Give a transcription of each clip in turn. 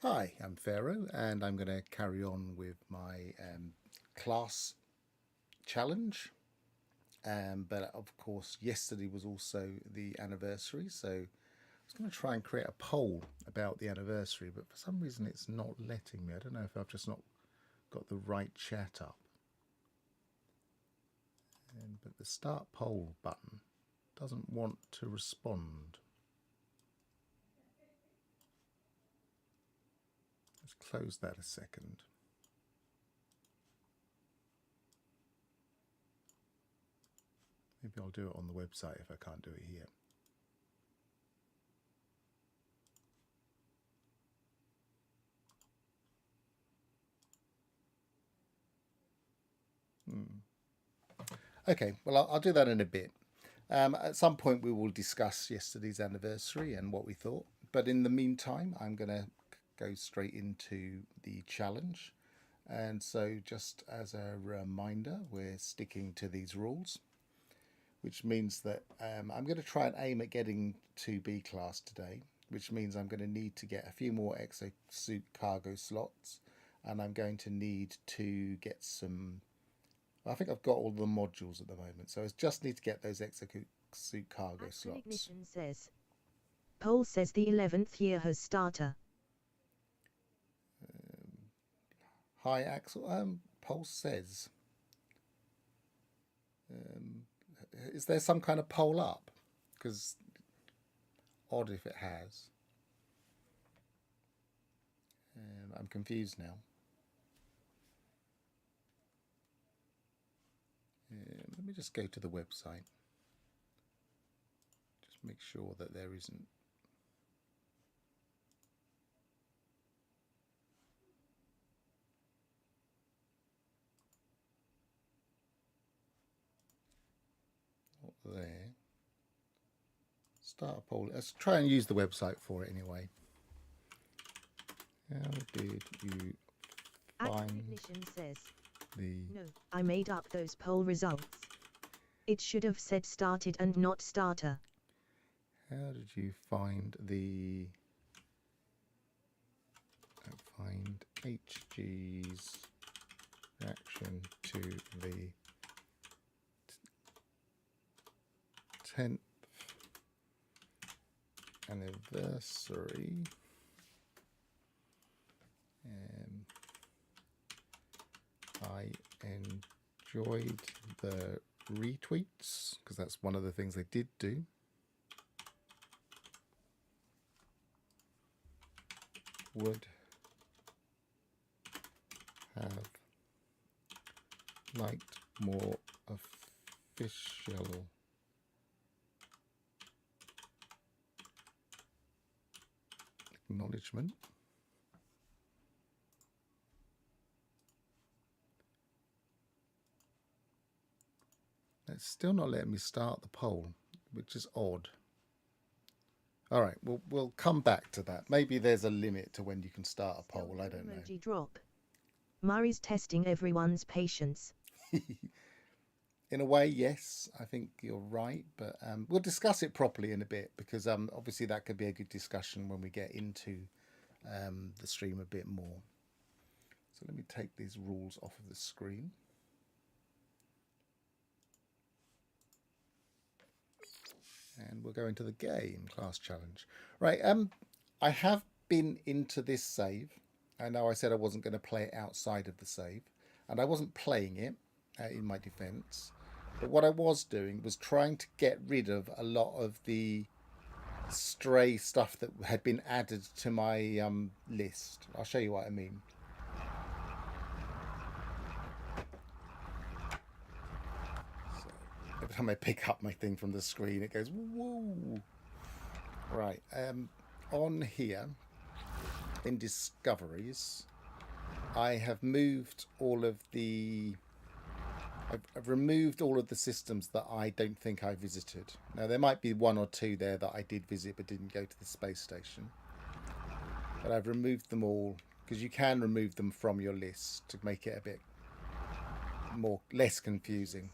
Hi, I'm Pharaoh, and I'm going to carry on with my class challenge. But of course, yesterday was also the anniversary, so I was going to try and create a poll about the anniversary, but for some reason it's not letting me. I don't know if I've just not got the right chat up. But the start poll button doesn't want to respond. Let's close that a second. Maybe I'll do it on the website if I can't do it here. Okay, well, I'll do that in a bit. At some point, we will discuss yesterday's anniversary and what we thought. But in the meantime, I'm going to go straight into the challenge. And so, just as a reminder, we're sticking to these rules, which means that I'm going to try and aim at getting to B class today, which means I'm going to need to get a few more exosuit cargo slots, and I'm going to need to get some. I think I've got all the modules at the moment, so I just need to get those exosuit cargo slots. Ignition says. Poll says the 11th year has starter. Hi, Axel. Pulse says. Is there some kind of poll up? Because odd if it has. I'm confused now. Let me just go to the website. Just make sure that there isn't. Not there. Start a poll. Let's try and use the website for it anyway. How did you find Ignition says. the... No, I made up those poll results. It should have said started and not starter. How did you find the... Find HG's reaction to the 10th anniversary. I enjoyed the retweets because that's one of the things they did do. Would have liked more official acknowledgement. It's still not letting me start the poll, which is odd. All right, we'll come back to that. Maybe there's a limit to when you can start a poll. I don't know. Emoji drop. Murray's testing everyone's patience. In a way, yes, I think you're right, but we'll discuss it properly in a bit because obviously that could be a good discussion when we get into the stream a bit more. So let me take these rules off of the screen. And we'll go into the game class challenge. Right, I have been into this save. I know I said I wasn't going to play it outside of the save, and I wasn't playing it in my defense. But what I was doing was trying to get rid of a lot of the stray stuff that had been added to my list. I'll show you what I mean. So every time I pick up my thing from the screen, it goes woo. Right, on here in discoveries, I have moved all of the... I've removed all of the systems that I don't think I visited. Now, there might be one or two there that I did visit but didn't go to the space station. But I've removed them all because you can remove them from your list to make it a bit less confusing.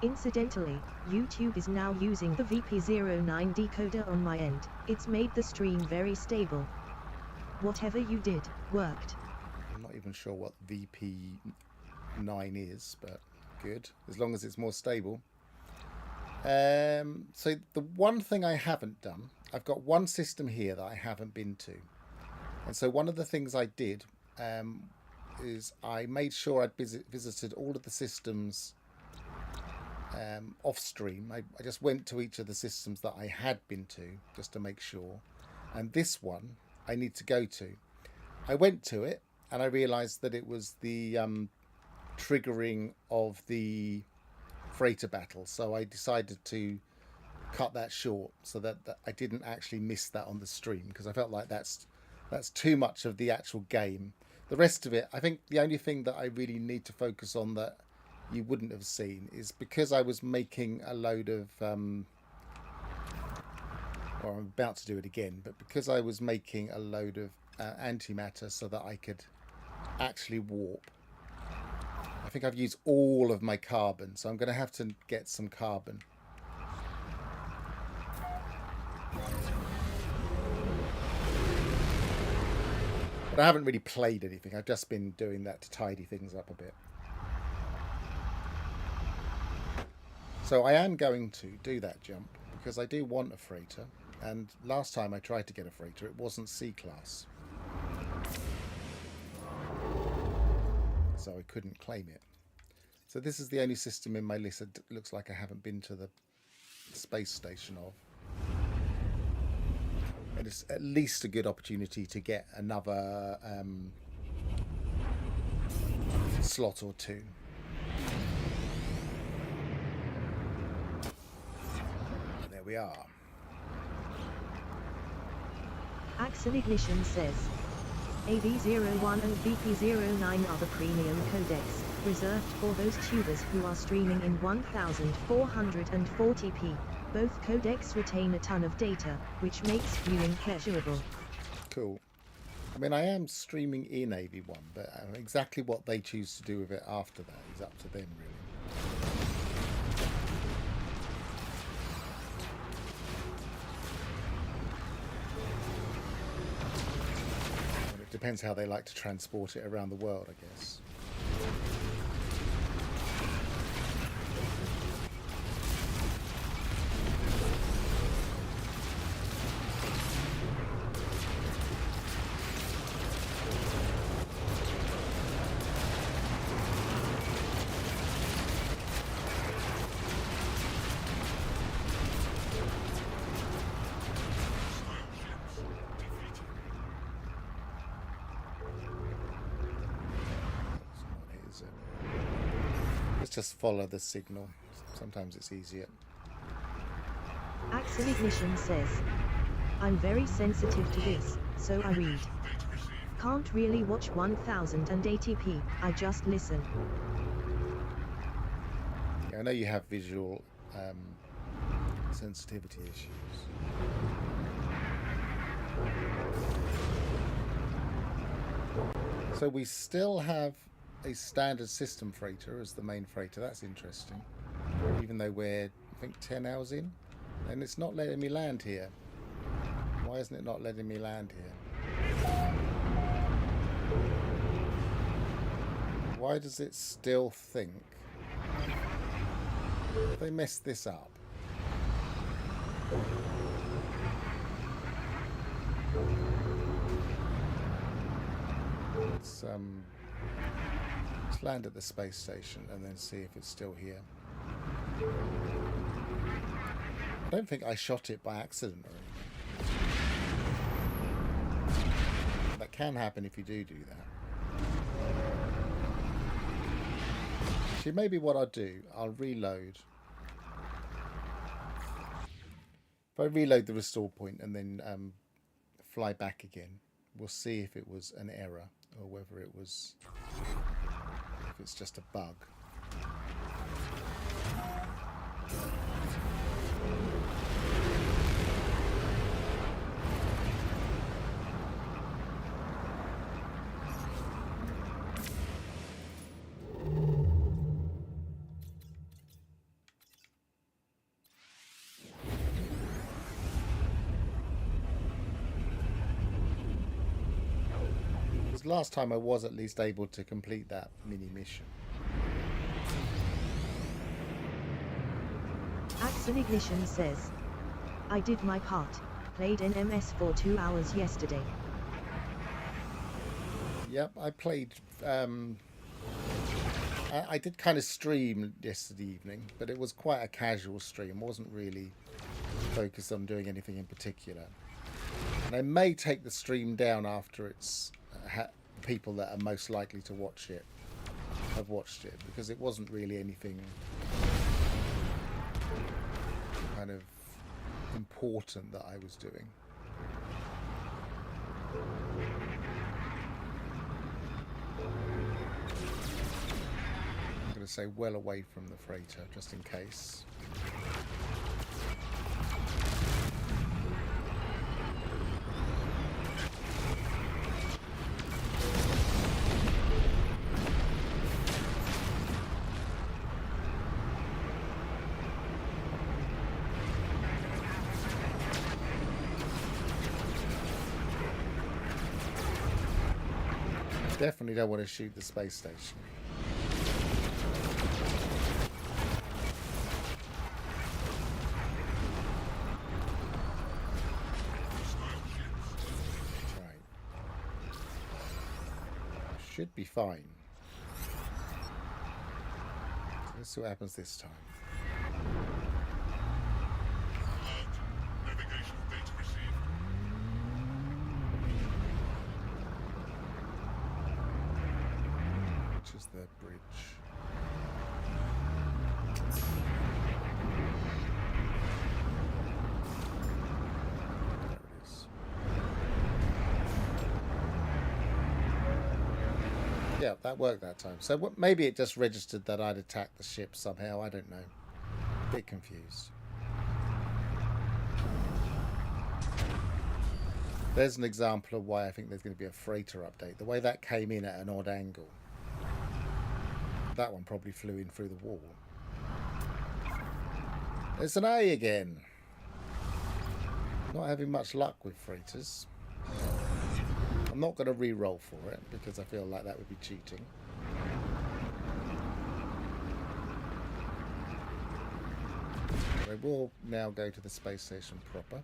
Incidentally, YouTube is now using the VP09 decoder on my end. It's made the stream very stable. Whatever you did, worked. I'm not even sure what VP9 is, but good. As long as it's more stable. So the one thing I haven't done, I've got one system here that I haven't been to. And so one of the things I did is I made sure I'd visited all of the systems off stream. I just went to each of the systems that I had been to just to make sure. And this one I need to go to. I went to it and I realized that it was the triggering of the freighter battle. So I decided to cut that short so that I didn't actually miss that on the stream, because I felt like that's too much of the actual game. The rest of it, I think the only thing that I really need to focus on that you wouldn't have seen is because I was making a load of or I'm about to do it again, but because I was making a load of antimatter so that I could actually warp, I think I've used all of my carbon, so I'm going to have to get some carbon. But I haven't really played anything. I've just been doing that to tidy things up a bit. So I am going to do that jump because I do want a freighter. And last time I tried to get a freighter, it wasn't C-class. So I couldn't claim it. So this is the only system in my list that looks like I haven't been to the space station of. And it's at least a good opportunity to get another slot or two. There we are. Axel Ignition says, AV01 and VP09 are the premium codecs, reserved for those tubers who are streaming in 1440p. Both codecs retain a ton of data, which makes viewing pleasurable. Cool. I mean, I am streaming in AV1, but exactly what they choose to do with it after that is up to them, really. And it depends how they like to transport it around the world, I guess. Just follow the signal. Sometimes it's easier. Axel Ignition says, I'm very sensitive to this, so I read. Can't really watch 1080p, I just listen. Yeah, I know you have visual sensitivity issues. So we still have a standard system freighter as the main freighter. That's interesting. Even though we're, I think, 10 hours in, and it's not letting me land here. Why isn't it not letting me land here? Why does it still think they messed this up? Let's land at the space station and then see if it's still here. I don't think I shot it by accident or anything. That can happen if you do that. Actually, maybe what I'll do, I'll reload. If I reload the restore point and then fly back again, we'll see if it was an error or whether it was, if it's just a bug. Because last time I was at least able to complete that mini mission. Axon Ignition says, I did my part, played in MS for 2 hours yesterday. Yep, I played. I did kind of stream yesterday evening, but it was quite a casual stream. I wasn't really focused on doing anything in particular. And I may take the stream down after it's people that are most likely to watch it have watched it, because it wasn't really anything kind of important that I was doing. I'm going to say well away from the freighter, just in case. Definitely don't want to shoot the space station. Right. Should be fine. Let's see what happens this time. Navigation data received. Which is the bridge? There it is. Yeah, that worked that time. So maybe it just registered that I'd attacked the ship somehow. I don't know. A bit confused. There's an example of why I think there's going to be a freighter update. The way that came in at an odd angle. That one probably flew in through the wall. It's an A again. Not having much luck with freighters. I'm not going to re-roll for it because I feel like that would be cheating. We will now go to the space station proper.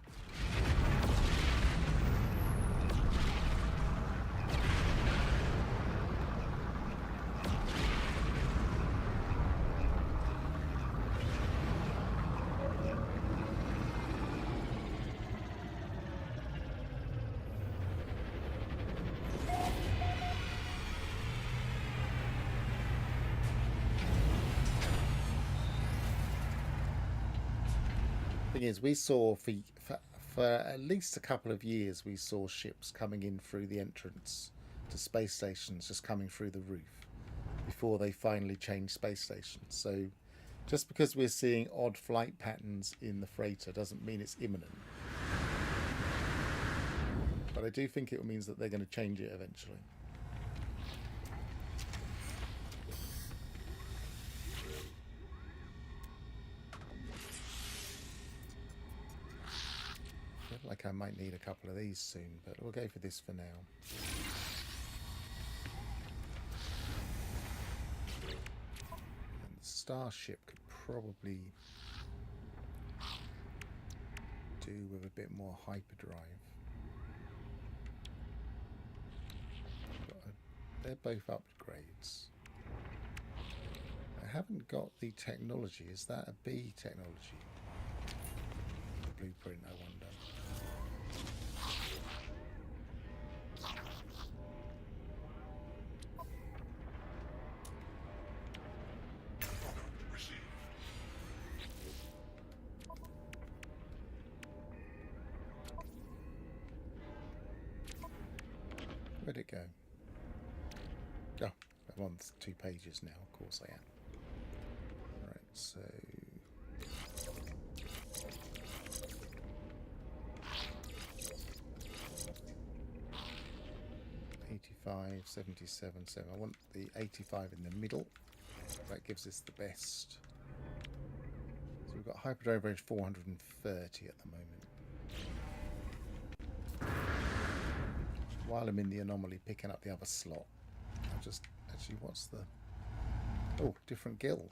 Thing is, we saw for at least a couple of years, we saw ships coming in through the entrance to space stations, just coming through the roof before they finally changed space stations. So just because we're seeing odd flight patterns in the freighter doesn't mean it's imminent. But I do think it means that they're going to change it eventually. Like I might need a couple of these soon, but we'll go for this for now. And the Starship could probably do with a bit more hyperdrive. They're both upgrades. I haven't got the technology. Is that a B technology? The blueprint, I wonder. Where'd it go? Oh, I'm on 2 pages now, of course I am. Right, so... $85, 77, 7. I want the 85 in the middle. That gives us the best. So we've got hyperdrive range 430 at the moment. while I'm in the anomaly picking up the other slot, I'll just actually, what's the... Oh, different guild.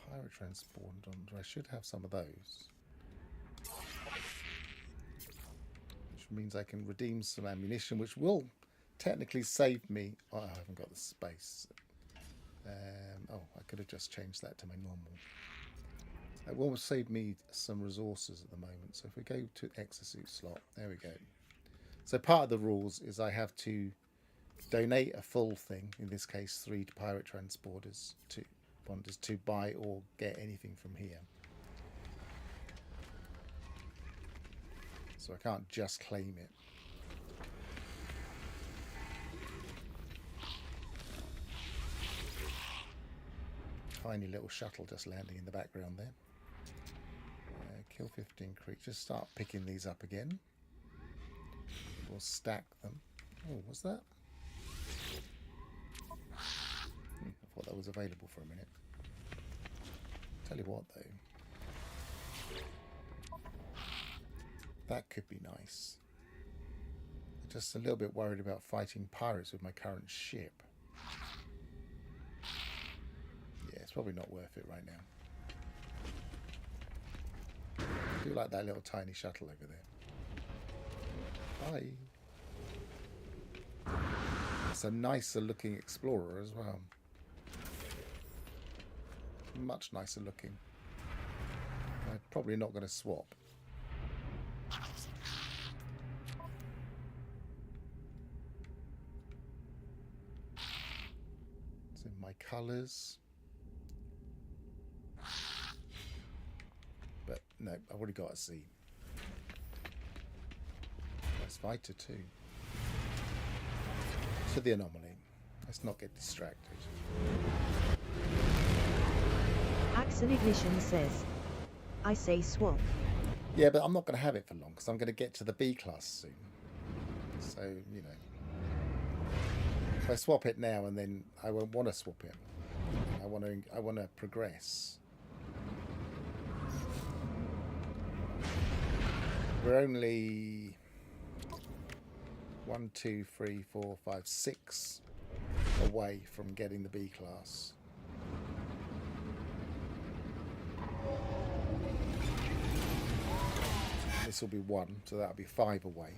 Pirate transport. I should have some of those. Which means I can redeem some ammunition, which will technically save me... Oh, I haven't got the space. Oh, I could have just changed that to my normal. It will save me some resources at the moment. So if we go to exosuit slot, there we go. So part of the rules is I have to donate a full thing, in this case 3 pirate transporters, to buy or get anything from here. So I can't just claim it. Tiny little shuttle just landing in the background there. Kill 15 creatures. Start picking these up again. We'll stack them. Oh, what's that? I thought that was available for a minute. Tell you what though. That could be nice. I'm just a little bit worried about fighting pirates with my current ship. Yeah, it's probably not worth it right now. I do like that little tiny shuttle over there. Hi. It's a nicer looking Explorer as well. Much nicer looking. I'm probably not going to swap. It's in my colours. But no, I've already got a C. That's fighter too. To the anomaly. Let's not get distracted. Axon Ignition says, I say swap. Yeah, but I'm not going to have it for long because I'm going to get to the B class soon. So, you know. If I swap it now and then I won't want to swap it. I want to progress. We're only 1, 2, 3, 4, 5, 6 away from getting the B class. This will be 1, so that'll be 5 away.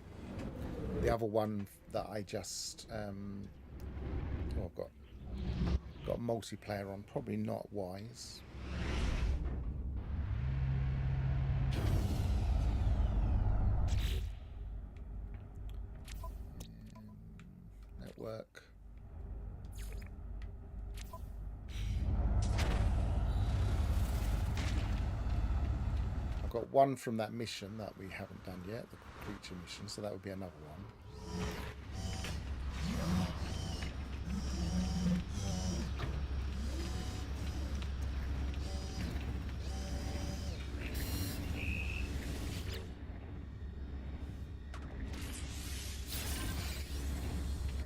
The other one that I just I've got multiplayer on, probably not wise. Network. I've got 1 from that mission that we haven't done yet, the creature mission, so that would be another one.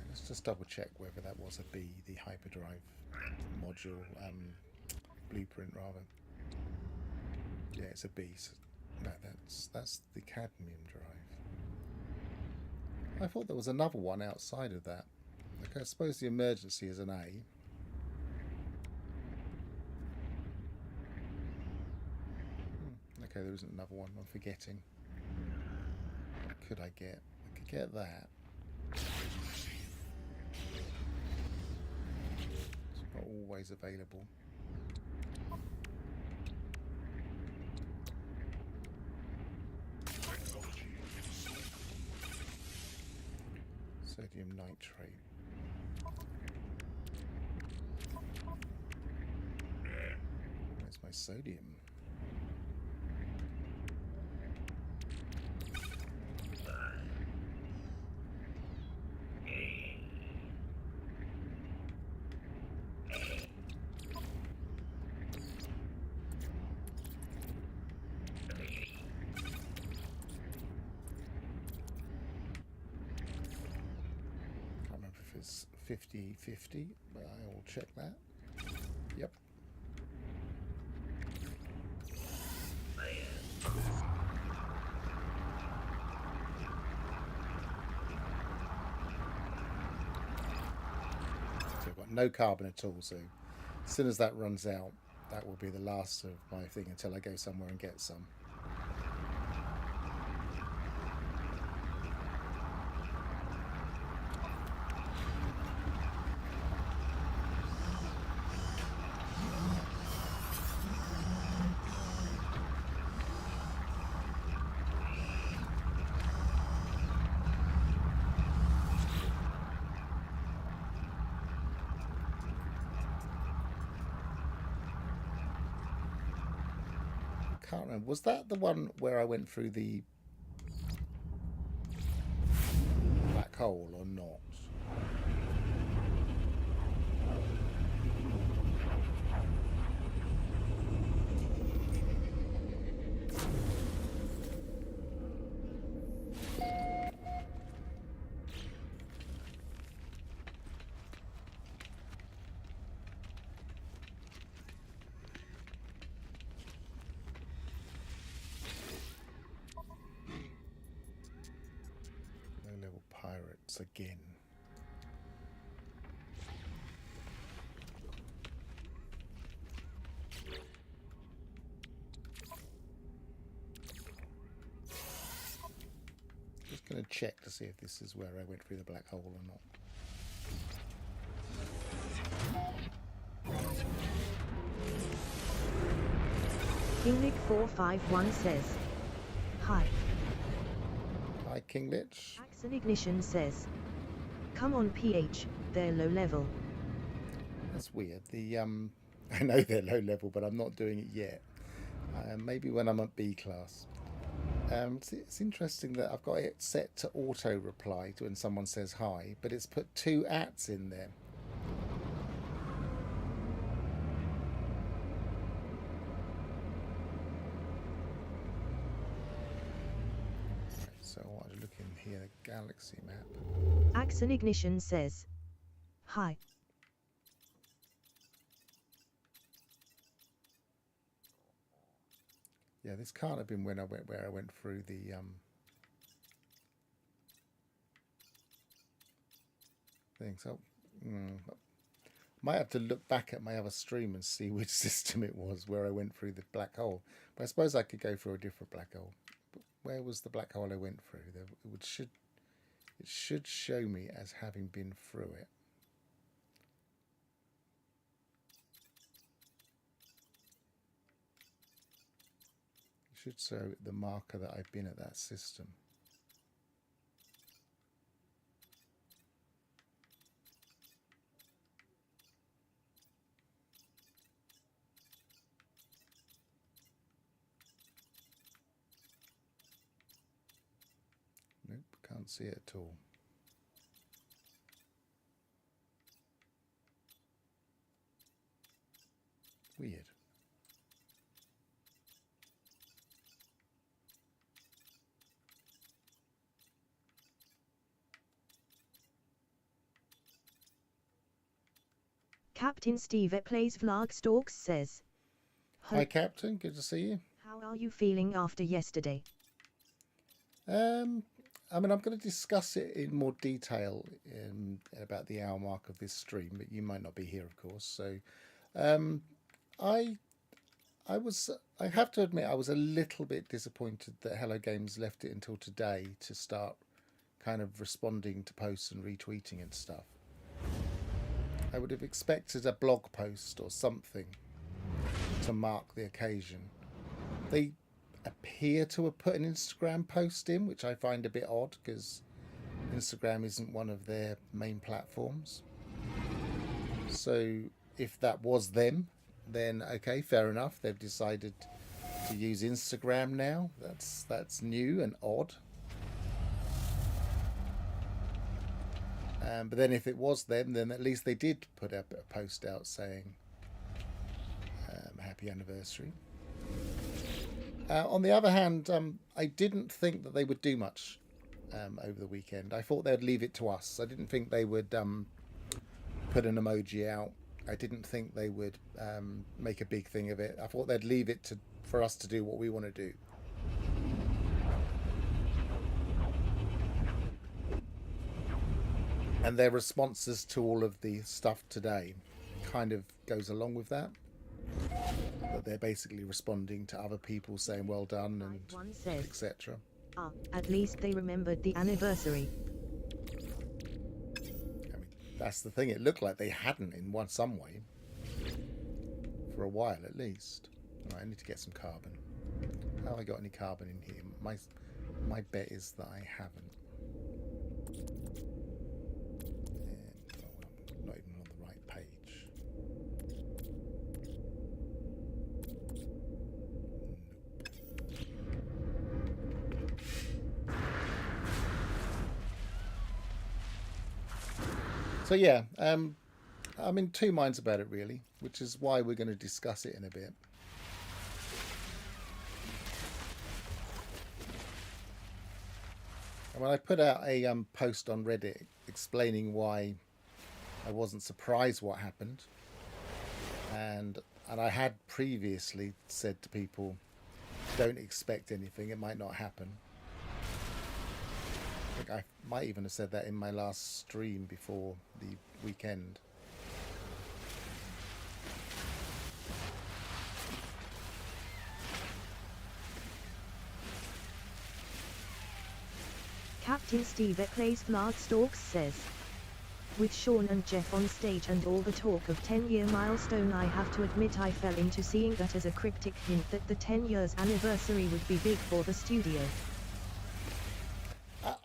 Let's just double check whether that was a B, the hyperdrive module, blueprint rather. Yeah, it's a B. So, no, that's the cadmium drive. I thought there was another one outside of that. Okay, I suppose the emergency is an A. Okay, there isn't another one. I'm forgetting. What could I get? I could get that. It's not always available. Sodium nitrate. Where's my sodium? 50-50, but I will check that. Yep. So I've got no carbon at all, so as soon as that runs out, that will be the last of my thing until I go somewhere and get some. Can't remember. Was that the one where I went through the black hole or not? Low-level pirates again. Just going to check to see if this is where I went through the black hole or not. Kinglich451 says, hi. Hi, Kinglich. Axon Ignition says, come on PH, they're low level. That's weird. I know they're low level, but I'm not doing it yet. Maybe when I'm at B class. It's interesting that I've got it set to auto reply to when someone says hi, but it's put 2 ats in there. So what I look in here, the galaxy map. Axon Ignition says, hi. Yeah, this can't have been when I went through the thing. So might have to look back at my other stream and see which system it was where I went through the black hole. But I suppose I could go through a different black hole. But where was the black hole I went through? It should show me as having been through it. It should show the marker that I've been at that system. Nope, can't see it at all. Weird. Captain Steve at Plays Vlog Stalks says, Hi Captain, good to see you. How are you feeling after yesterday? I mean, I'm going to discuss it in more detail in about the hour mark of this stream, but you might not be here, of course. So, I have to admit, I was a little bit disappointed that Hello Games left it until today to start kind of responding to posts and retweeting and stuff. I would have expected a blog post or something to mark the occasion. They appear to have put an Instagram post in, which I find a bit odd because Instagram isn't one of their main platforms. So if that was them, then okay, fair enough. They've decided to use Instagram now. That's new and odd. But then if it was them, then at least they did put a post out saying happy anniversary. On the other hand, I didn't think that they would do much over the weekend. I thought they'd leave it to us. I didn't think they would put an emoji out. I didn't think they would make a big thing of it. I thought they'd leave it for us to do what we want to do. And their responses to all of the stuff today kind of goes along with that. That they're basically responding to other people saying well done and etc. At least they remembered the anniversary. I mean, that's the thing. It looked like they hadn't in some way. For a while at least. Right, I need to get some carbon. Have I got any carbon in here? My bet is that I haven't. I'm not even on the right page. So yeah, I'm in two minds about it really, which is why we're going to discuss it in a bit. And when I put out a post on Reddit explaining why I wasn't surprised what happened, and I had previously said to people, don't expect anything, it might not happen. I think I might even have said that in my last stream before the weekend. Captain Steve at Plays Flag Stalks says, with Sean and Jeff on stage and all the talk of 10-year milestone, I have to admit I fell into seeing that as a cryptic hint that the 10 years anniversary would be big for the studio.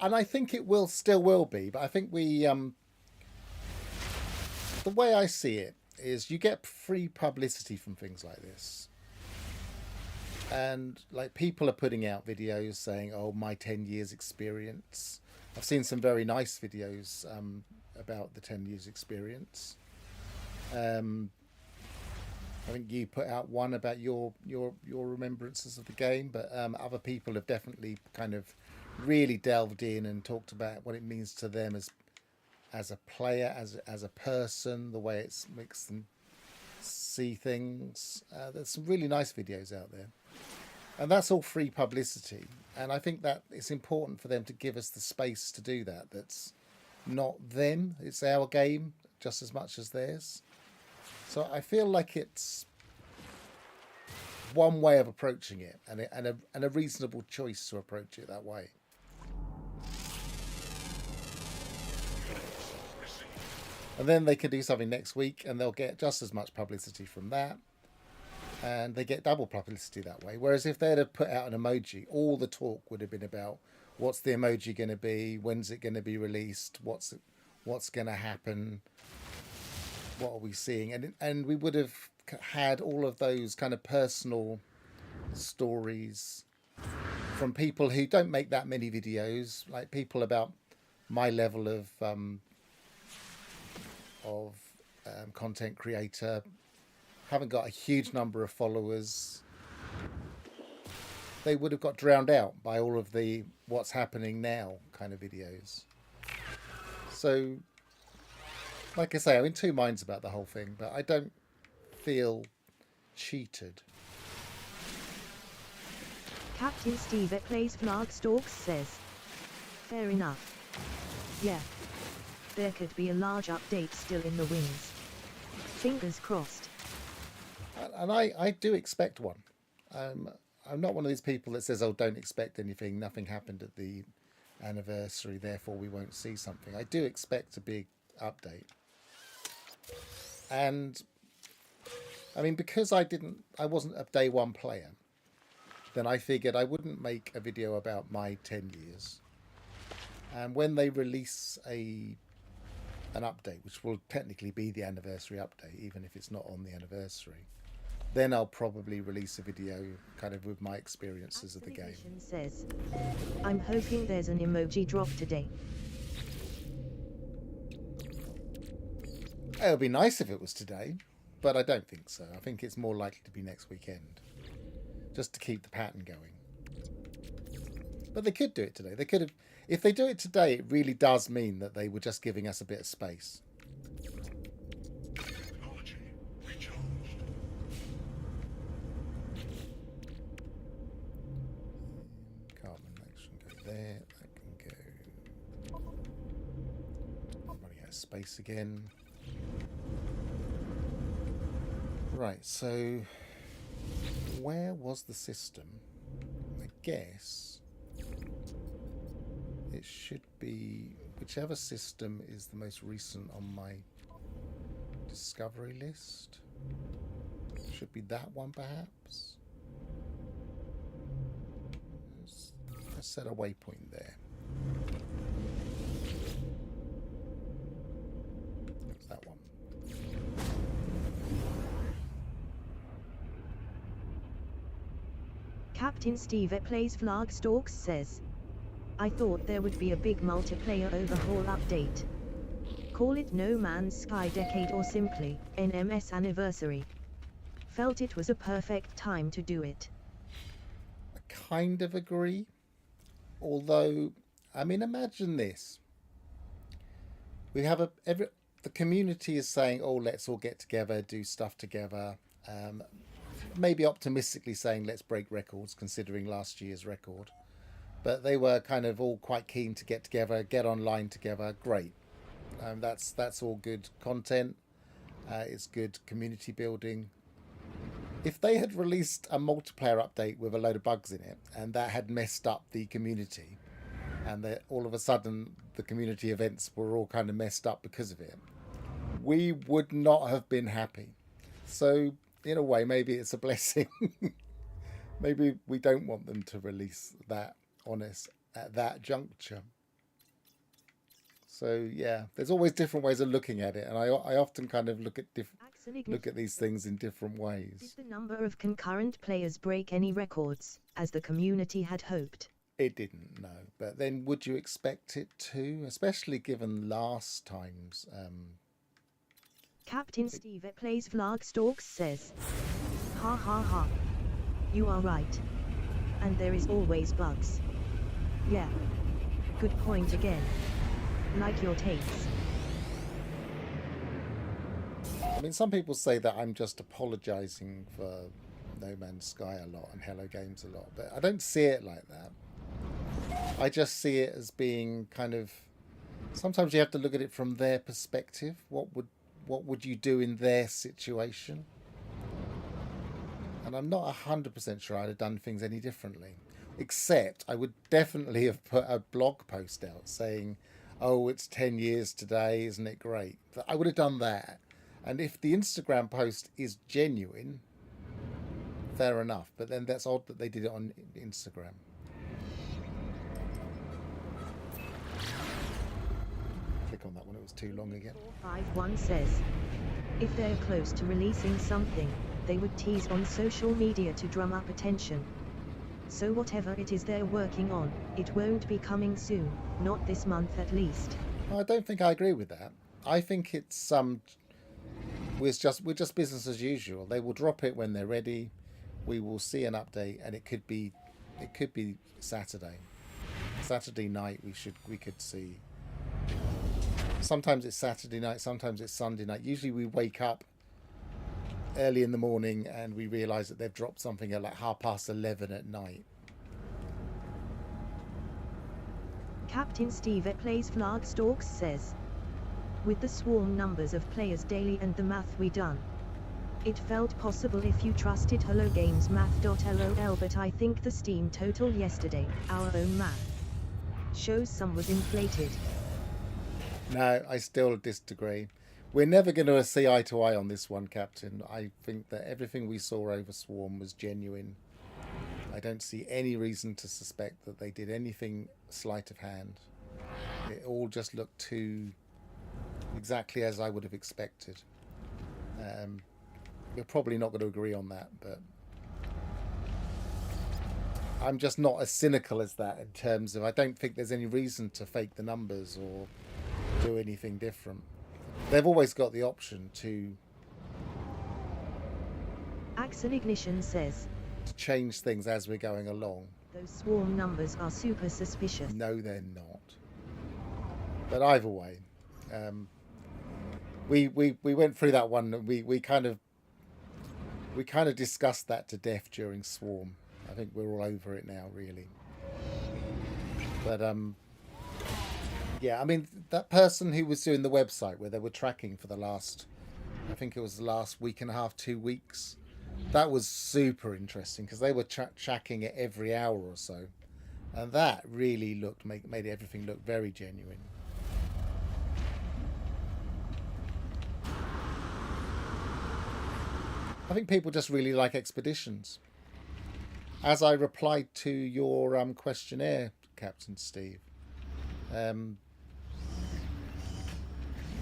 And I think it still will be, but I think the way I see it is you get free publicity from things like this. And like people are putting out videos saying, oh, my 10 years experience. I've seen some very nice videos about the 10 years experience. I think you put out one about your remembrances of the game, but other people have definitely kind of really delved in and talked about what it means to them as a player, as a person, the way it makes them see things. There's some really nice videos out there. And that's all free publicity. And I think that it's important for them to give us the space to do that. That's not them. It's our game just as much as theirs. So I feel like it's one way of approaching it and a reasonable choice to approach it that way. And then they can do something next week and they'll get just as much publicity from that. And they get double publicity that way. Whereas if they'd have put out an emoji, all the talk would have been about what's the emoji going to be, when's it going to be released, what's going to happen, what are we seeing, and we would have had all of those kind of personal stories from people who don't make that many videos, like people about my level of content creator. Haven't got a huge number of followers. They would have got drowned out by all of the what's happening now kind of videos. So, like I say, I'm in two minds about the whole thing, but I don't feel cheated. Captain Steve at Plays Flag Stalks says, fair enough. Yeah. There could be a large update still in the wings. Fingers crossed. And I do expect one. I'm not one of these people that says, oh, don't expect anything. Nothing happened at the anniversary, therefore we won't see something. I do expect a big update. And I mean, because I wasn't a day one player, then I figured I wouldn't make a video about my 10 years. And when they release an update, which will technically be the anniversary update, even if it's not on the anniversary, then I'll probably release a video kind of with my experiences of the game. Says, I'm hoping there's an emoji drop today. It would be nice if it was today, but I don't think so. I think it's more likely to be next weekend, just to keep the pattern going. But they could do it today. They could have. If they do it today, it really does mean that they were just giving us a bit of space. space again. Right, so where was the system? I guess it should be whichever system is the most recent on my discovery list. Should be that one, perhaps. Let's set a waypoint there. That's that one. Captain Steve at Plays Flagstalks says, I thought there would be a big multiplayer overhaul update. Call it No Man's Sky Decade or simply NMS Anniversary. Felt it was a perfect time to do it. I kind of agree. Although, I mean, imagine this. We have the community is saying, oh, let's all get together, do stuff together. Maybe optimistically saying, let's break records, considering last year's record. But they were kind of all quite keen to get together, get online together. Great. That's all good content. It's good community building. If they had released a multiplayer update with a load of bugs in it, and that had messed up the community, and that all of a sudden the community events were all kind of messed up because of it, we would not have been happy. So in a way, maybe it's a blessing. Maybe we don't want them to release that on us at that juncture. So yeah, there's always different ways of looking at it, and I often kind of look at these things in different ways. Did the number of concurrent players break any records, as the community had hoped? It didn't, no. But then would you expect it to, especially given last time's... Captain Steve at Plays Flagstalks says, ha ha ha. You are right. And there is always bugs. Yeah. Good point again. Like your takes. I mean, some people say that I'm just apologising for No Man's Sky a lot and Hello Games a lot, but I don't see it like that. I just see it as being kind of... Sometimes you have to look at it from their perspective. What would you do in their situation? And I'm not 100% sure I'd have done things any differently. Except I would definitely have put a blog post out saying, oh, it's 10 years today, isn't it great? I would have done that. And if the Instagram post is genuine, fair enough. But then that's odd that they did it on Instagram. Click on that one, it was too long again. 451 says, if they're close to releasing something, they would tease on social media to drum up attention. So whatever it is they're working on, it won't be coming soon, not this month at least. I don't think I agree with that. I think it's we're just business as usual. They will drop it when they're ready. We will see an update, and it could be Saturday night. We could see. Sometimes it's Saturday night, sometimes it's Sunday night. Usually we wake up early in the morning and we realise that they've dropped something at like 11:30 at night. Captain Steve at Plays Flagstalks says, with the swarm numbers of players daily and the math we done, it felt possible if you trusted Hello Games math.lol, but I think the Steam total yesterday, our own math, shows some was inflated. No, I still disagree. We're never going to see eye to eye on this one, Captain. I think that everything we saw over Swarm was genuine. I don't see any reason to suspect that they did anything sleight of hand. It all just looked too exactly as I would have expected. We're probably not going to agree on that, but I'm just not as cynical as that in terms of I don't think there's any reason to fake the numbers or do anything different. They've always got the option to Axel Ignition says, to change things as we're going along. those swarm numbers are super suspicious. No, they're not. But either way, we went through that one. We kind of discussed that to death during Swarm. I think we're all over it now, really. But Yeah, I mean, that person who was doing the website where they were tracking for the last, I think it was the last week and a half, 2 weeks, that was super interesting because they were tracking it every hour or so. And that really made everything look very genuine. I think people just really like expeditions. As I replied to your questionnaire, Captain Steve, um,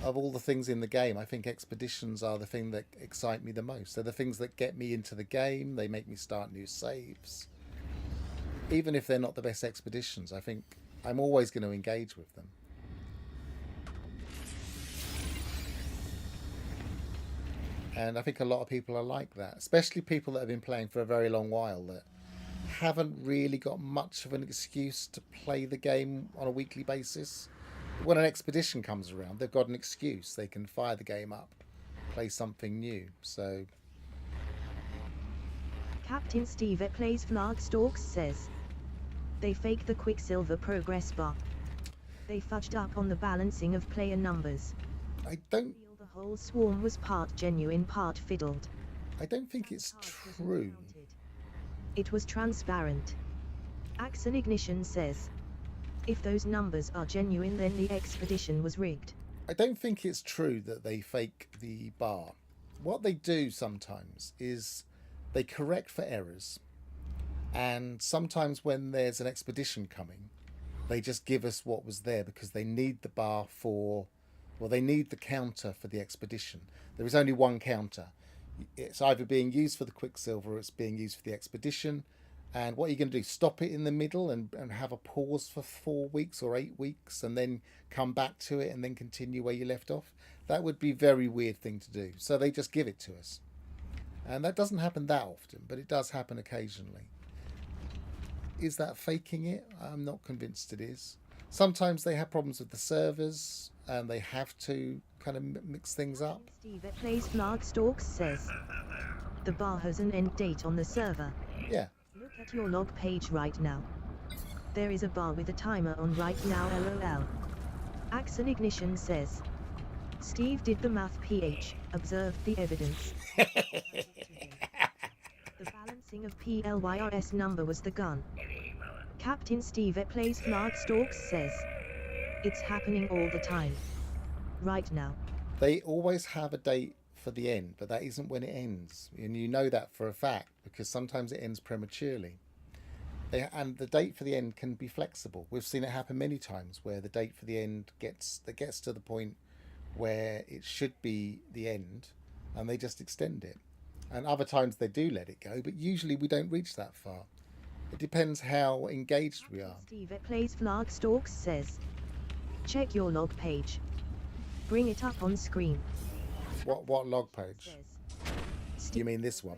of all the things in the game, I think expeditions are the thing that excite me the most. They're the things that get me into the game. They make me start new saves. Even if they're not the best expeditions, I think I'm always going to engage with them. And I think a lot of people are like that, especially people that have been playing for a very long while that haven't really got much of an excuse to play the game on a weekly basis. When an expedition comes around, they've got an excuse. They can fire the game up, play something new. So Captain Steve at Plays Flagstalks says, they fake the Quicksilver progress bar. They fudged up on the balancing of player numbers. I don't The whole swarm was part genuine, part fiddled. think it's true. It was transparent. Axon Ignition says, if those numbers are genuine, then the expedition was rigged. I don't think it's true that they fake the bar. What they do sometimes is they correct for errors. And sometimes when there's an expedition coming, they just give us what was there because they need the bar for, well, they need the counter for the expedition. There is only one counter. It's either being used for the Quicksilver or it's being used for the expedition. And what are you going to do? Stop it in the middle and have a pause for 4 weeks or 8 weeks and then come back to it and then continue where you left off? That would be a very weird thing to do. So they just give it to us. And that doesn't happen that often, but it does happen occasionally. Is that faking it? I'm not convinced it is. Sometimes they have problems with the servers and they have to kind of mix things up. Steve at Plays Flagstalks says, the bar has an end date on the server. Yeah. Look at your log page right now. There is a bar with a timer on right now, lol. Axon Ignition says, Steve did the math PH, observed the evidence. The balancing of PLYRS number was the gun. Captain Steve at Plays Flagstalks says, it's happening all the time. Right now. They always have a date for the end, but that isn't when it ends. And you know that for a fact because sometimes it ends prematurely. And the date for the end can be flexible. We've seen it happen many times where the date for the end gets to the point where it should be the end and they just extend it. And other times they do let it go, but usually we don't reach that far. It depends how engaged we are. Steve at Plays Flagstalks says, check your log page. Bring it up on screen. What log page? You mean this one?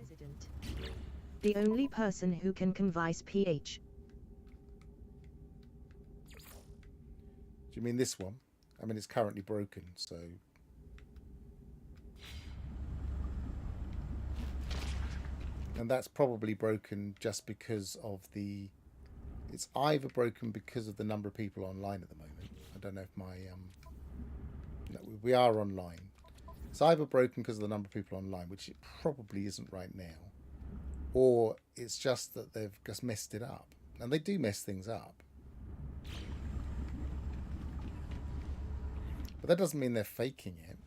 The only person who can convise PH. Do you mean this one? I mean, it's currently broken, so... And that's probably broken just because of the... It's either broken because of the number of people online at the moment. I don't know if my... No, we are online. It's either broken because of the number of people online, which it probably isn't right now. Or it's just that they've just messed it up. And they do mess things up. But that doesn't mean they're faking it.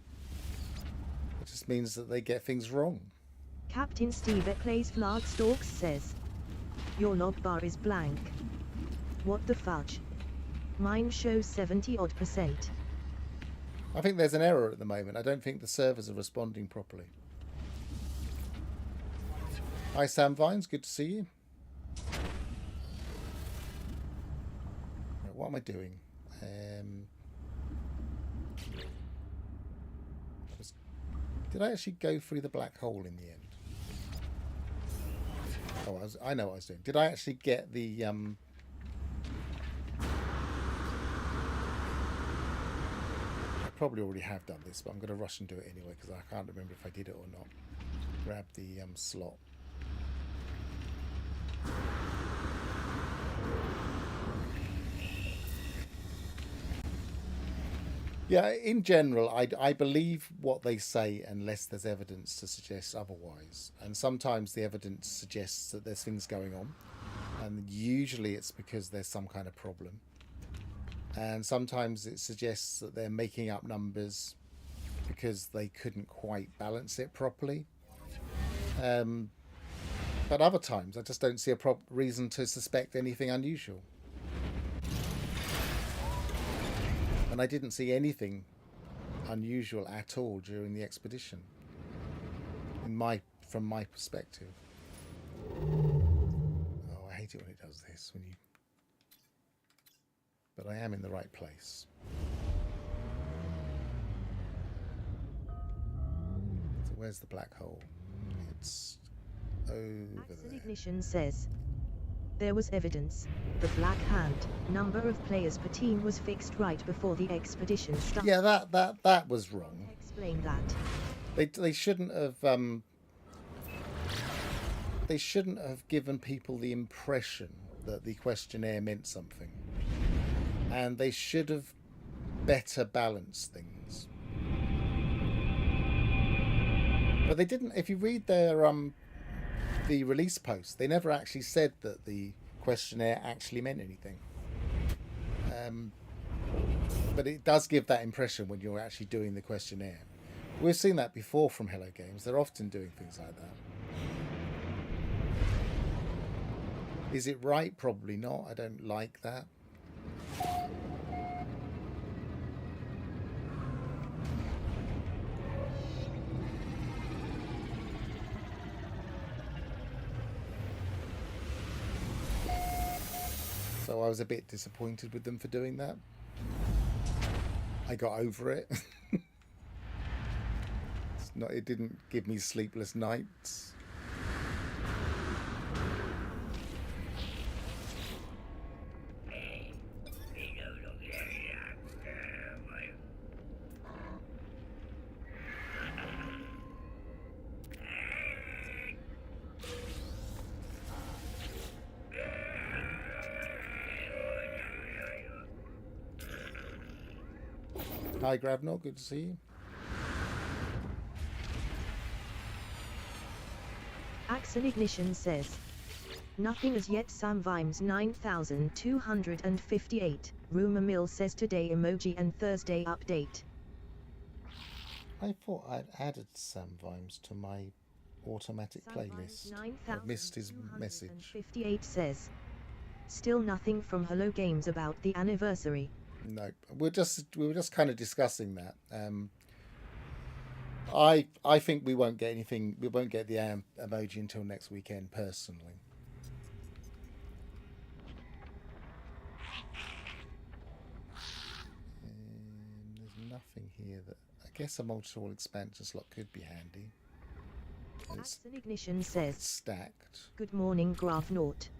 It just means that they get things wrong. Captain Steve at Plays Flagstalks says, your log bar is blank. What the fudge? Mine shows 70% odd. I think there's an error at the moment. I don't think the servers are responding properly. Hi Sam Vines, good to see you. What am I doing? Did I actually go through the black hole in the end? Oh, I know what I was doing. Did I actually get the... I probably already have done this, but I'm going to rush and do it anyway because I can't remember if I did it or not. Grab the slot. Yeah, in general, I believe what they say unless there's evidence to suggest otherwise. And sometimes the evidence suggests that there's things going on, and usually it's because there's some kind of problem. And sometimes it suggests that they're making up numbers because they couldn't quite balance it properly. Um, but other times, I just don't see a reason to suspect anything unusual. And I didn't see anything unusual at all during the expedition, from my perspective. Oh, I hate it when it does this. But I am in the right place. So where's the black hole? It's over there. Ignition says there was evidence. The black hand number of players per team was fixed right before the expedition started. Yeah, that was wrong. Explain that. They shouldn't have given people the impression that the questionnaire meant something, and they should have better balanced things. But they didn't. If you read their the release post, they never actually said that the questionnaire actually meant anything. But it does give that impression when you're actually doing the questionnaire. We've seen that before from Hello Games. They're often doing things like that. Is it right? Probably not. I don't like that. So I was a bit disappointed with them for doing that. I got over it. It didn't give me sleepless nights. Hi, Gravnor. Good to see you. Axon Ignition says nothing as yet. Sam Vimes 9258. Rumor Mill says today emoji and Thursday update. I thought I'd added Sam Vimes to my automatic playlist. I missed his message. 58 says still nothing from Hello Games about the anniversary. No, we were just kind of discussing that. I think we won't get anything. We won't get the emoji until next weekend, personally. There's nothing here that I guess a multiple expansion slot could be handy. Axon Ignition says stacked. Good morning, Graphnort.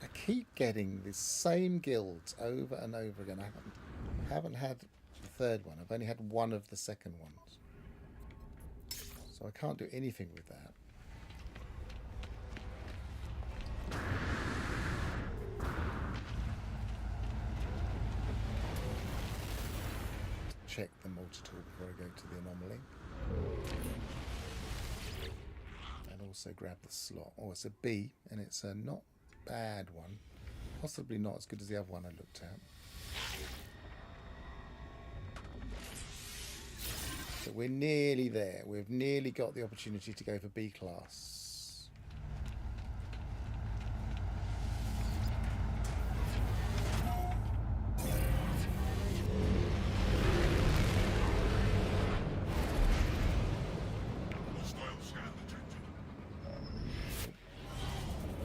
I keep getting the same guilds over and over again. I haven't had the third one. I've only had one of the second ones. So I can't do anything with that. Check the multi-tool before I go to the anomaly. And also grab the slot. Oh, it's a B, and it's a not bad one. Possibly not as good as the other one I looked at. So we're nearly there. We've nearly got the opportunity to go for B class.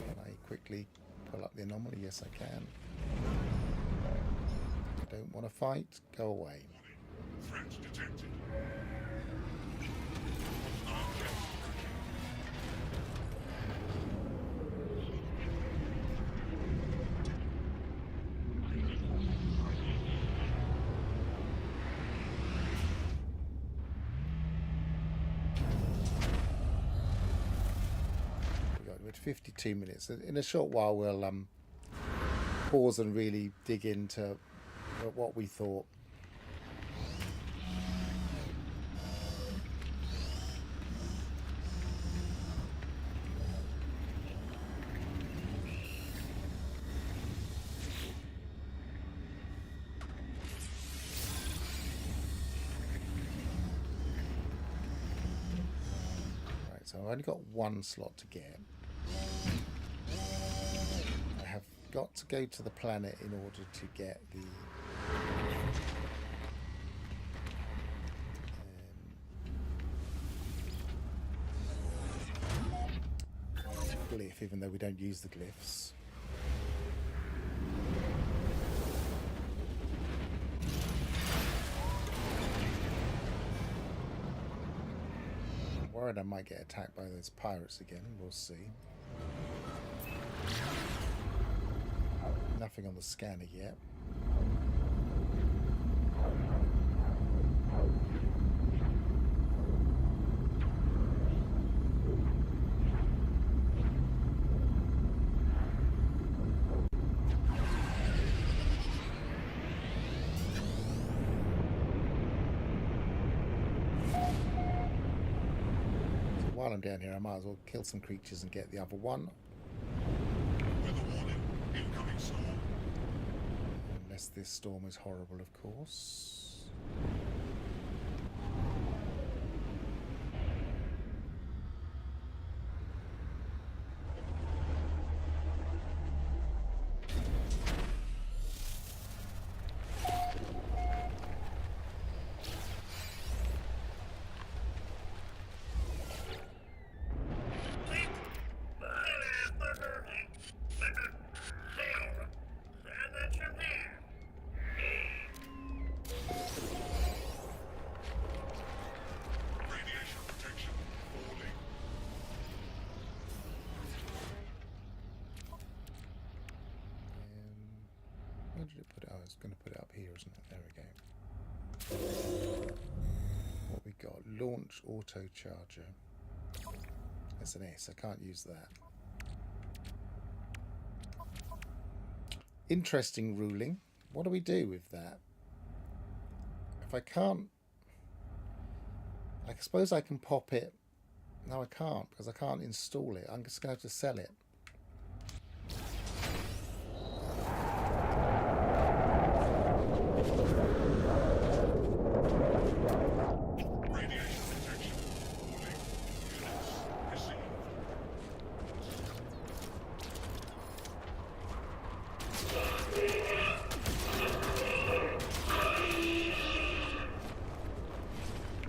Can I quickly pull up the anomaly? Yes, I can. I don't want to fight. Go away. Threat detected. 52 minutes. In a short while, we'll pause and really dig into what we thought. Right, so I've only got one slot to get. I have got to go to the planet in order to get the glyph, even though we don't use the glyphs. I'm worried I might get attacked by those pirates again. We'll see. Nothing on the scanner yet. So while I'm down here, I might as well kill some creatures and get the other one. Weather warning. Incoming storm. Unless this storm is horrible, of course. Radiation protection falling. Where did it put it? Oh, it's going to put it up here, isn't it? There we go. What we got? Launch auto charger. That's an S. I can't use that. Interesting ruling. What do we do with that? If I can't... I suppose I can pop it. No, I can't, because I can't install it. I'm just going to have to sell it. Radiation protection falling. Units received.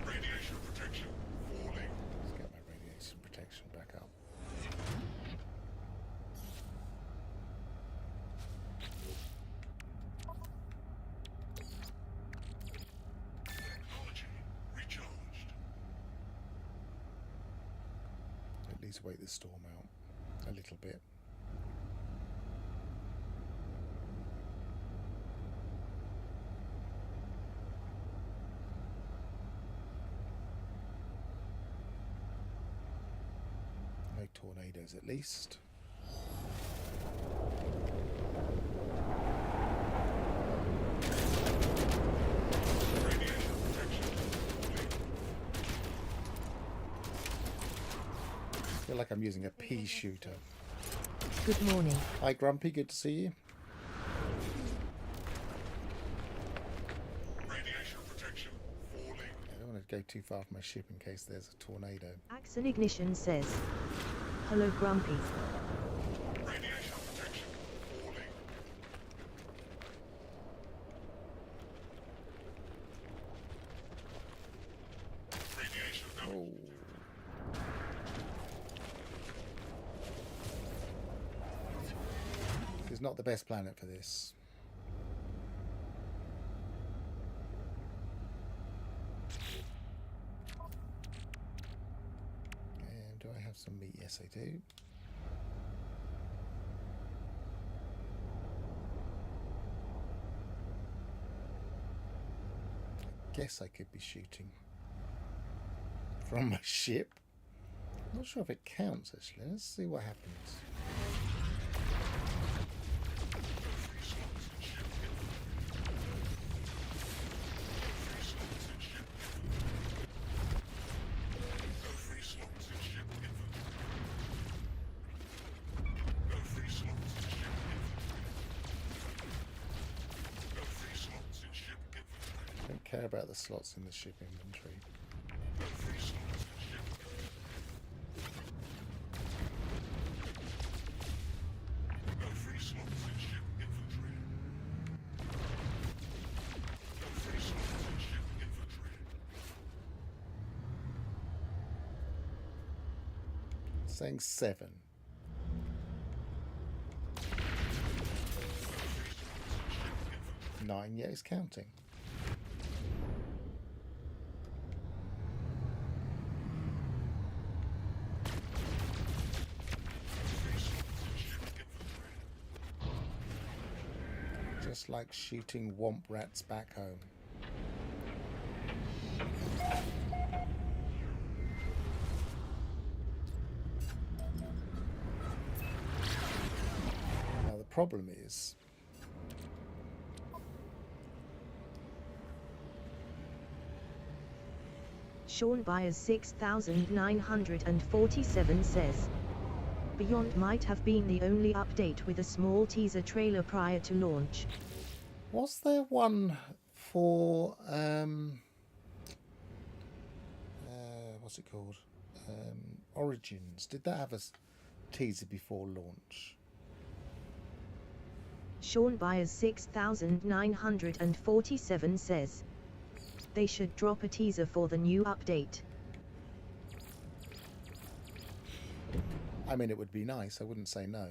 Radiation protection falling. Let's get my radiation protection back up. Technology recharged. At least wait the storm out a little bit. No tornadoes, at least. Radiation protection falling. I feel like I'm using a pea shooter. Good morning. Hi, Grumpy. Good to see you. Radiation protection falling. I don't want to go too far from my ship in case there's a tornado. Axon Ignition says, hello Grumpy. Radiation protection falling. Radiation damage. Oh. This is not the best planet for this. And do I have some meat? Yes, I do. I guess I could be shooting from my ship. Not sure if it counts actually. Let's see what happens. Don't care about the slots in the ship inventory. Saying 7. Nine, yeah, it's counting. Just like shooting womp rats back home. Now the problem is Sean Byers 6947 says, Beyond might have been the only update with a small teaser trailer prior to launch. was there one for what's it called? Origins. Did that have a teaser before launch? Sean Byers 6947 says, they should drop a teaser for the new update. I mean, it would be nice. I wouldn't say no.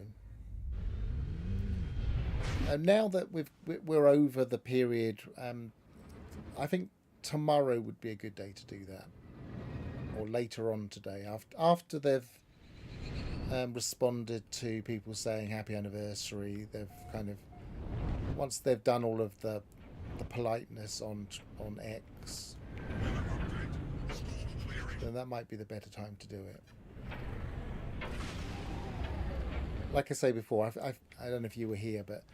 And now that we're over the period, I think tomorrow would be a good day to do that, or later on today, after they've responded to people saying happy anniversary. They've kind of, once they've done all of the politeness on X, then that might be the better time to do it. Like I say before, I don't know if you were here, but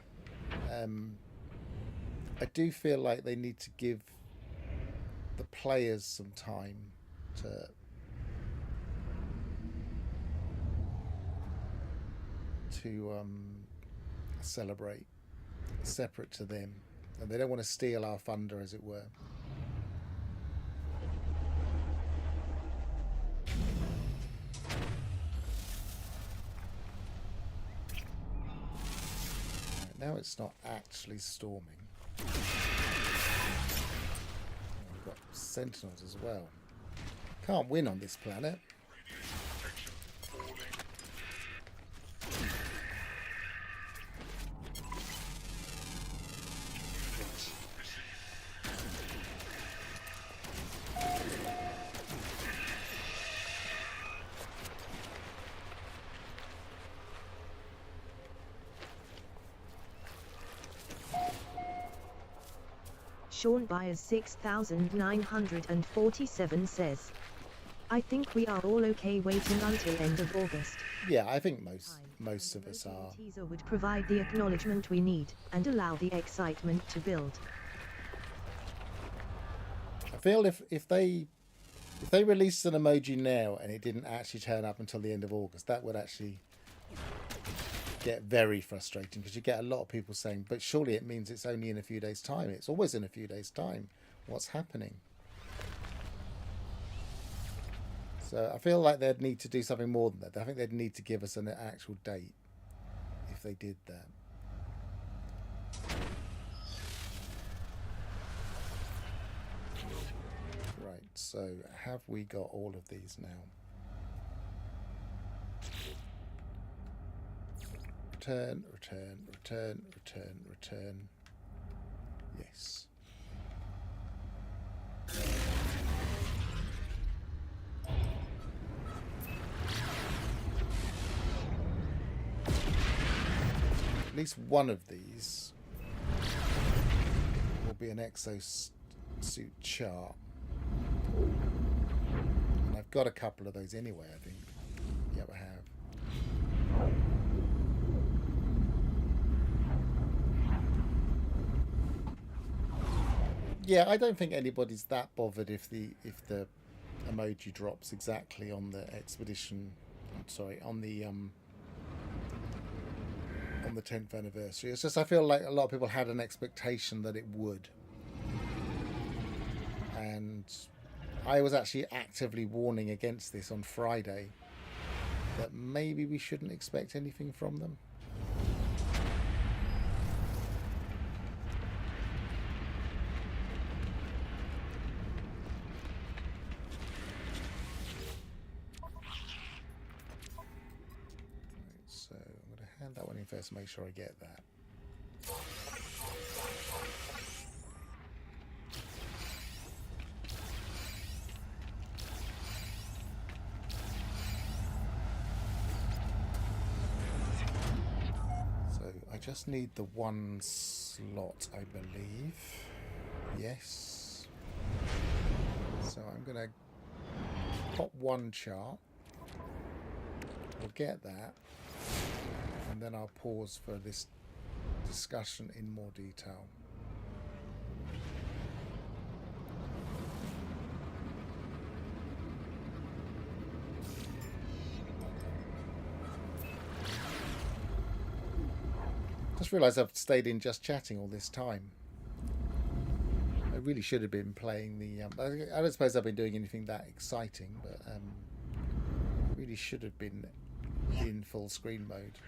I do feel like they need to give the players some time to celebrate, separate to them, and they don't want to steal our thunder, as it were. Now it's not actually storming. We've got sentinels as well. Can't win on this planet. Sean Byers 6947 says, I think we are all okay waiting until end of August. Yeah, I think most of us are. Teaser would provide the acknowledgement we need and allow the excitement to build. I feel if they released an emoji now and it didn't actually turn up until the end of August, that would actually get very frustrating, because you get a lot of people saying, but surely it means it's only in a few days' time. It's always in a few days' time. What's happening? So I feel like they'd need to do something more than that. I think they'd need to give us an actual date if they did that. Right, so have we got all of these now? Return, return, return, return, return. Yes. At least one of these will be an exosuit chart. And I've got a couple of those anyway, I think. Yep, I have. Yeah, I don't think anybody's that bothered if the emoji drops exactly on the expedition. Sorry, on the 10th anniversary. It's just I feel like a lot of people had an expectation that it would, and I was actually actively warning against this on Friday, that maybe we shouldn't expect anything from them. So I'm going to hand that one in first, make sure I get that. So I just need the one slot, I believe. Yes. So I'm going to pop one chart. We'll get that. And then I'll pause for this discussion in more detail. Just realised I've stayed in just chatting all this time. I really should have been playing the... I don't suppose I've been doing anything that exciting, but really should have been in full screen mode.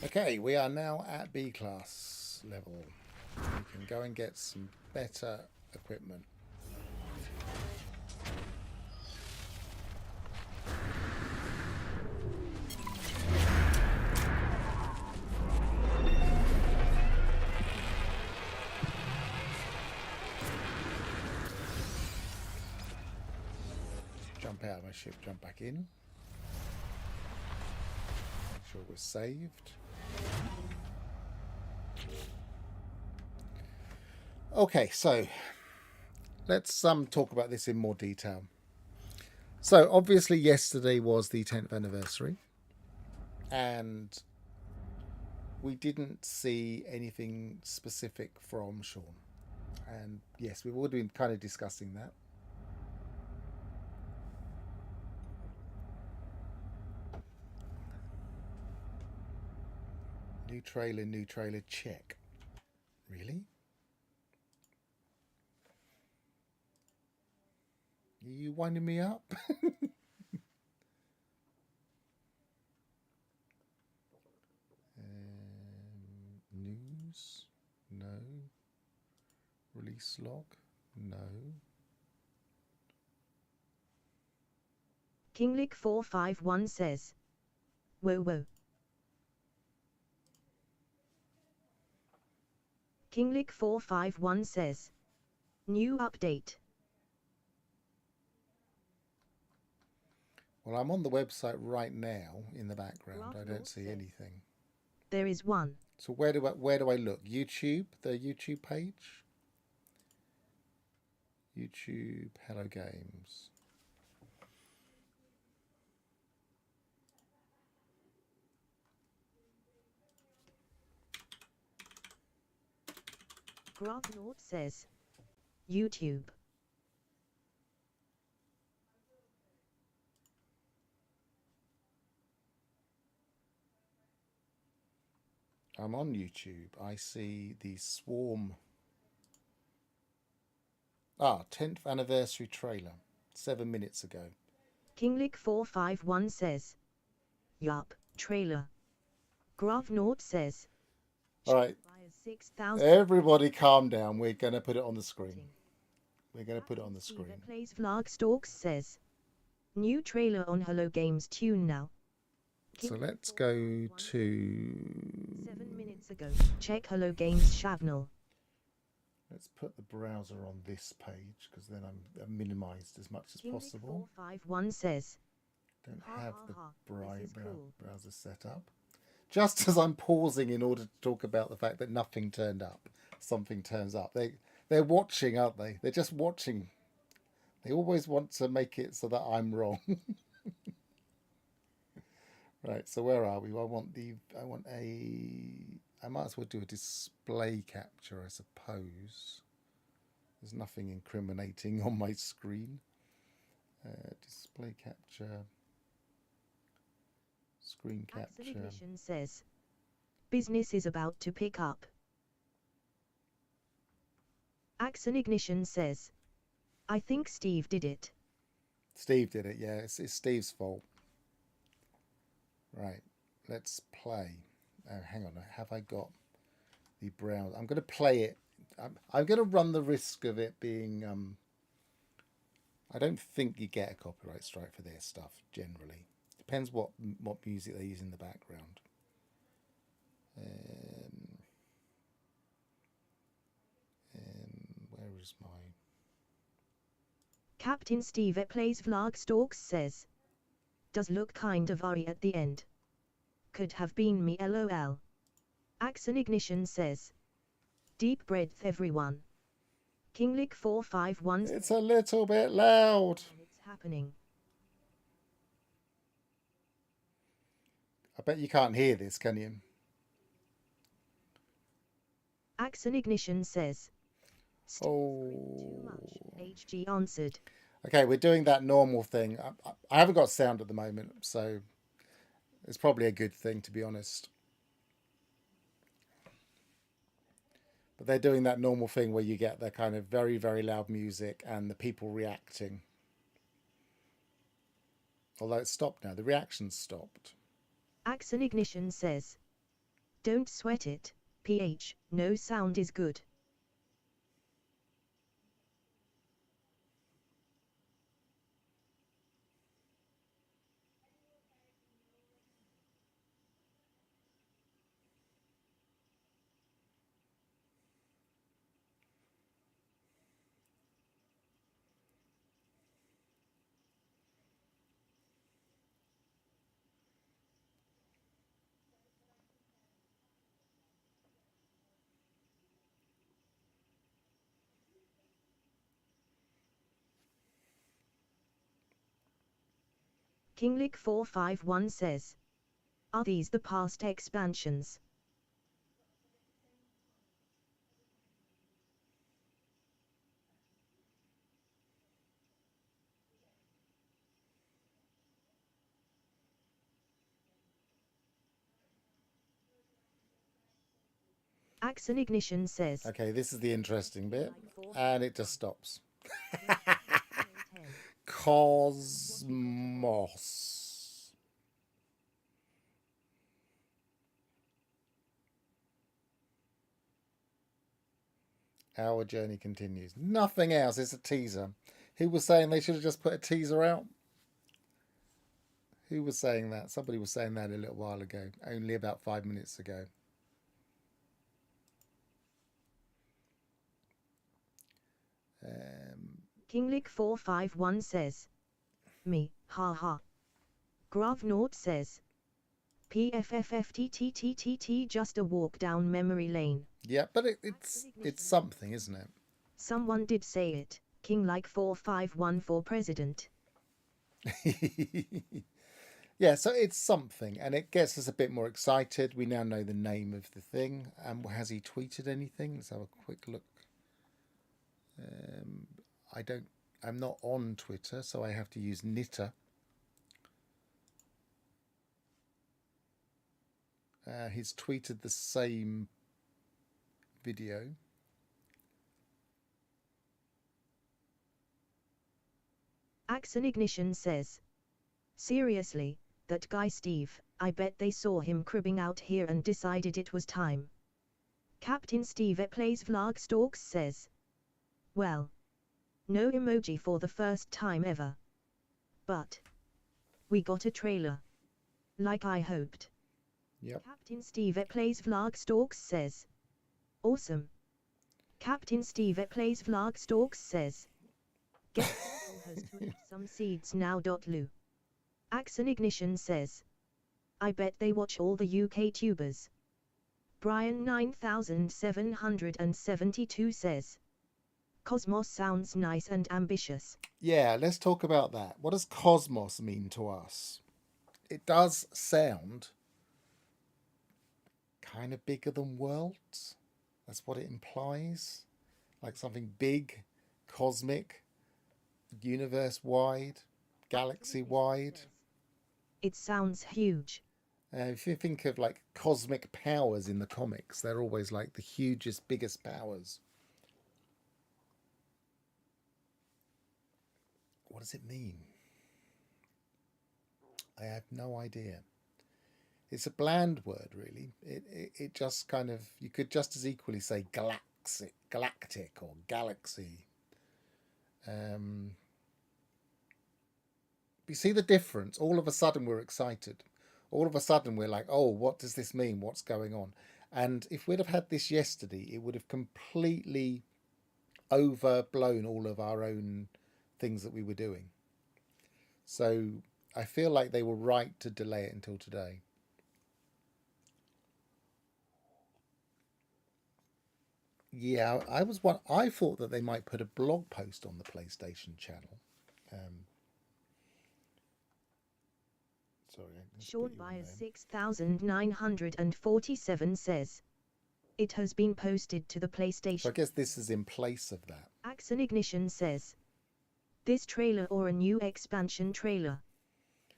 Okay, we are now at B class level. We can go and get some better equipment. Jump out of my ship, jump back in. Make sure we're saved. Okay, so let's talk about this in more detail. So obviously yesterday was the 10th anniversary, and we didn't see anything specific from Sean. And yes, we would have been kind of discussing that. New trailer, check. Really? Are you winding me up? News? No. Release log? No. Kinglick451 says, whoa whoa. Kinglick451 says, new update. Well, I'm on the website right now in the background. I don't see anything. There is one. So where do I look? YouTube, the YouTube page? YouTube Hello Games. Grognaut says, YouTube. I'm on YouTube. I see the Swarm. 10th anniversary trailer. 7 minutes ago. Kinglick451 says, yup, trailer. Gravnaut says. All right, Buyers 6,000. everybody calm down. We're going to put it on the screen. We're going to put it on the Steve screen. Plays Vlog Stalks says. New trailer on Hello Games tune now. So let's go to 7 minutes ago. Check Hello Games Shavnal. let's put the browser on this page because then I'm minimized as much as possible. 451 says. Don't Ha, have ha, the ha. This is cool. browser set up. Just as I'm pausing in order to talk about the fact that nothing turned up, something turns up. They're watching, aren't they? They're just watching. They always want to make it so that I'm wrong. Right, so where are we? I might as well do a display capture, I suppose. There's nothing incriminating on my screen. Display capture. Screen capture. Axon Ignition says. Business is about to pick up. Axon Ignition says. I think Steve did it. Steve did it, yeah. It's Steve's fault. Right, let's play. Hang on, have I got the browser? I'm going to play it. I'm going to run the risk of it being... I don't think you get a copyright strike for their stuff, generally. Depends what music they use in the background. Where is my... Captain Steve at Plays Vlog Stalks says. Does look kind of RE at the end. Could have been me LOL. Axon Ignition says. Deep breath everyone. Kinglick 451. It's a little bit loud. It's happening. I bet you can't hear this, can you? Axon Ignition says. Oh. Too much. HG answered. Okay, we're doing that normal thing. I haven't got sound at the moment, so it's probably a good thing, to be honest. But they're doing that normal thing where you get the kind of very, very loud music and the people reacting. Although it's stopped now. The reaction's stopped. Axon Ignition says. Don't sweat it, PH, no sound is good. Kinglick 451 says. Are these the past expansions? Axon Ignition says. Okay, this is the interesting bit. And it just stops. Cosmos. Our journey continues. Nothing else. It's a teaser. Who was saying they should have just put a teaser out? Who was saying that? Somebody was saying that a little while ago. Only about 5 minutes ago. Kinglick 451 says. Me, haha. Gravnaut says. PFFFTTTTT just a walk down memory lane. Yeah, but it's something, isn't it? Someone did say it. King like 451 for president. Yeah, so it's something, and it gets us a bit more excited. We now know the name of the thing. Has he tweeted anything? Let's have a quick look. I'm not on Twitter, so I have to use Nitter. He's tweeted the same video. Axon Ignition says. Seriously, that guy Steve, I bet they saw him cribbing out here and decided it was time. Captain Steve Plays Vlog Stalks says. Well. No emoji for the first time ever. But. We got a trailer. Like I hoped. Yep. Captain Steve Plays Vlog Stalks says. Awesome. Captain Steve Plays Vlog Stalks says. Get has to eat some seeds now. Lou. Axon Ignition says. I bet they watch all the UK tubers. Brian 9772 says. Cosmos sounds nice and ambitious. Yeah, let's talk about that. What does cosmos mean to us? It does sound kind of bigger than worlds. That's what it implies. Like something big, cosmic, universe-wide, galaxy-wide. It sounds huge. If you think of like cosmic powers in the comics, they're always like the hugest, biggest powers. What does it mean? I have no idea. It's a bland word, really. It just kind of, you could just as equally say galactic or galaxy. You see the difference? All of a sudden we're excited. All of a sudden we're like, oh, what does this mean? What's going on? And if we'd have had this yesterday, it would have completely overblown all of our own things that we were doing. So I feel like they were right to delay it until today. Yeah, I thought that they might put a blog post on the PlayStation channel. Sorry. Sean Byers 6947 says. It has been posted to the PlayStation. So I guess this is in place of that. Axon Ignition says. This trailer or a new expansion trailer?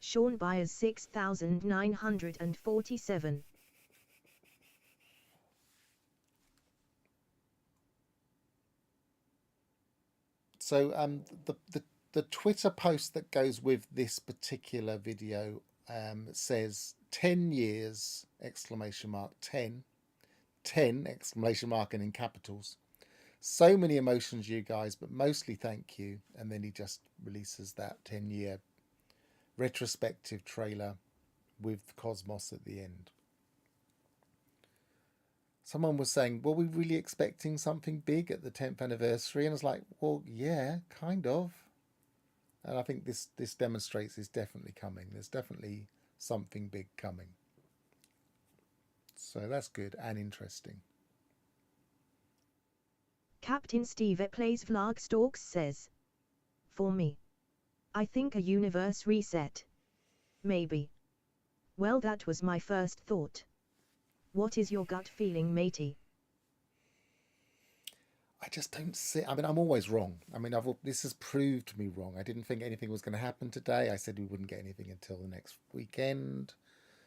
Sean Byers 6947. So the Twitter post that goes with this particular video says 10 years exclamation mark 10 exclamation mark and in capitals. So many emotions, you guys, but mostly thank you. And then he just releases that 10-year retrospective trailer with Cosmos at the end. Someone was saying, were we really expecting something big at the 10th anniversary? And I was like, well, yeah, kind of. And I think this demonstrates it's definitely coming. There's definitely something big coming. So that's good and interesting. Captain Steve Plays Vlog Stalks says. For me. I think a universe reset. Maybe. Well, that was my first thought. What is your gut feeling, matey? I just don't see. I mean, I'm always wrong. I mean, this has proved me wrong. I didn't think anything was going to happen today. I said we wouldn't get anything until the next weekend.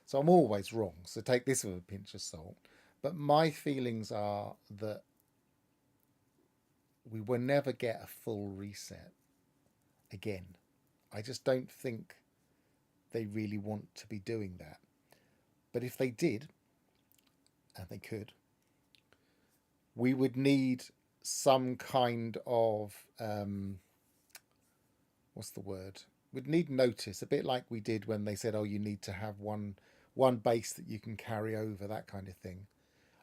So I'm always wrong. So take this with a pinch of salt. But my feelings are that we will never get a full reset again. I just don't think they really want to be doing that. But if they did, and they could, we would need some kind of what's the word? We'd need notice, a bit like we did when they said, oh, you need to have one base that you can carry over, that kind of thing.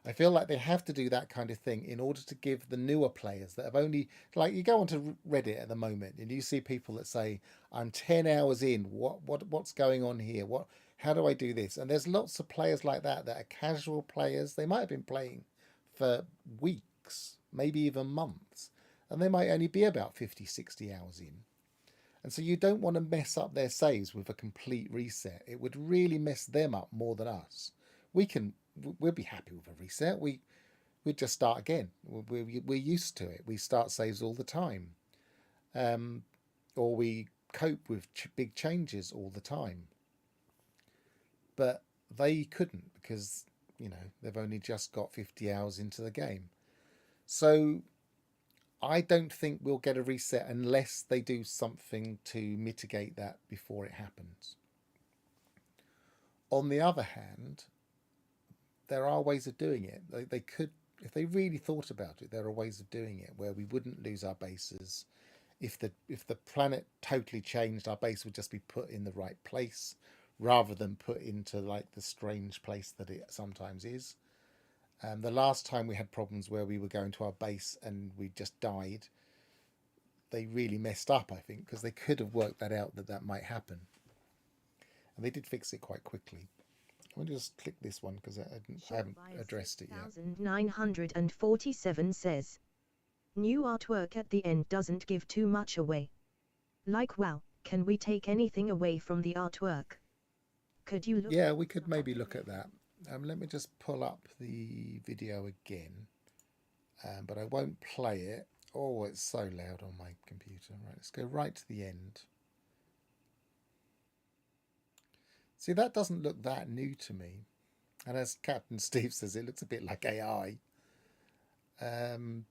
I feel like they have to do that kind of thing in order to give the newer players that have only, like, you go onto Reddit at the moment and you see people that say, I'm 10 hours in, what's going on here? How do I do this? And there's lots of players like that are casual players. They might have been playing for weeks, maybe even months, and they might only be about 50, 60 hours in. And so you don't want to mess up their saves with a complete reset. It would really mess them up more than us. We'll be happy with a reset. We'd just start again. We're used to it. We start saves all the time. Or we cope with big changes all the time. But they couldn't because, they've only just got 50 hours into the game. So I don't think we'll get a reset unless they do something to mitigate that before it happens. On the other hand, there are ways of doing it. They could, if they really thought about it, there are ways of doing it where we wouldn't lose our bases. If the planet totally changed, our base would just be put in the right place rather than put into like the strange place that it sometimes is. The last time we had problems where we were going to our base and we just died, they really messed up, I think, because they could have worked that out that might happen. And they did fix it quite quickly. I'll just click this one because I haven't addressed it yet. 947 says, new artwork at the end doesn't give too much away. Like, wow, can we take anything away from the artwork? Could you look? Yeah, we could maybe look at that. Let me just pull up the video again, but I won't play it. Oh, it's so loud on my computer. Right, let's go right to the end. See, that doesn't look that new to me. And as Captain Steve says, it looks a bit like AI. Right,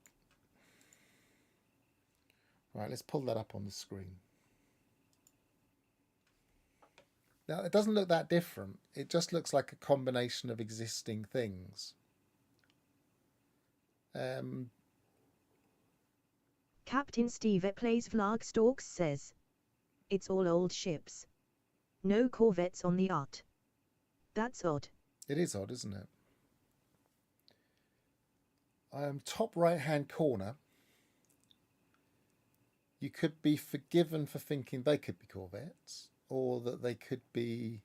let's pull that up on the screen. Now, it doesn't look that different. It just looks like a combination of existing things. Captain Steve at Plays Vlog Stalks says, it's all old ships. No corvettes on the art. That's odd. It is odd, isn't it? Top right-hand corner, you could be forgiven for thinking they could be corvettes, or that they could be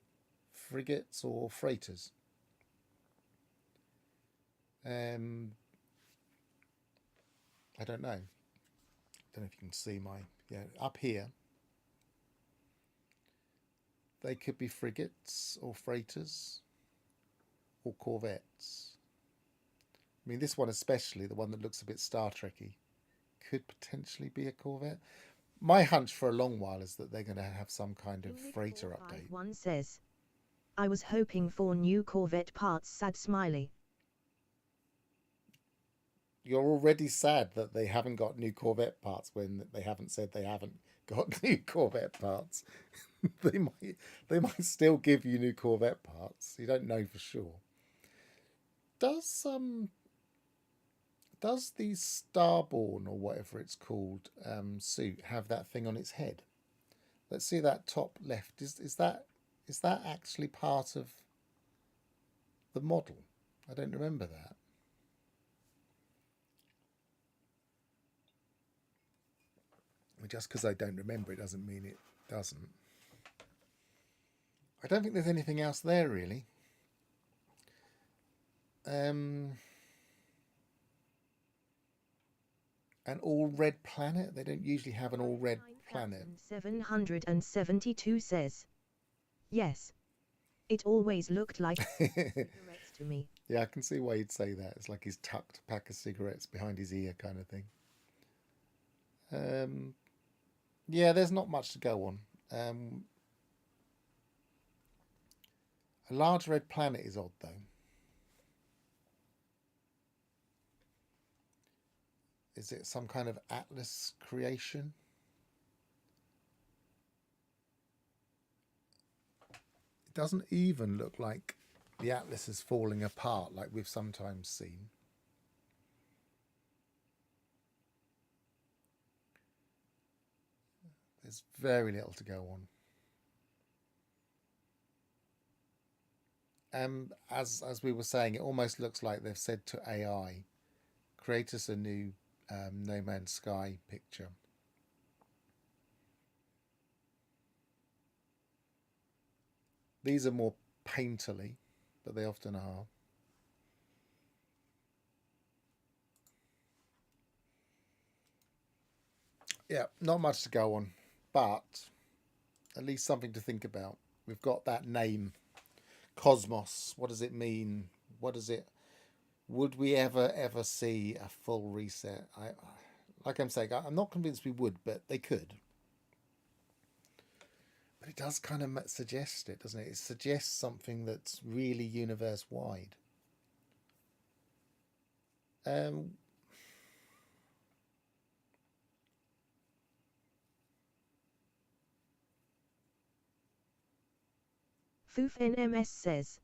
frigates or freighters. I don't know. I don't know if you can see my... Yeah, up here. They could be frigates or freighters or corvettes. I mean, this one especially, the one that looks a bit Star Trek-y, could potentially be a corvette. My hunch for a long while is that they're going to have some kind of freighter update. One says, I was hoping for new corvette parts, sad smiley. You're already sad that they haven't got new corvette parts when they haven't said they haven't got new corvette parts. they might still give you new corvette parts. You don't know for sure. Does the Starborn or whatever it's called suit have that thing on its head? Let's see that top left. Is that actually part of the model? I don't remember that. Just because I don't remember it doesn't mean it doesn't. I don't think there's anything else there really. An all red planet? They don't usually have an all red planet. 772 says, yes, it always looked like cigarettes to me. Yeah, I can see why you'd say that. It's like he's tucked a pack of cigarettes behind his ear kind of thing. Yeah, there's not much to go on. A large red planet is odd though. Is it some kind of Atlas creation? It doesn't even look like the Atlas is falling apart like we've sometimes seen. There's very little to go on. As we were saying, it almost looks like they've said to AI, create us a new No Man's Sky picture. These are more painterly, but they often are. Yeah, not much to go on, but at least something to think about. We've got that name, Cosmos. What does it mean? What does it... Would we ever see a full reset? Like I'm saying, I'm not convinced we would, but they could. But it does kind of suggest it, doesn't it? It suggests something that's really universe-wide. Foof NMS says,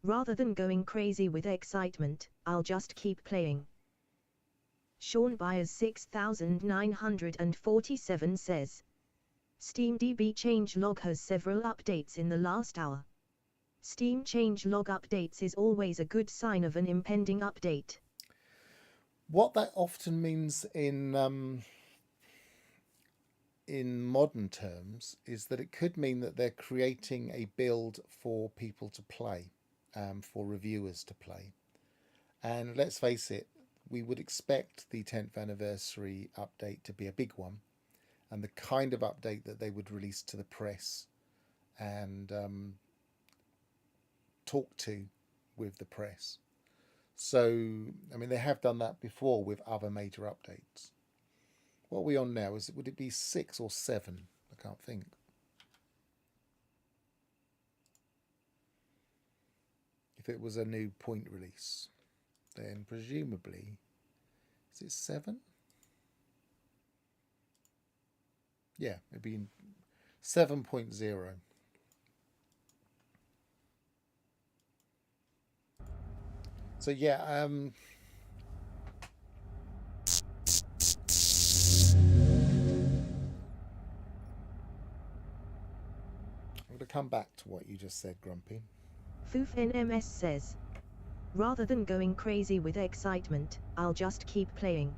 rather than going crazy with excitement, I'll just keep playing. Sean Byers 6947 says, SteamDB changelog has several updates in the last hour. Steam changelog updates is always a good sign of an impending update. What that often means in modern terms is that it could mean that they're creating a build for people to play, for reviewers to play. And let's face it, we would expect the 10th anniversary update to be a big one, and the kind of update that they would release to the press and talk to with the press. So, I mean, they have done that before with other major updates. What are we on now? Would it be 6 or 7? I can't think. If it was a new point release, then presumably, is it 7? Yeah, it'd be 7.0. So yeah, I'm going to come back to what you just said, Grumpy. Foof NMS says, rather than going crazy with excitement, I'll just keep playing.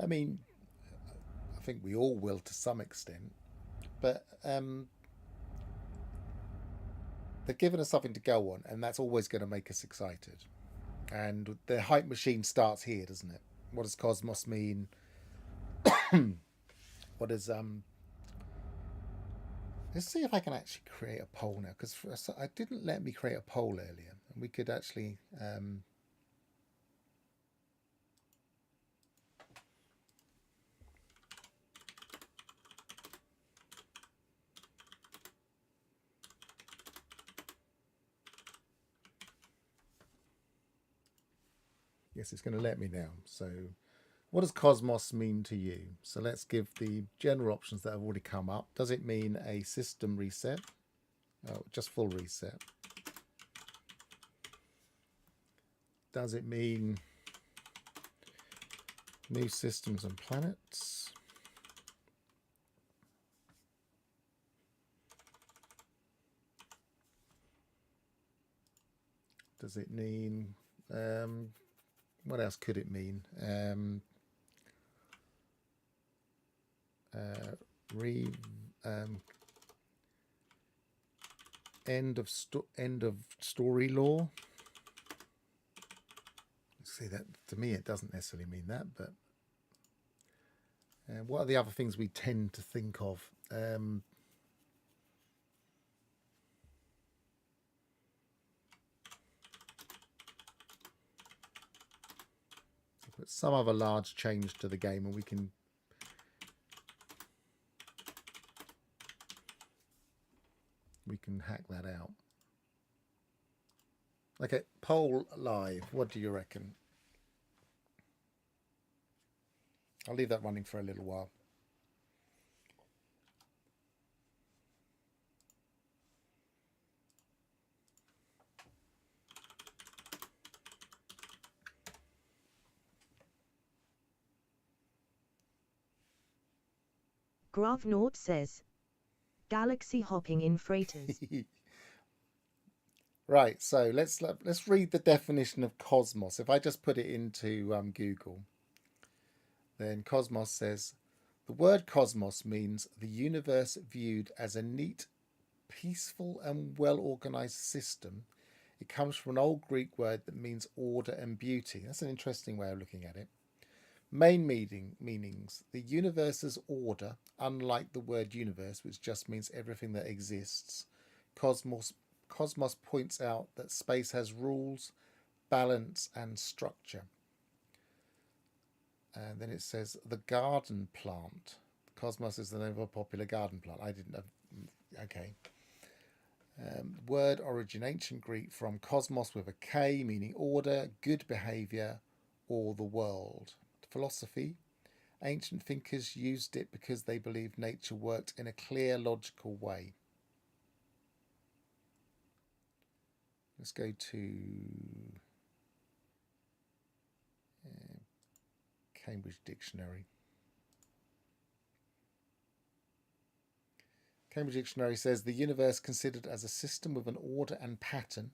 I mean, I think we all will to some extent, but they're giving us something to go on, and that's always going to make us excited. And the hype machine starts here, doesn't it? What does Cosmos mean? What does Let's see if I can actually create a poll now, because I didn't let me create a poll earlier, and we could actually yes, it's going to let me now. So what does Cosmos mean to you? So let's give the general options that have already come up. Does it mean a system reset? Oh, just full reset. Does it mean new systems and planets? Does it mean what else could it mean? End of story lore. See, that to me it doesn't necessarily mean that, but what are the other things we tend to think of? Put some other large change to the game, and we can hack that out. Okay, poll live. What do you reckon? I'll leave that running for a little while. Gravnaut says, galaxy hopping in freighters. Right, so let's read the definition of cosmos. If I just put it into Google, then cosmos says, the word cosmos means the universe viewed as a neat, peaceful and well-organized system. It comes from an old Greek word that means order and beauty. That's an interesting way of looking at it. Main meanings. The universe's order, unlike the word universe, which just means everything that exists. Cosmos points out that space has rules, balance and structure. And then it says the garden plant. Cosmos is the name of a popular garden plant. I didn't know. Okay. Word origin, ancient Greek, from cosmos with a K, meaning order, good behaviour, or the world. Philosophy. Ancient thinkers used it because they believed nature worked in a clear, logical way. Let's go to Cambridge Dictionary. Cambridge Dictionary says the universe considered as a system with an order and pattern.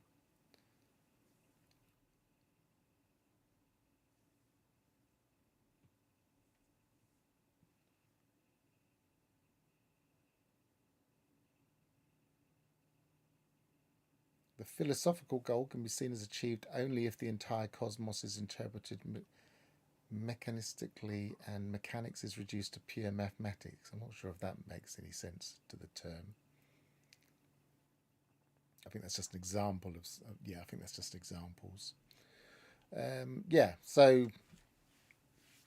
The philosophical goal can be seen as achieved only if the entire cosmos is interpreted mechanistically and mechanics is reduced to pure mathematics. I'm not sure if that makes any sense to the term. I think that's just an example of, I think that's just examples. So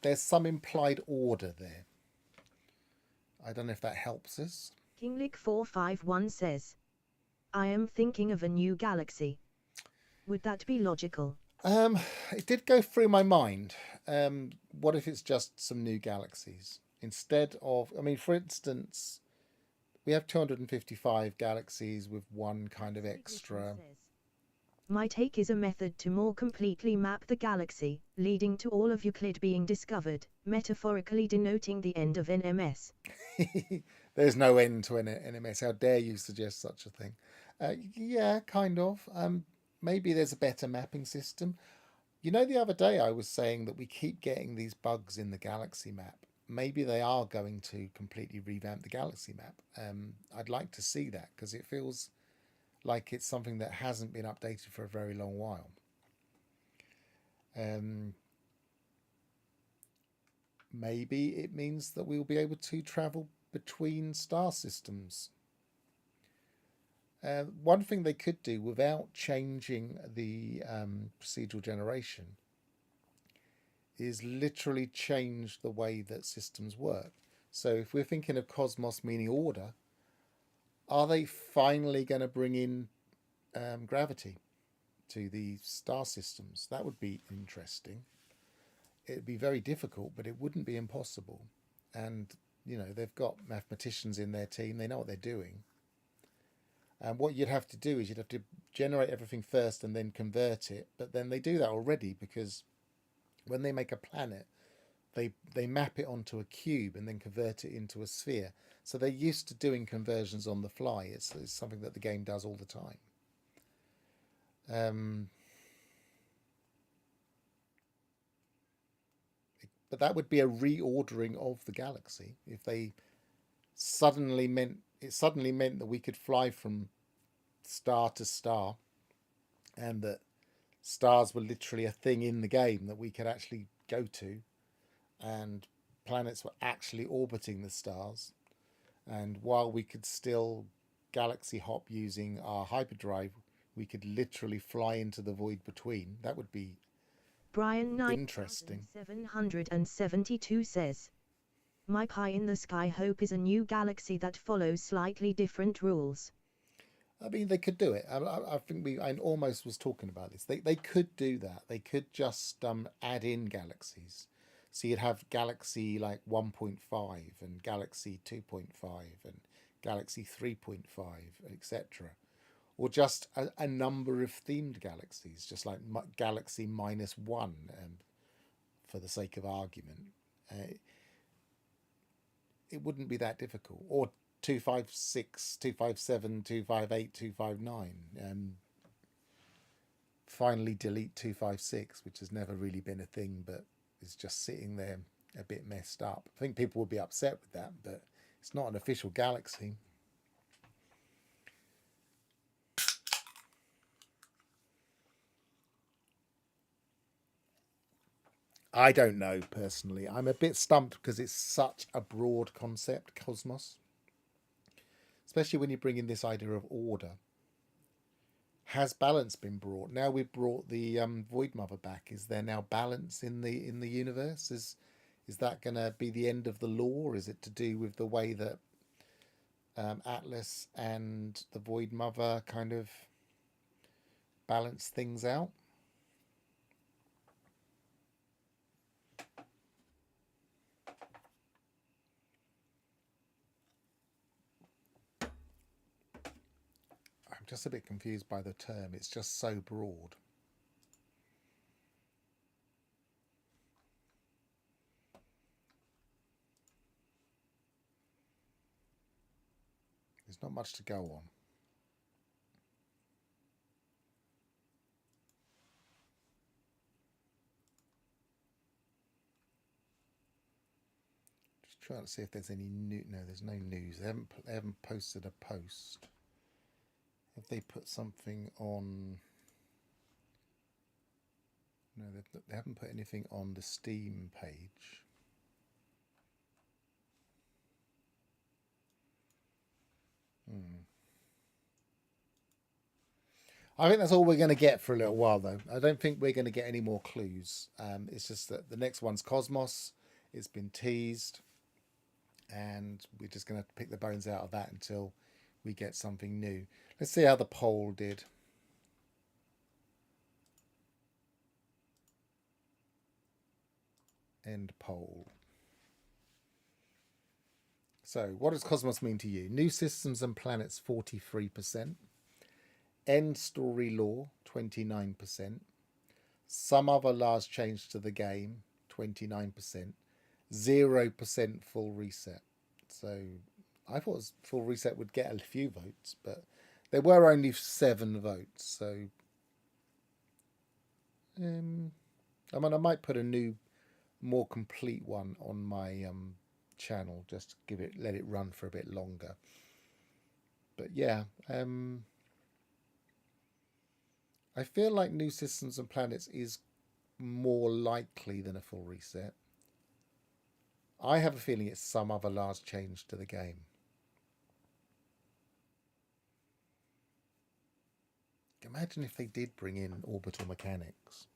there's some implied order there. I don't know if that helps us. Kinglick451 says, I am thinking of a new galaxy. Would that be logical? It did go through my mind. What if it's just some new galaxies? Instead of, for instance, we have 255 galaxies with one kind of extra. My take is a method to more completely map the galaxy, leading to all of Euclid being discovered, metaphorically denoting the end of NMS. There's no end to NMS. How dare you suggest such a thing? Yeah, kind of. Maybe there's a better mapping system. The other day I was saying that we keep getting these bugs in the galaxy map. Maybe they are going to completely revamp the galaxy map. I'd like to see that because it feels like it's something that hasn't been updated for a very long while. Maybe it means that we'll be able to travel between star systems. One thing they could do without changing the procedural generation is literally change the way that systems work. So if we're thinking of cosmos meaning order, are they finally going to bring in gravity to the star systems? That would be interesting. It'd be very difficult, but it wouldn't be impossible. And, they've got mathematicians in their team. They know what they're doing. And what you'd have to do is you'd have to generate everything first and then convert it. But then they do that already because when they make a planet, they map it onto a cube and then convert it into a sphere. So they're used to doing conversions on the fly. It's something that the game does all the time. But that would be a reordering of the galaxy if they suddenly meant that we could fly from star to star, and that stars were literally a thing in the game that we could actually go to, and planets were actually orbiting the stars, and while we could still galaxy hop using our hyperdrive, we could literally fly into the void between. That would be Brian interesting. 9772 says, my pie in the sky hope is a new galaxy that follows slightly different rules. They could do it. I think I almost was talking about this. They could do that. They could just add in galaxies. So you'd have Galaxy like 1.5 and Galaxy 2.5 and Galaxy 3.5, etc. Or just a number of themed galaxies, just like Galaxy -1, for the sake of argument. It wouldn't be that difficult. Or 256, 257, 258, 259. Finally delete 256, which has never really been a thing, but is just sitting there a bit messed up. I think people would be upset with that, but it's not an official galaxy. I don't know, personally. I'm a bit stumped because it's such a broad concept, cosmos. Especially when you bring in this idea of order. Has balance been brought? Now we've brought the Void Mother back. Is there now balance in the universe? Is that going to be the end of the law? Is it to do with the way that Atlas and the Void Mother kind of balance things out? I'm just a bit confused by the term. It's just so broad. There's not much to go on. Just trying to see if there's any new. No, there's no news. They haven't posted a post. Have they put something on? No, they haven't put anything on the Steam page. I think that's all we're going to get for a little while, though. I don't think we're going to get any more clues. It's just that the next one's Cosmos. It's been teased, and we're just going to pick the bones out of that until we get something new. Let's see how the poll did. End poll. So, what does Cosmos mean to you? New systems and planets, 43%. End story lore, 29%. Some other large change to the game, 29%. 0% full reset. So I thought full reset would get a few votes, but there were only 7 votes. So I mean, I might put a new, more complete one on my channel, just to let it run for a bit longer. But yeah, I feel like new systems and planets is more likely than a full reset. I have a feeling it's some other large change to the game. Imagine if they did bring in orbital mechanics.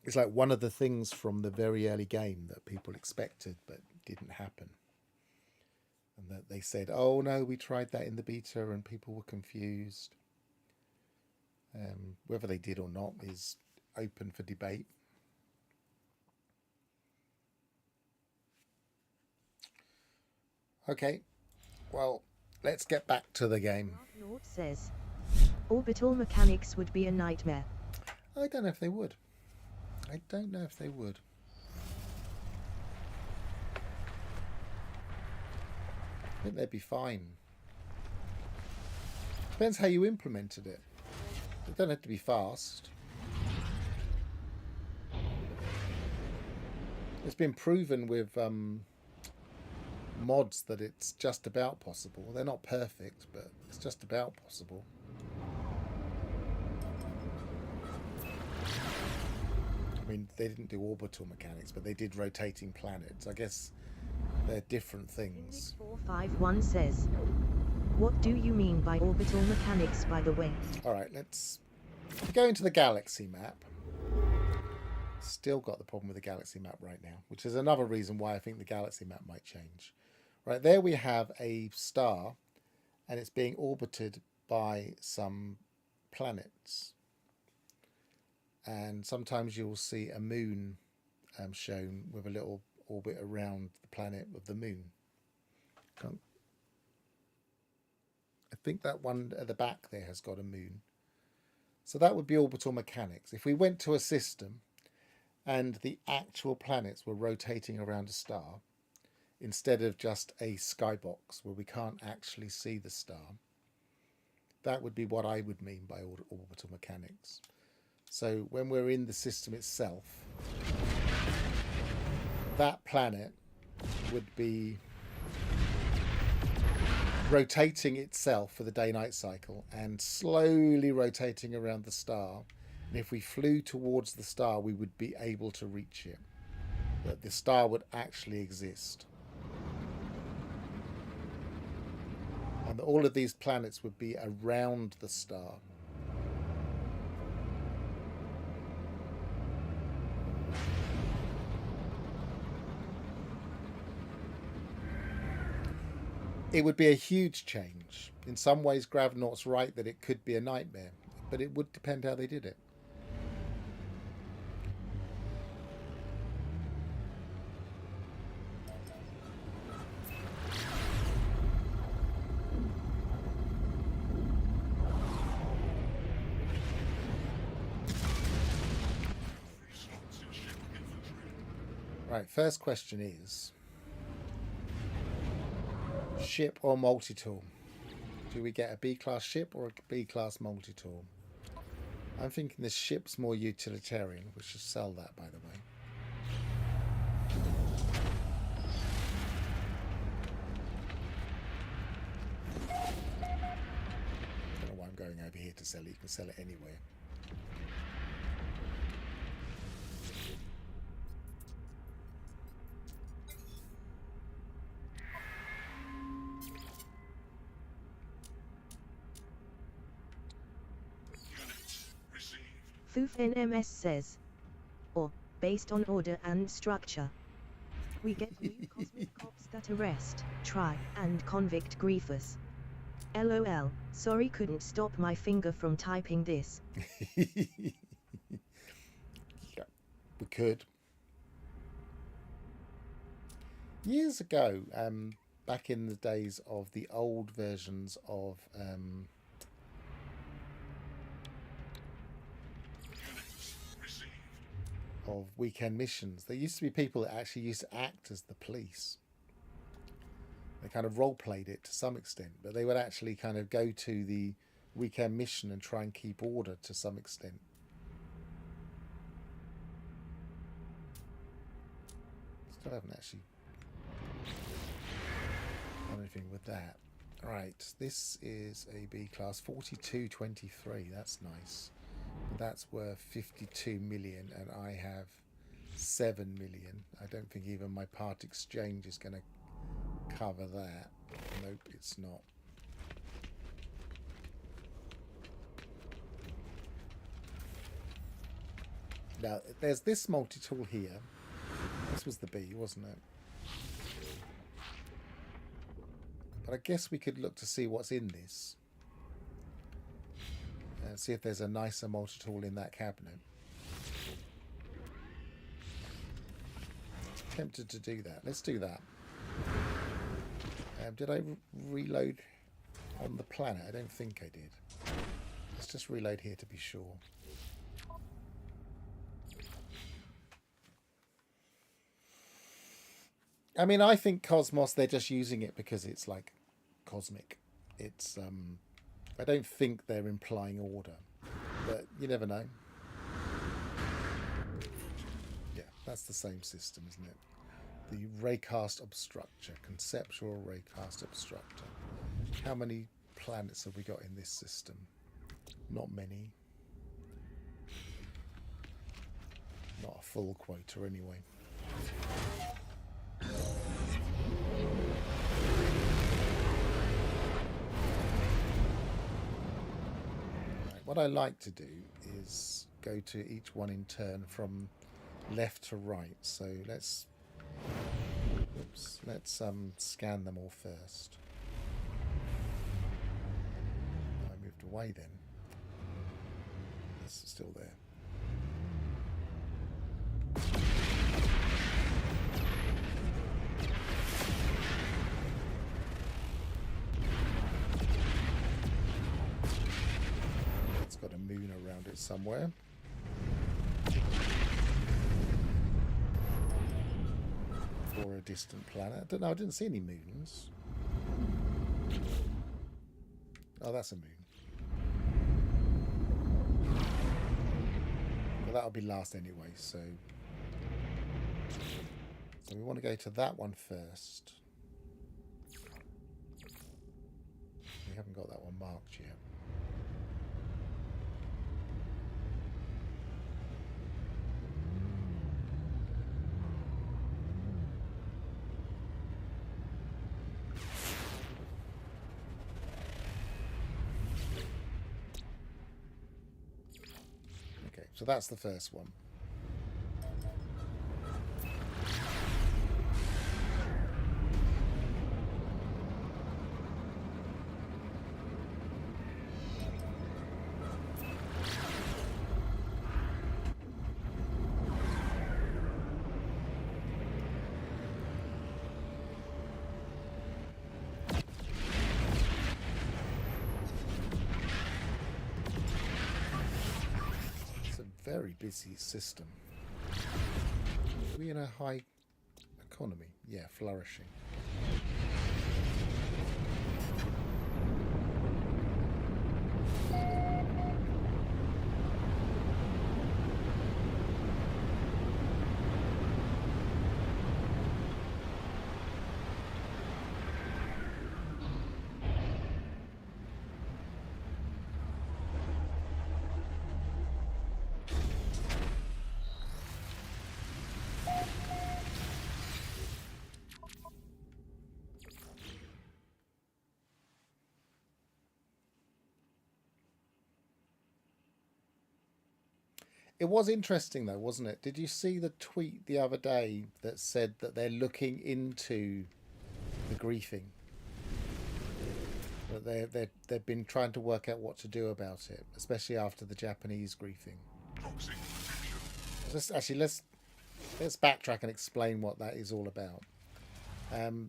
It's like one of the things from the very early game that people expected but didn't happen. And that they said, oh no, we tried that in the beta and people were confused. Whether they did or not is open for debate. Okay, well, let's get back to the game. Lord says, orbital mechanics would be a nightmare. I don't know if they would. I don't know if they would. I think they'd be fine. Depends how you implemented it. It don't have to be fast. It's been proven with mods that it's just about possible. They're not perfect, but it's just about possible. I mean, they didn't do orbital mechanics, but they did rotating planets. I guess they're different things. 451 says, what do you mean by orbital mechanics, by the way? All right, let's go into the galaxy map. Still got the problem with the galaxy map right now, which is another reason why I think the galaxy map might change. Right there we have a star, and it's being orbited by some planets. And sometimes you'll see a moon shown with a little orbit around the planet of the moon. I think that one at the back there has got a moon. So that would be orbital mechanics. If we went to a system and the actual planets were rotating around a star, instead of just a skybox where we can't actually see the star, that would be what I would mean by orbital mechanics. So when we're in the system itself, that planet would be rotating itself for the day-night cycle and slowly rotating around the star. And if we flew towards the star, we would be able to reach it. That the star would actually exist. And all of these planets would be around the star. It would be a huge change. In some ways, Gravnaught's right that it could be a nightmare, but it would depend how they did it. Right, first question is ship or multi-tool? Do we get a B-class ship or a B-class multi-tool? I'm thinking the ship's more utilitarian. We should sell that, by the way. I don't know why I'm going over here to sell it. You can sell it anywhere. Units received. Foof NMS says. Or, based on order and structure. We get new cosmic cops that arrest, try, and convict griefers. LOL, sorry couldn't stop my finger from typing this. Yeah, we could. Years ago, back in the days of the old versions of Units received. weekend missions, there used to be people that actually used to act as the police. They kind of role played it to some extent, but they would actually kind of go to the weekend mission and try and keep order to some extent. Still haven't actually done anything with that. Right, this is a B class 4223. That's nice. That's worth 52 million, and I have 7 million. I don't think even my part exchange is going to cover that. Nope, it's not. Now, there's this multi-tool here. This was the B, wasn't it? But I guess we could look to see what's in this. And see if there's a nicer multi-tool in that cabinet. Tempted to do that. Let's do that. Did I reload on the planet? I don't think I did. Let's just reload here to be sure. I mean, I think Cosmos, they're just using it because it's like cosmic. It's I don't think they're implying order, but you never know. Yeah, that's the same system, isn't it? The raycast obstructor, conceptual raycast obstructor. How many planets have we got in this system? Not many. Not a full quota anyway. Right, what I like to do is go to each one in turn from left to right. So let's scan them all first. I moved away then. It's still there. It's got a moon around it somewhere. Or a distant planet. I don't know, I didn't see any moons. Oh, that's a moon. Well, that'll be last anyway, so we want to go to that one first. We haven't got that one marked yet. So that's the first one. Very busy system. Are we in a high economy. Yeah, flourishing. It was interesting though, wasn't it? Did you see the tweet the other day that said that they're looking into the griefing? That they've been trying to work out what to do about it, especially after the Japanese griefing. Toxic potential. Let's backtrack and explain what that is all about.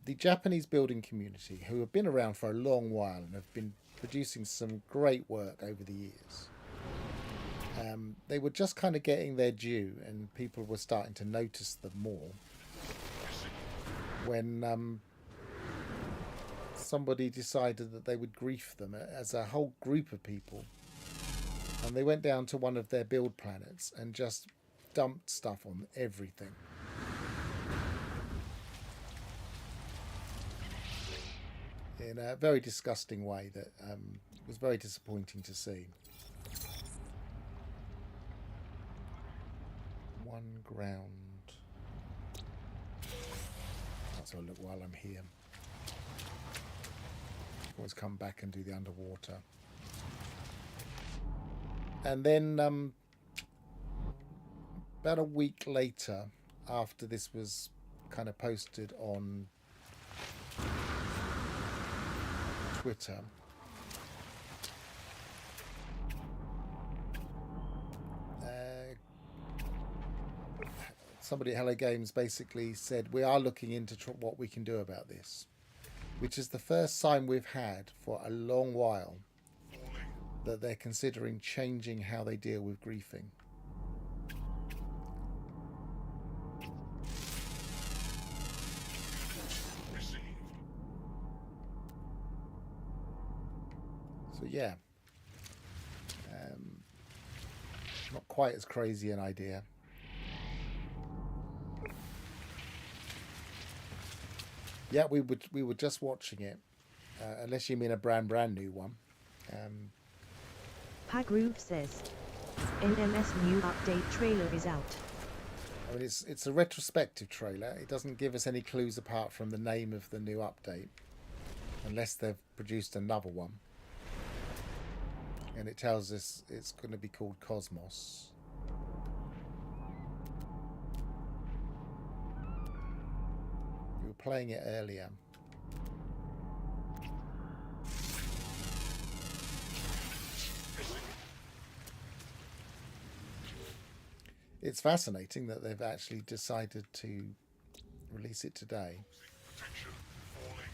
The Japanese building community, who have been around for a long while and have been producing some great work over the years, they were just kind of getting their due, and people were starting to notice them more when somebody decided that they would grief them as a whole group of people, and they went down to one of their build planets and just dumped stuff on everything. In a very disgusting way that was very disappointing to see. 1 ground. That's a look while I'm here. Always come back and do the underwater. And then about a week later, after this was kind of posted on Twitter, somebody at Hello Games basically said, we are looking into what we can do about this, which is the first sign we've had for a long while that they're considering changing how they deal with griefing. So yeah, not quite as crazy an idea. Yeah, we were just watching it, unless you mean a brand new one. Pagroove says, NMS new update trailer is out. I mean, it's a retrospective trailer. It doesn't give us any clues apart from the name of the new update, unless they've produced another one. And it tells us it's going to be called Cosmos. We were playing it earlier. It's fascinating that they've actually decided to release it today. Potential falling.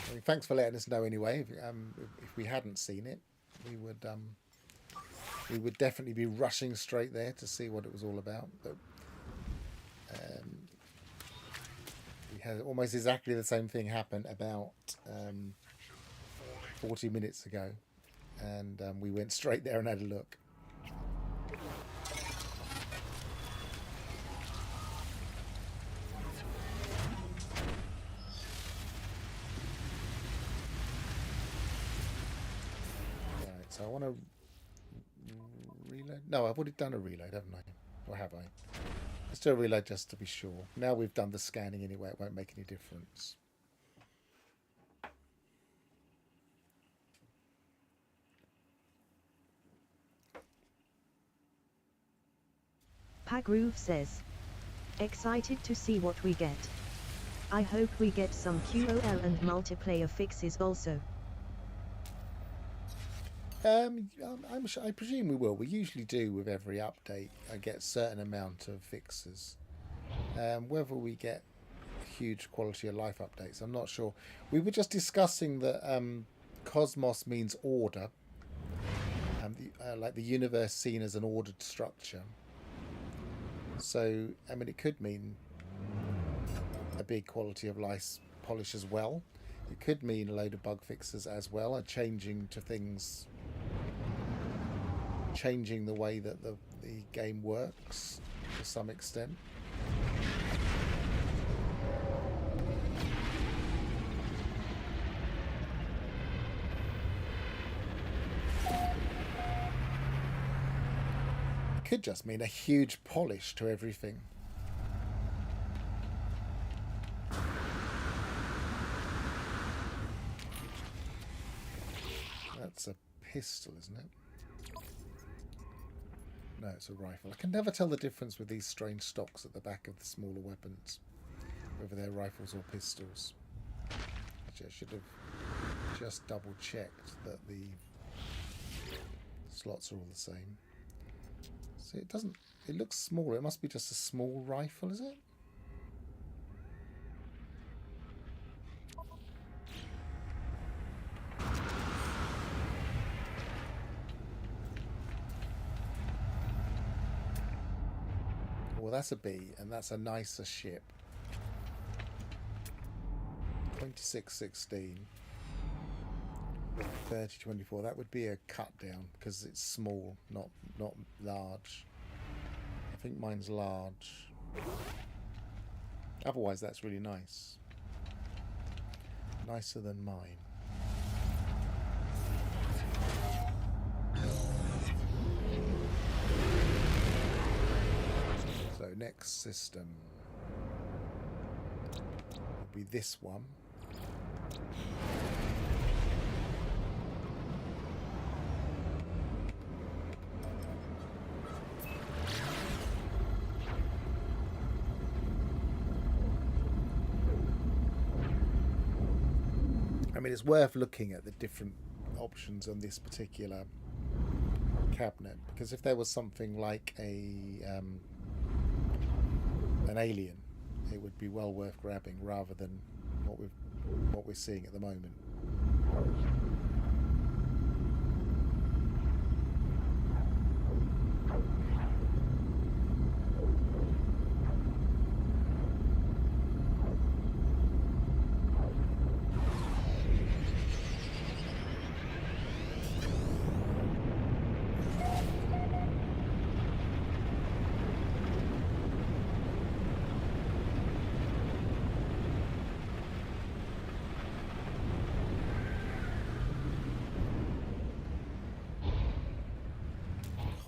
I mean, thanks for letting us know anyway. If we hadn't seen it, we would definitely be rushing straight there to see what it was all about. But we had almost exactly the same thing happen about 40 minutes ago, and we went straight there and had a look. Right, so I want to reload. No, I've already done a reload, haven't I? Or have I? Let's do a reload just to be sure. Now we've done the scanning anyway, it won't make any difference. Pagroove says, excited to see what we get. I hope we get some QOL and multiplayer fixes also. I presume we will. We usually do with every update. I get a certain amount of fixes. Whether we get huge quality of life updates. I'm not sure. We were just discussing that cosmos means order, and like the universe seen as an ordered structure. So, I mean, it could mean a big quality of life polish as well. It could mean a load of bug fixes as well, and changing the way that the game works to some extent. It could just mean a huge polish to everything. That's a pistol, isn't it? No, it's a rifle. I can never tell the difference with these strange stocks at the back of the smaller weapons, whether they're rifles or pistols. Actually, I should have just double checked that the slots are all the same. So it doesn't... It looks smaller. It must be just a small rifle, is it? Well, that's a B, and that's a nicer ship. 2616. 3024. That would be a cut down because it's small, not large. I think mine's large. Otherwise, that's really nice. Nicer than mine. So next system will be this one. I mean, it's worth looking at the different options on this particular cabinet, because if there was something like an alien, it would be well worth grabbing rather than what we're seeing at the moment.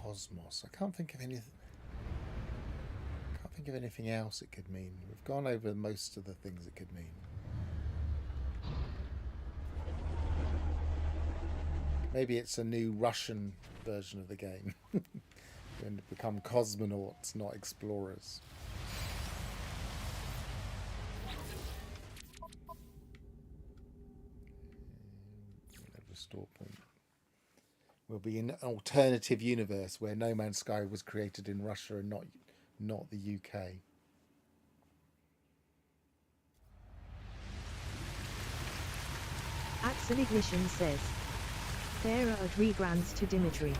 Cosmos. I can't think of anything. Can't think of anything else it could mean. We've gone over most of the things it could mean. Maybe it's a new Russian version of the game. And become cosmonauts, not explorers. Restore point. We'll be in an alternative universe where No Man's Sky was created in Russia and not the UK. Axel Ignition says, there are 3 grants to Dimitri.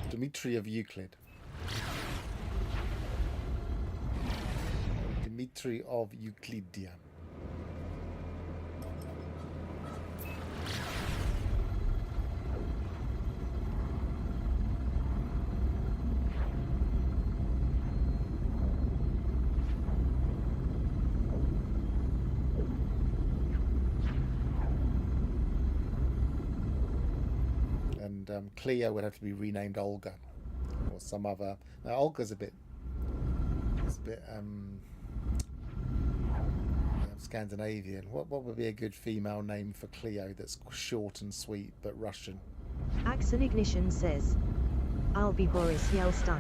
Dimitri of Euclid. Dimitri of Euclidia. Cleo would have to be renamed Olga, or some other. Now Olga's a bit Scandinavian. What would be a good female name for Cleo that's short and sweet but Russian? Axel Ignition says, I'll be Boris Yeltsin.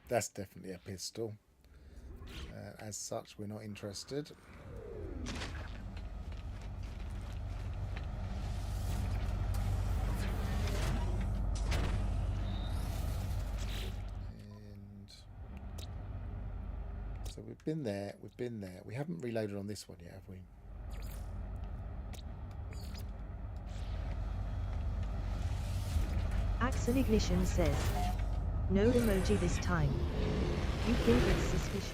That's definitely a pistol. As such, we're not interested. And so we've been there. We haven't reloaded on this one yet, have we? Axon Ignition says, no emoji this time. You think it's suspicious?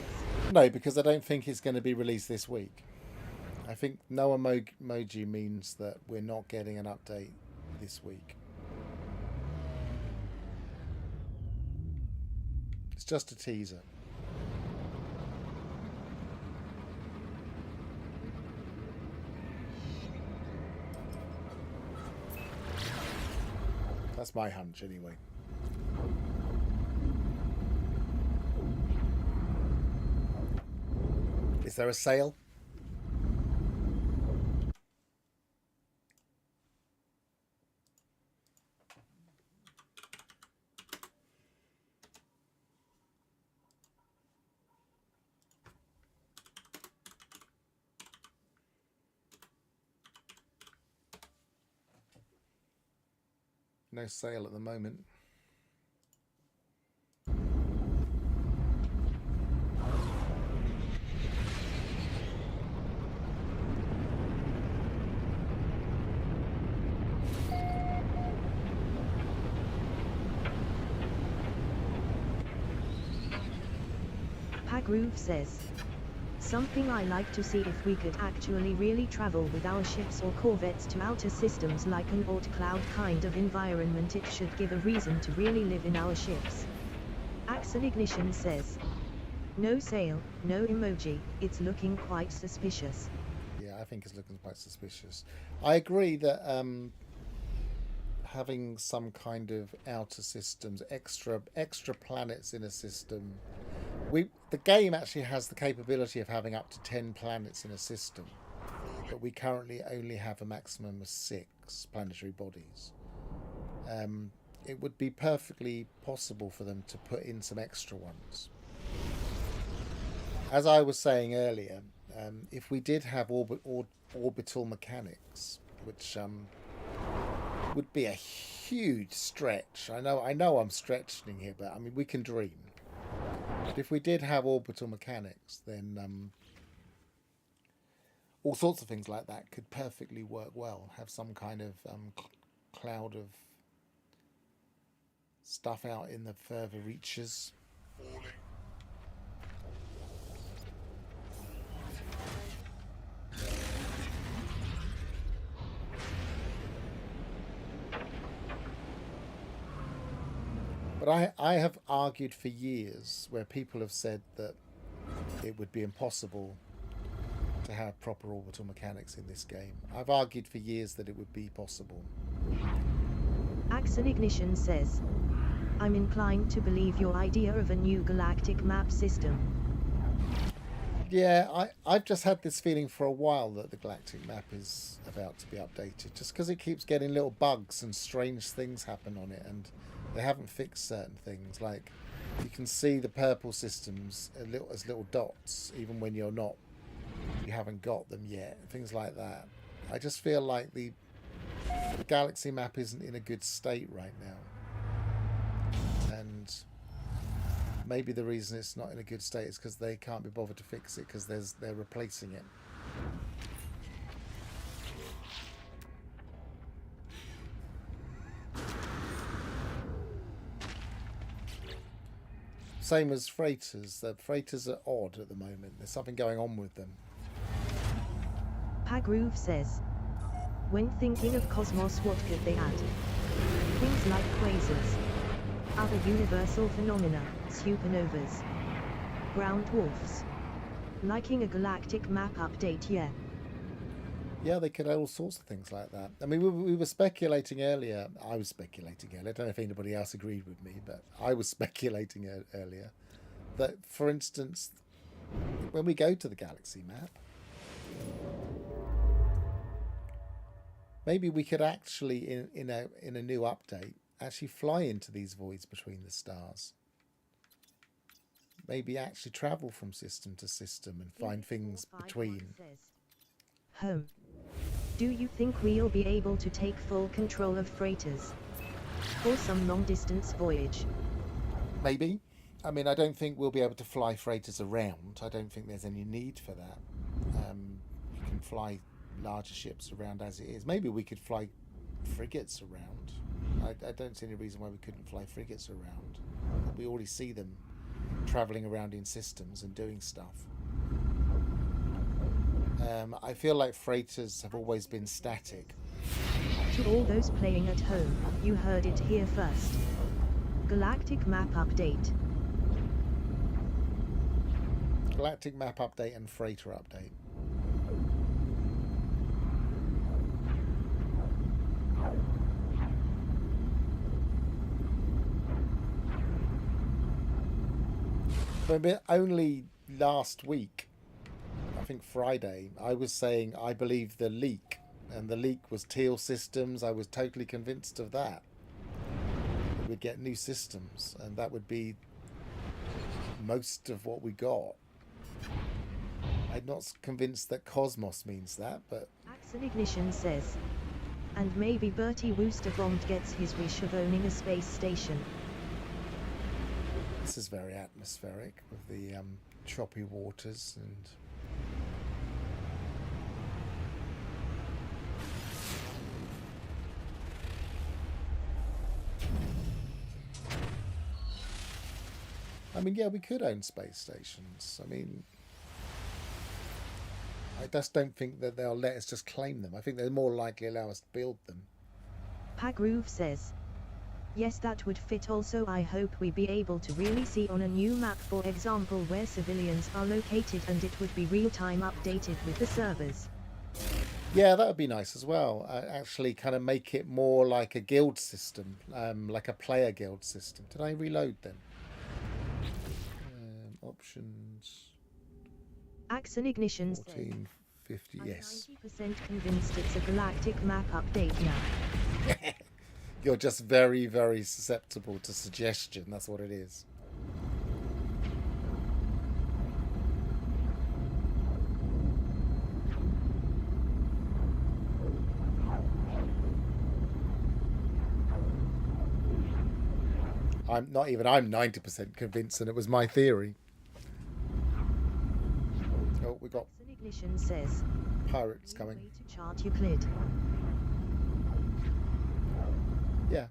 No, because I don't think it's going to be released this week. I think no emoji means that we're not getting an update this week. It's just a teaser. That's my hunch anyway. Is there a sale? No sale at the moment. Pagroove says, something I like to see if we could actually really travel with our ships or corvettes to outer systems like an Oort cloud kind of environment. It should give a reason to really live in our ships. Axon Ignition says, no sale, no emoji, it's looking quite suspicious. Yeah, I think it's looking quite suspicious. I agree that having some kind of outer systems, extra planets in a system. The game actually has the capability of having up to 10 planets in a system, but we currently only have a maximum of 6 planetary bodies. It would be perfectly possible for them to put in some extra ones. As I was saying earlier, if we did have orbital mechanics, which would be a huge stretch. I know I'm stretching here, but I mean we can dream. But if we did have orbital mechanics, then all sorts of things like that could perfectly work well. Have some kind of cloud of stuff out in the further reaches. falling, But I have argued for years where people have said that it would be impossible to have proper orbital mechanics in this game. I've argued for years that it would be possible. Axon Ignition says, I'm inclined to believe your idea of a new galactic map system. Yeah, I've just had this feeling for a while that the galactic map is about to be updated, just because it keeps getting little bugs and strange things happen on it, and they haven't fixed certain things. Like you can see the purple systems as little dots, even when you haven't got them yet. Things like that. I just feel like the galaxy map isn't in a good state right now, and maybe the reason it's not in a good state is because they can't be bothered to fix it because they're replacing it. Same as freighters. The freighters are odd at the moment. There's something going on with them. Pagroove says, when thinking of cosmos, what could they add? Things like quasars, other universal phenomena, supernovas, brown dwarfs. Liking a galactic map update, yeah. Yeah, they could add all sorts of things like that. I mean, we were speculating earlier. I was speculating earlier. I don't know if anybody else agreed with me, but I was speculating earlier that, for instance, when we go to the galaxy map, maybe we could actually, in a new update, actually fly into these voids between the stars. maybe actually travel from system to system and find things between. Home. Do you think we'll be able to take full control of freighters for some long-distance voyage? Maybe. I mean, I don't think we'll be able to fly freighters around. I don't think there's any need for that. You can fly larger ships around as it is. Maybe we could fly frigates around. I don't see any reason why we couldn't fly frigates around. We already see them travelling around in systems and doing stuff. I feel like freighters have always been static. To all those playing at home, you heard it here first. Galactic map update. Galactic map update and freighter update. But only last week, I think Friday, I was saying I believe the leak, and the leak was Teal systems. I was totally convinced of that. We'd get new systems, and that would be most of what we got. I'm not convinced that Cosmos means that, but... Axon Ignition says. And maybe Bertie Woosterbomb gets his wish of owning a space station. This is very atmospheric with the choppy waters and... I mean, yeah, we could own space stations. I mean, I just don't think that they'll let us just claim them. I think they're more likely allow us to build them. Pagroove says. Yes, that would fit. Also, I hope we be able to really see on a new map, for example, where civilians are located, and it would be real-time updated with the servers. Yeah, that would be nice as well. Actually kind of make it more like a guild system, like a player guild system. Did I reload them? Options. Axon Ignition 1450, yes. I'm 90% convinced it's a galactic map update now. You're just very, very susceptible to suggestion. That's what it is. I'm 90% convinced, and it was my theory. Oh, we got Ignition says pirates coming. Way to chart Euclid. Yeah.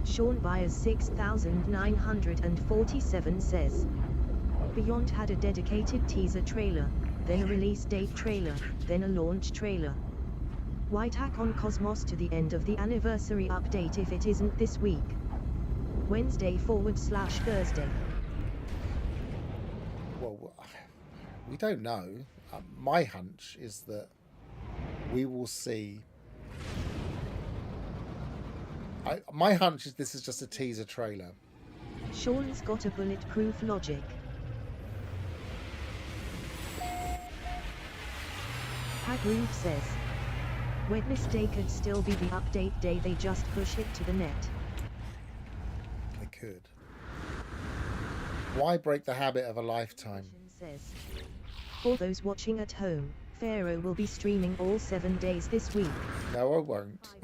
Sean Byers 6947 says Beyond had a dedicated teaser trailer, then a release date trailer, then a launch trailer. Why tack on Cosmos to the end of the anniversary update if it isn't this week? Wednesday/Thursday. Well, we don't know. My hunch is that we will see. My hunch is this is just a teaser trailer. Sean's got a bulletproof logic. Pagroove says Wednesday could still be the update day, they just push it to the net. They could. Why break the habit of a lifetime? Says, for those watching at home, Pharaoh will be streaming all 7 days this week. No, I won't.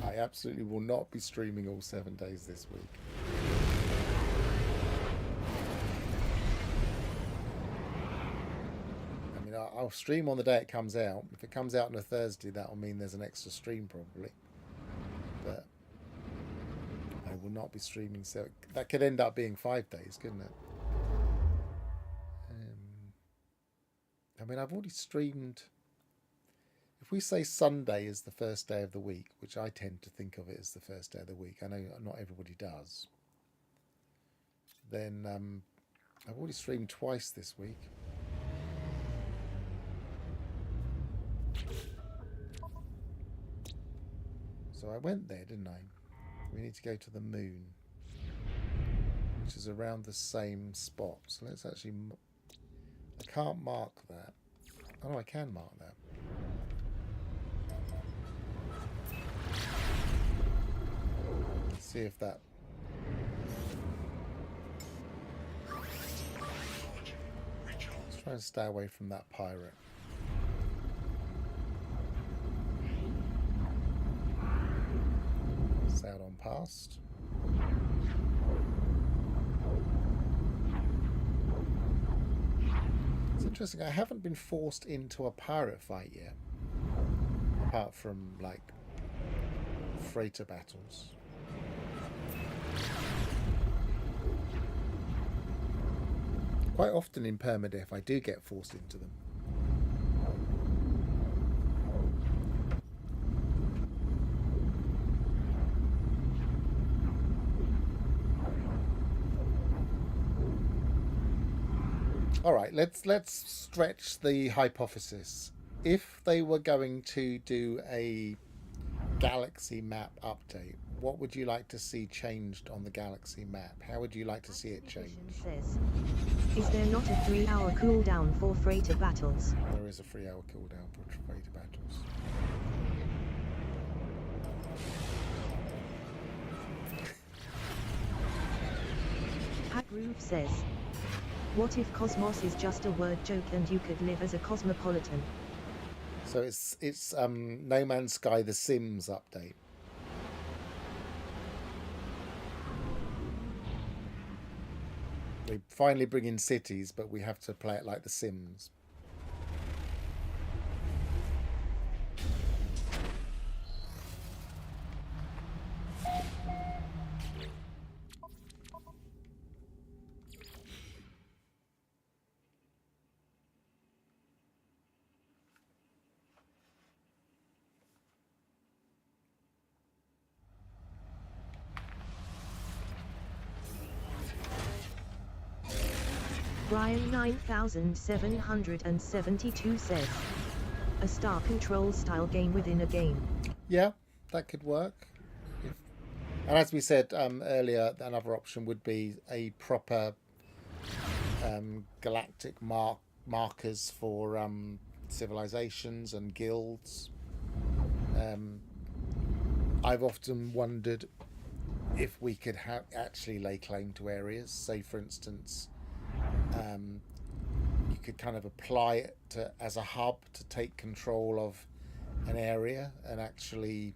I absolutely will not be streaming all 7 days this week. I mean, I'll stream on the day it comes out. If it comes out on a Thursday, that'll mean there's an extra stream probably. But I will not be streaming, so that could end up being 5 days, couldn't it? I mean, I've already streamed. If we say Sunday is the first day of the week, which I tend to think of it as the first day of the week, I know not everybody does, then I've already streamed twice this week. So I went there, didn't I? We need to go to the moon, which is around the same spot. So let's actually... I can't mark that. Oh, no, I can mark that. See if that... Let's try and stay away from that pirate. Sailed on past. It's interesting, I haven't been forced into a pirate fight yet. Apart from, like, freighter battles. Quite often in permadeath I do get forced into them. All right, let's stretch the hypothesis. If they were going to do a galaxy map update, what would you like to see changed on the galaxy map? How would you like to see it change? Says, is there not a 3-hour cooldown for freighter battles? There is a 3-hour cooldown for freighter battles. Hackgroove says, what if Cosmos is just a word joke and you could live as a cosmopolitan? So it's No Man's Sky The Sims update. They finally bring in cities, but we have to play it like The Sims. Brian 9772 says, a star control style game within a game. Yeah, that could work. And as we said earlier, another option would be a proper galactic markers for civilizations and guilds. I've often wondered if we could actually lay claim to areas. Say, for instance, you could kind of apply it as a hub to take control of an area and actually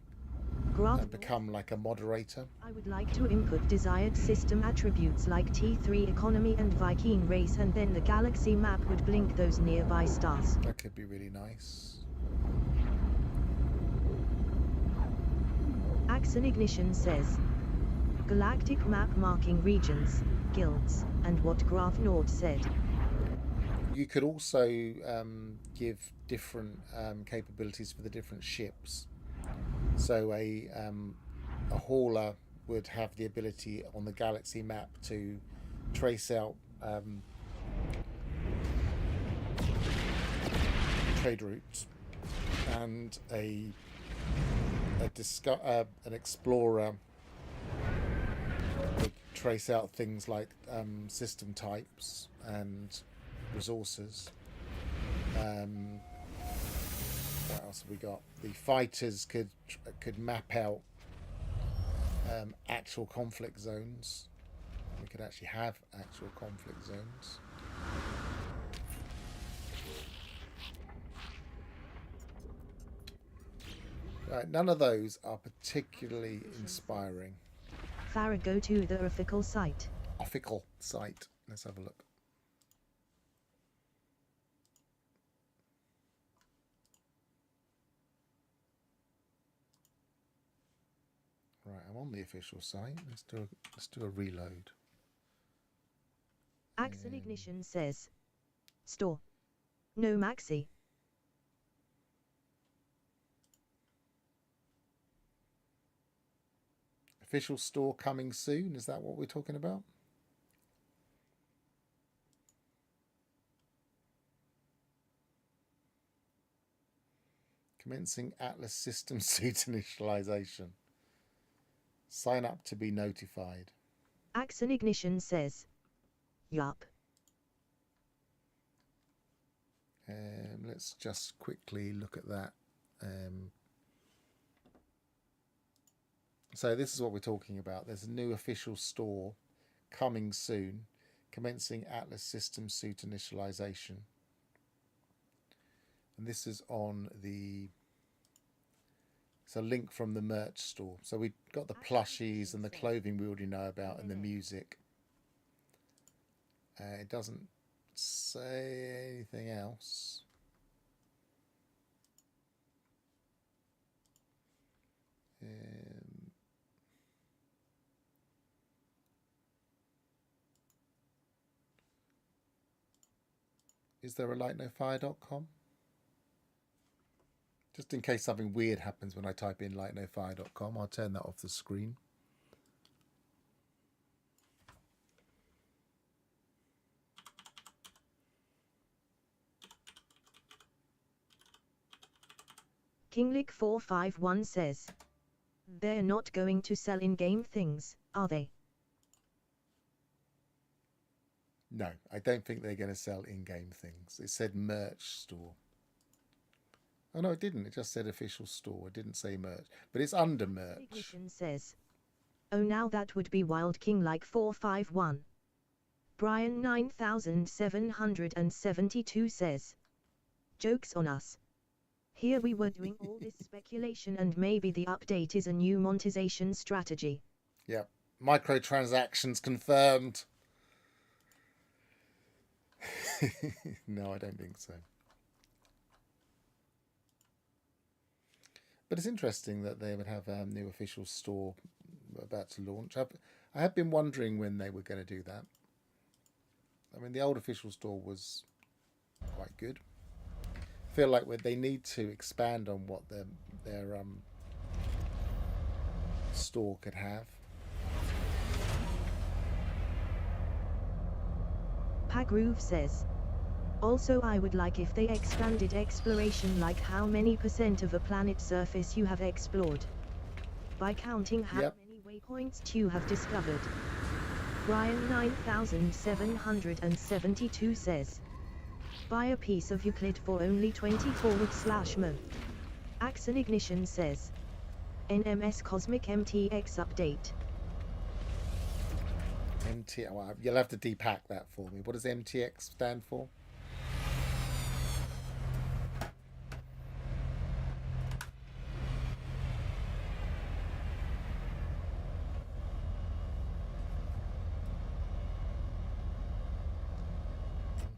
become like a moderator. I would like to input desired system attributes like T3 economy and Viking race, and then the galaxy map would blink those nearby stars. That could be really nice. Axon Ignition says, galactic map marking regions, guilds, and what Graph Nord said. You could also give different capabilities for the different ships. So a hauler would have the ability on the galaxy map to trace out trade routes, and an explorer would trace out things like system types and resources. What else have we got? The fighters could map out actual conflict zones. We could actually have actual conflict zones. Right, none of those are particularly inspiring. Farah, go to the official site. Official site. Let's have a look. Right, I'm on the official site. Let's do a reload. Axon Ignition says, store. No maxi. Official store coming soon. Is that what we're talking about? Commencing Atlas system suit initialization. Sign up to be notified. Axon Ignition says, yup. Let's just quickly look at that. So this is what we're talking about. There's a new official store coming soon, commencing Atlas System suit initialization. And this is on the... It's a link from the merch store. So we got the plushies and the clothing we already know about and the music. It doesn't say anything else. Is there a lightnofire.com? Just in case something weird happens when I type in lightnofire.com, I'll turn that off the screen. Kinglick451 says, they're not going to sell in-game things, are they? No, I don't think they're going to sell in-game things. It said merch store. Oh no, it didn't. It just said official store. It didn't say merch, but it's under merch. Ignition says, oh, now that would be wild. King like 451. Brian 9772 says, jokes on us. Here we were doing all this speculation and maybe the update is a new monetization strategy. Yep, microtransactions confirmed. No, I don't think so. But it's interesting that they would have a new official store about to launch. I have been wondering when they were going to do that. I mean, the old official store was quite good. I feel like they need to expand on what their store could have. Pagroove says, also I would like if they expanded exploration, like how many % of a planet's surface you have explored, by counting how many waypoints you have discovered. Brian 9772 says, buy a piece of Euclid for only 20/mo. Axon Ignition says, NMS Cosmic MTX update. Well, you'll have to depack that for me. What does MTX stand for?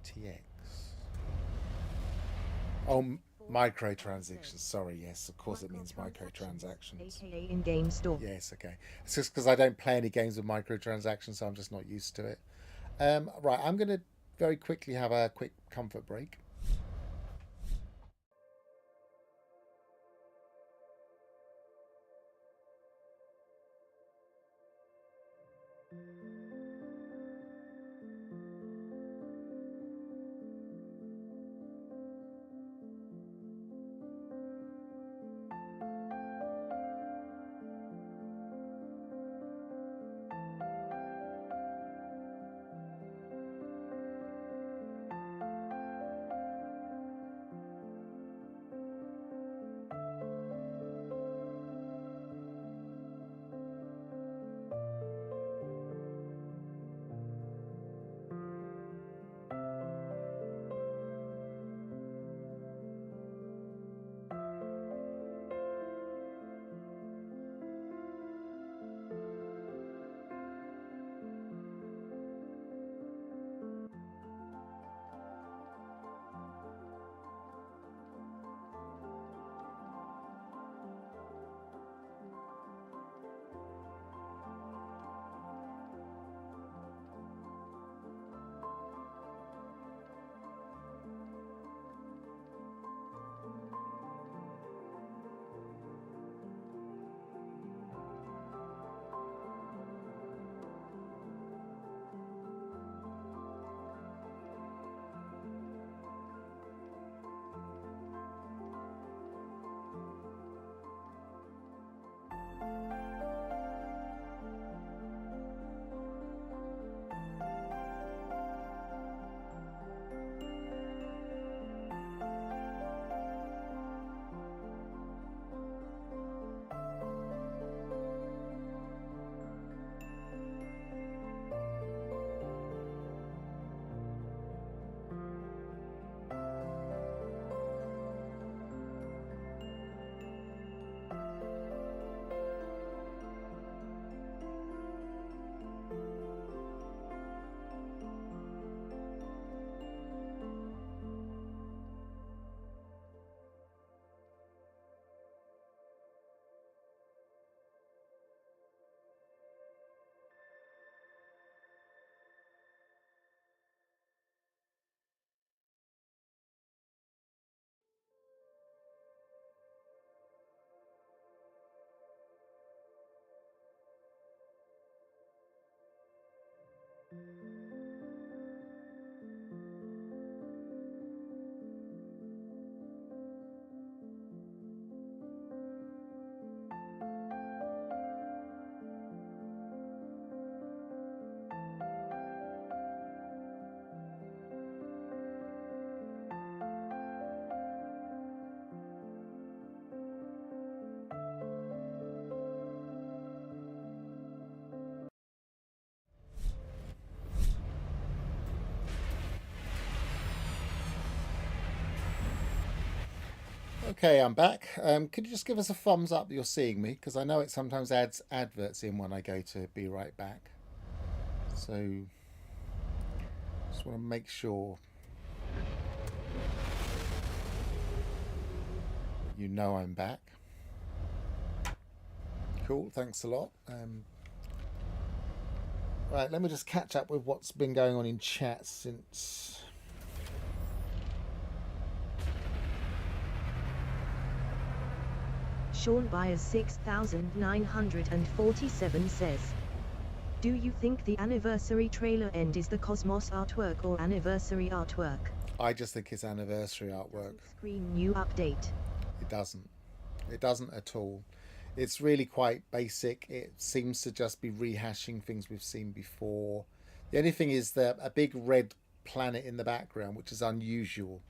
MTX. Oh, microtransactions. Sorry, yes, of course it means microtransactions. AKA in-game store. Yes, okay. It's just because I don't play any games with microtransactions, so I'm just not used to it. Right, I'm going to very quickly have a quick comfort break. Okay, I'm back. Could you just give us a thumbs up that you're seeing me? Because I know it sometimes adds adverts in when I go to be right back. So just want to make sure you know I'm back. Cool, thanks a lot. Right, let me just catch up with what's been going on in chat since... Sean Byers 6947 says, do you think the anniversary trailer end is the Cosmos artwork or anniversary artwork? I just think it's anniversary artwork. Screen new update. It doesn't. It doesn't at all. It's really quite basic. It seems to just be rehashing things we've seen before. The only thing is that a big red planet in the background, which is unusual.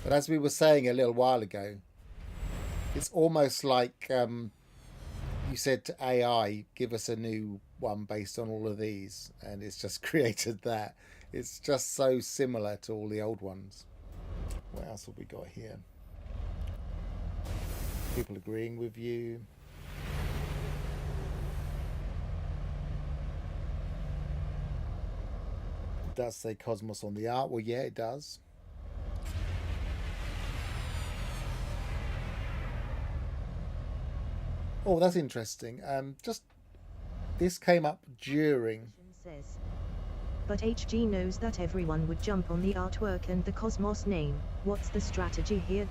But as we were saying a little while ago, it's almost like you said to AI, give us a new one based on all of these, and it's just created that. It's just so similar to all the old ones. What else have we got here? People agreeing with you. It does say Cosmos on the art. Well, yeah, it does. Oh, that's interesting. Just this came up during. Says, but HG knows that everyone would jump on the artwork and the Cosmos name. What's the strategy here?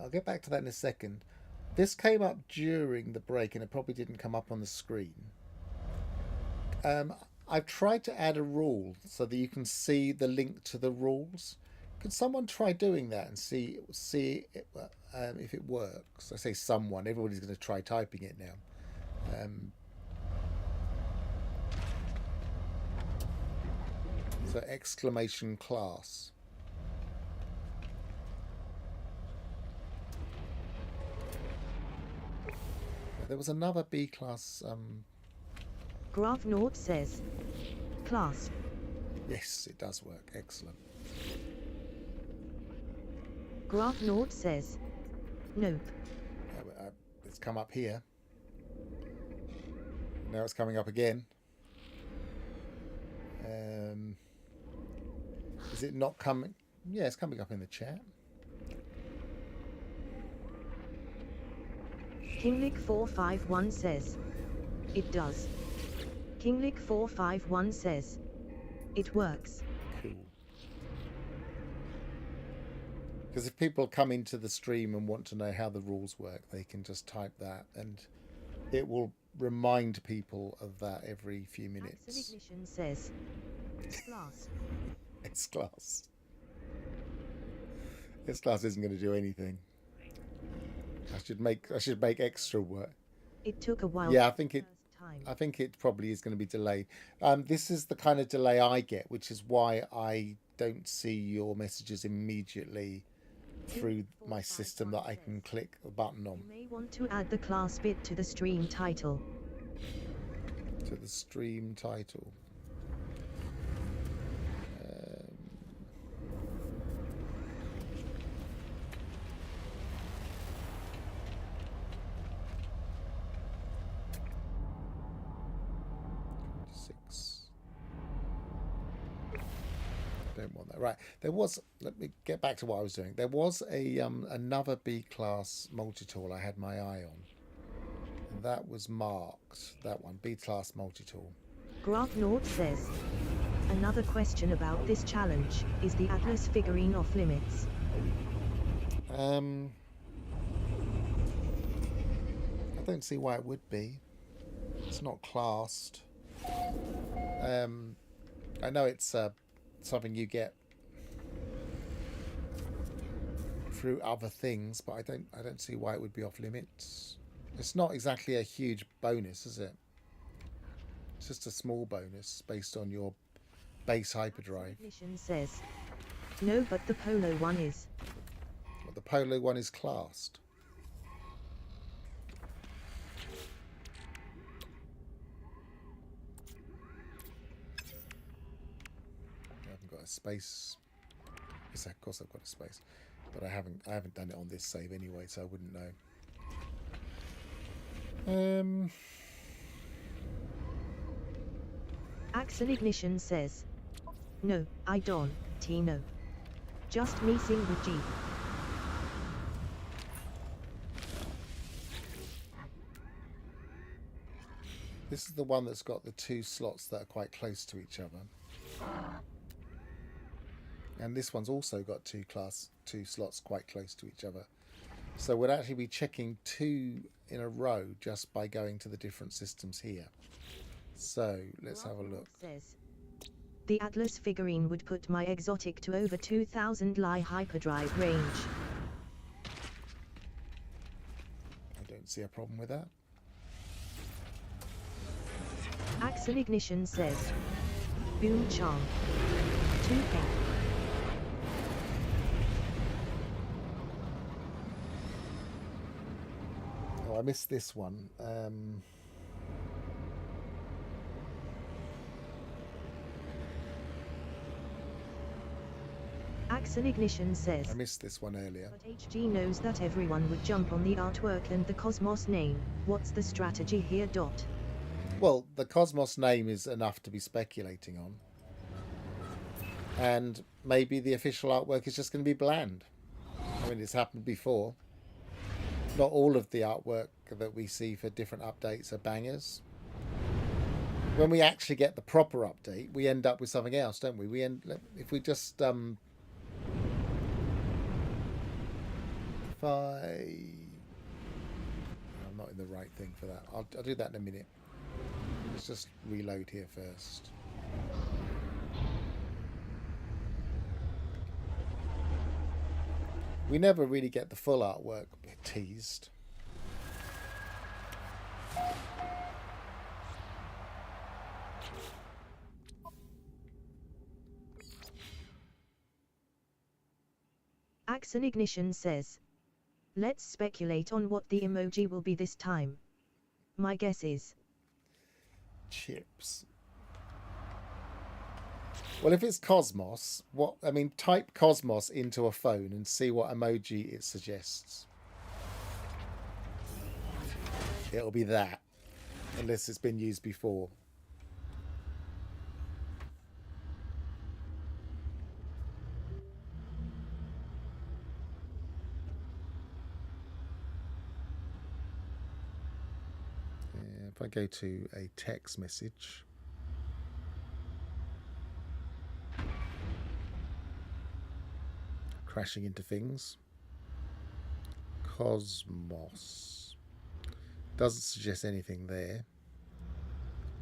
I'll get back to that in a second. This came up during the break, and it probably didn't come up on the screen. I've tried to add a rule so that you can see the link to the rules. Could someone try doing that and see if it works? I say someone. Everybody's going to try typing it now. So exclamation class. There was another B class. Graph Naught says, class. Yes, it does work. Excellent. Graph Naught says, nope. It's come up here. Now it's coming up again. Is it not coming? Yeah, it's coming up in the chat. Kinglick451 says, it does. Kinglick451 says, it works. Cool. Because if people come into the stream and want to know how the rules work, they can just type that and it will remind people of that every few minutes. Ignition says, class. X class. X class isn't going to do anything. I should make extra work. It took a while. Yeah, I think it probably is going to be delayed. This is the kind of delay I get, which is why I don't see your messages immediately through my system that I can click a button on. You may want to add the class bit to the stream title. To the stream title. 26. Don't want that. Right. There was. Let me get back to what I was doing. There was a another B class multi-tool I had my eye on. And that was marked. That one, B class multi-tool. Graph Naught says, another question about this challenge, is the Atlas figurine off limits? I don't see why it would be. It's not classed. I know it's something you get through other things, but I don't see why it would be off limits. It's not exactly a huge bonus, is it? It's just a small bonus based on your base hyperdrive. Ignition says, no, but the Polo one is. But the Polo one is classed. I haven't got a space. Yes, of course I've got a space. but I haven't done it on this save anyway, so I wouldn't know. Axel Ignition says, no, I don't, Tino. Just me sing with G. This is the one that's got the 2 slots that are quite close to each other. And this one's also got 2 slots quite close to each other. So we'd actually be checking 2 in a row just by going to the different systems here. So let's have a look. Says, the Atlas figurine would put my exotic to over 2000 Li hyperdrive range. I don't see a problem with that. Axel Ignition says, boom charm. 2K. Oh, I missed this one. Axel Ignition says, I missed this one earlier. but HG knows that everyone would jump on the artwork and the Cosmos name. What's the strategy here? Well, the Cosmos name is enough to be speculating on. And maybe the official artwork is just going to be bland. I mean, it's happened before. Not all of the artwork that we see for different updates are bangers. When we actually get the proper update, we end up with something else, don't we? If we just I'm not in the right thing for that. I'll do that in a minute. Let's just reload here first. We never really get the full artwork teased. Axel Ignition says, let's speculate on what the emoji will be this time. My guess is chips. Well, if it's Cosmos, type Cosmos into a phone and see what emoji it suggests. It'll be that, unless it's been used before. If I go to a text message, crashing into things, Cosmos, doesn't suggest anything there.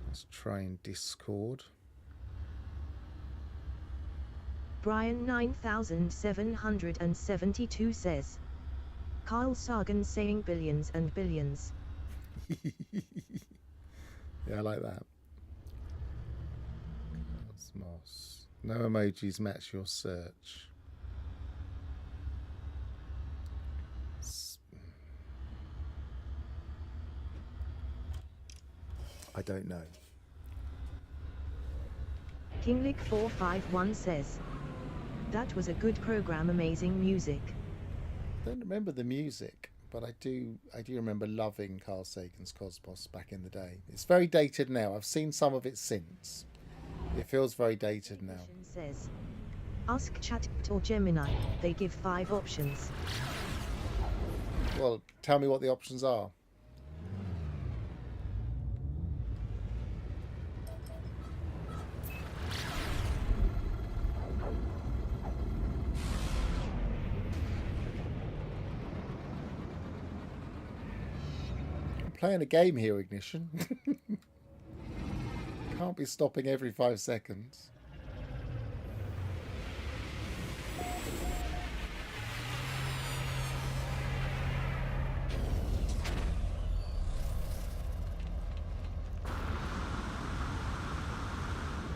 Let's try in Discord. Brian 9772 says, Carl Sagan saying billions and billions. Yeah, I like that. Cosmos. No emojis match your search. I don't know. Kinglick451 says, that was a good program, amazing music. I don't remember the music, but I do remember loving Carl Sagan's Cosmos back in the day. It's very dated now. I've seen some of it since. It feels very dated now. Says, ask Chat or Gemini. They give 5 options. Well, tell me what the options are. Playing a game here, Ignition. Can't be stopping every 5 seconds.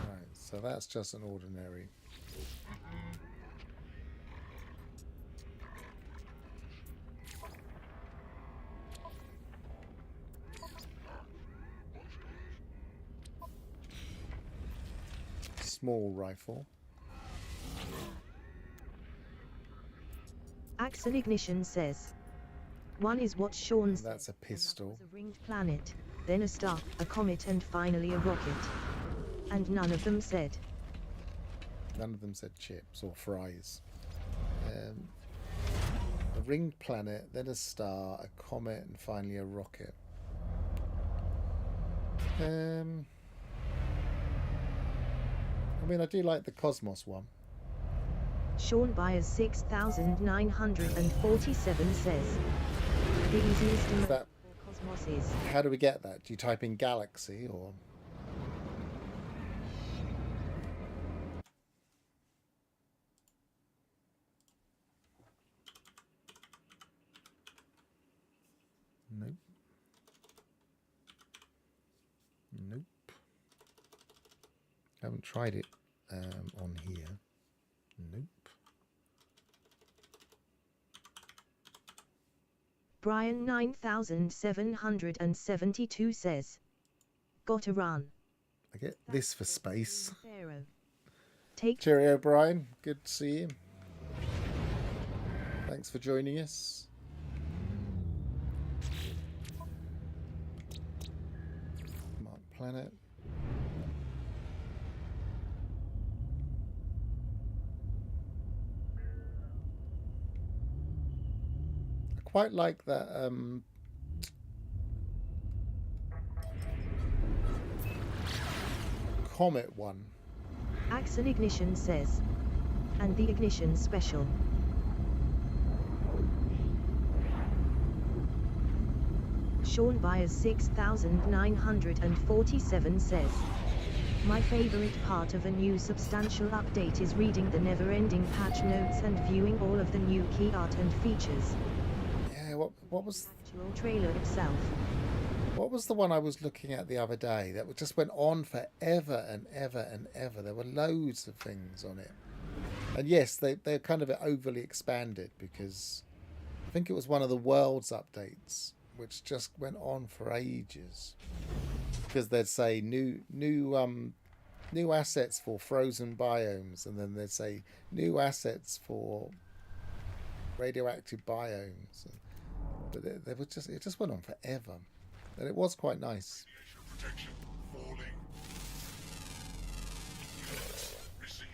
Right, so that's just an ordinary. Small rifle. Axon Ignition says. One is what Sean said. That's a pistol. Another was a ringed planet, then a star, a comet, and finally a rocket. And none of them said. None of them said chips or fries. A ringed planet, then a star, a comet, and finally a rocket. I mean, I do like the Cosmos one. Sean Byers 6947 says. The easiest to Is make that, for Cosmos is. how do we get that? Do you type in galaxy or? Nope. Nope. Haven't tried it on here. Nope. Brian 9772 says. Gotta run. I get this for space. Pharaoh. Take Cheerio, Brian. Good to see you. Thanks for joining us. Mark planet. I quite like that comet one. Axon Ignition says. And the Ignition Special. Sean Byers 6947 says. My favorite part of a new substantial update is reading the never-ending patch notes and viewing all of the new key art and features. Yeah, what was Actual trailer itself. what was the one I was looking at the other day that just went on forever and ever and ever? There were loads of things on it. And yes, they're kind of overly expanded because I think it was one of the world's updates which just went on for ages. Because they'd say new assets for frozen biomes, and then they'd say new assets for radioactive biomes. But they were it just went on forever, and it was quite nice. Protection falling. Units received.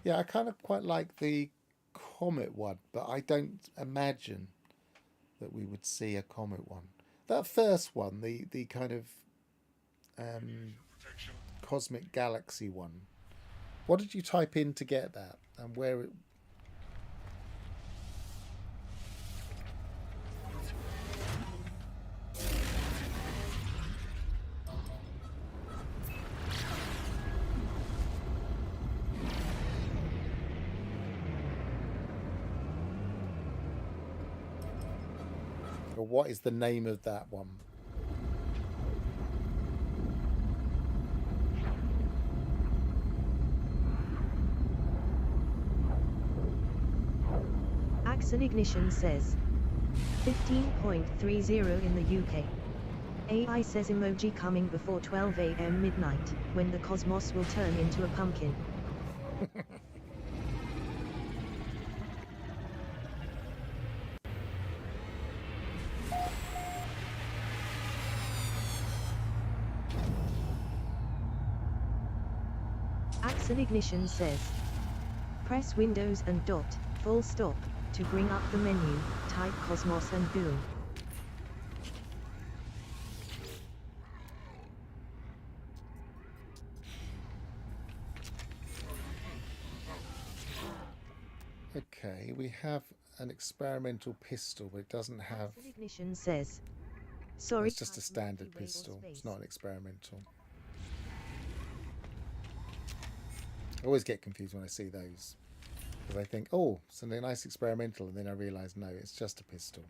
Yeah, I kind of quite like the comet one, but I don't imagine that we would see a comet one. That first one, the kind of Protection. cosmic galaxy one. What did you type in to get that, and where it? Or what is the name of that one? Axon Ignition says. 15.30 in the UK. AI says emoji coming before 12 AM midnight, when the cosmos will turn into a pumpkin. Axon Ignition says. Press Windows and dot, full stop, to bring up the menu, type Cosmos and boom. Okay, we have an experimental pistol, but it doesn't have. Axon Ignition says. Sorry. It's just a standard pistol. It's not an experimental. I always get confused when I see those, because I think, oh, it's a nice experimental, and then I realise no, it's just a pistol.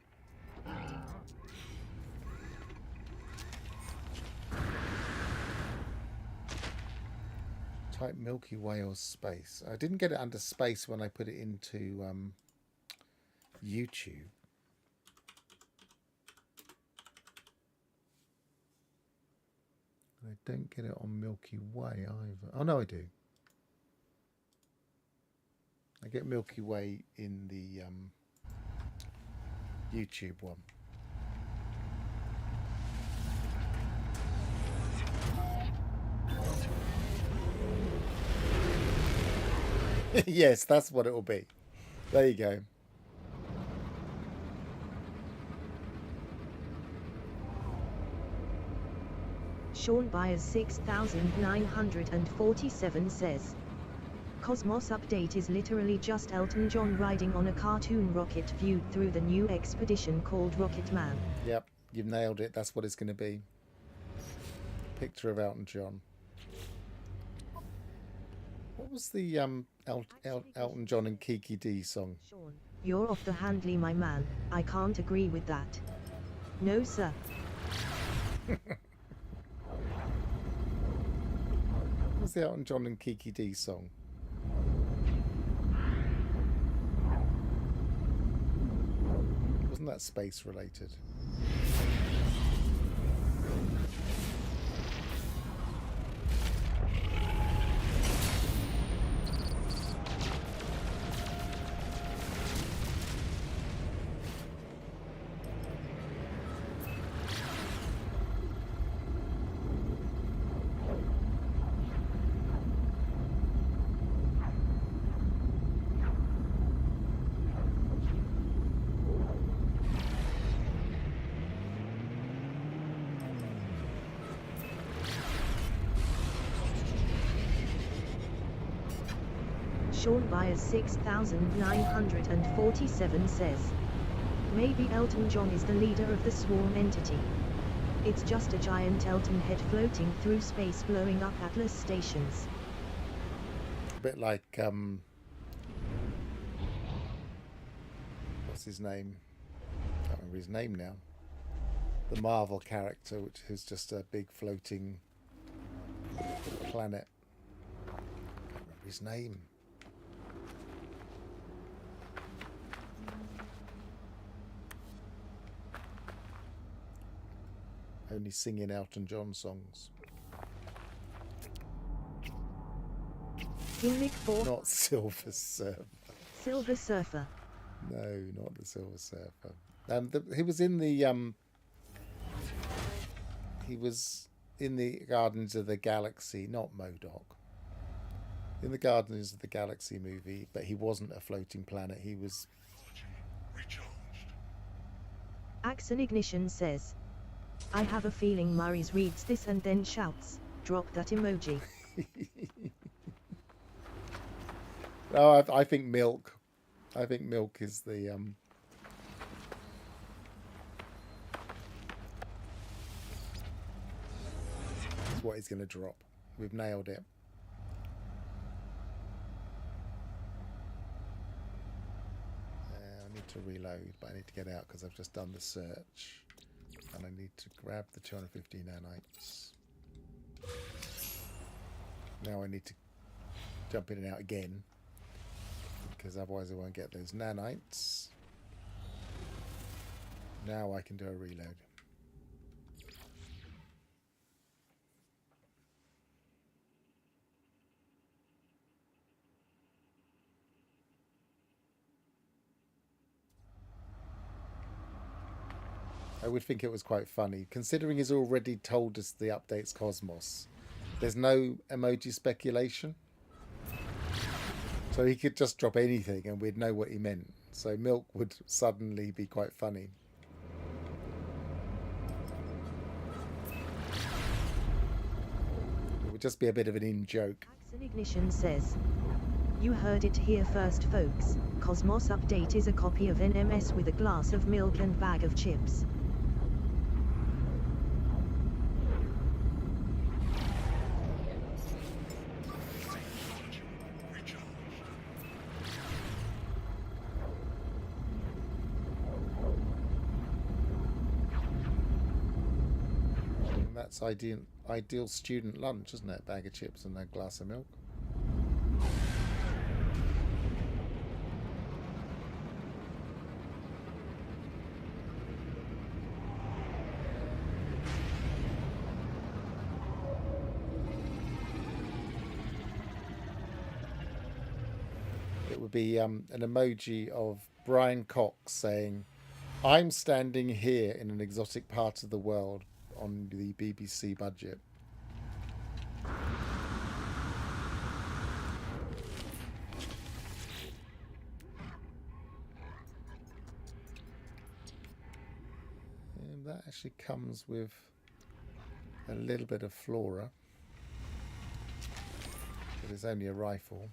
Type Milky Way or space. I didn't get it under space when I put it into YouTube. I don't get it on Milky Way either. Oh, no, I do. I get Milky Way in the YouTube one. Yes, that's what it will be. There you go. Sean Byers 6947 says, Cosmos Update is literally just Elton John riding on a cartoon rocket viewed through the new expedition called Rocket Man. Yep, you've nailed it. That's what it's going to be. Picture of Elton John. What was the Elton John and Kiki D song? Sean, you're off the handle, my man. I can't agree with that. No, sir. What was the Elton John and Kiki D song? Wasn't that space related? Sean Byers 6947 says, maybe Elton John is the leader of the swarm entity. It's just a giant Elton head floating through space blowing up Atlas stations. A bit like what's his name? I can't remember his name now. The Marvel character, which is just a big floating planet. I can't remember his name. Only singing Elton John songs. Gimmick 4. Not Silver Surfer. Silver Surfer. No, not the Silver Surfer. He was in the he was in the Gardens of the Galaxy, not MODOK. In the Gardens of the Galaxy movie, but he wasn't a floating planet. He was. Recharged. Axon Ignition says, I have a feeling Murray's reads this and then shouts, drop that emoji. Oh, I think milk. I think milk is the is what he's going to drop. We've nailed it. I need to reload, but I need to get out because I've just done the search. And I need to grab the 250 nanites. Now I need to jump in and out again, because otherwise I won't get those nanites. Now I can do a reload. I would think it was quite funny, considering he's already told us the update's Cosmos. There's no emoji speculation. So he could just drop anything and we'd know what he meant. So milk would suddenly be quite funny. It would just be a bit of an in-joke. Axon Ignition says, you heard it here first, folks. Cosmos Update is a copy of NMS with a glass of milk and bag of chips. That's ideal student lunch, isn't it? Bag of chips and a glass of milk. would be an emoji of Brian Cox saying, "I'm standing here in an exotic part of the world on the BBC budget." And that actually comes with a little bit of flora, but it's only a rifle.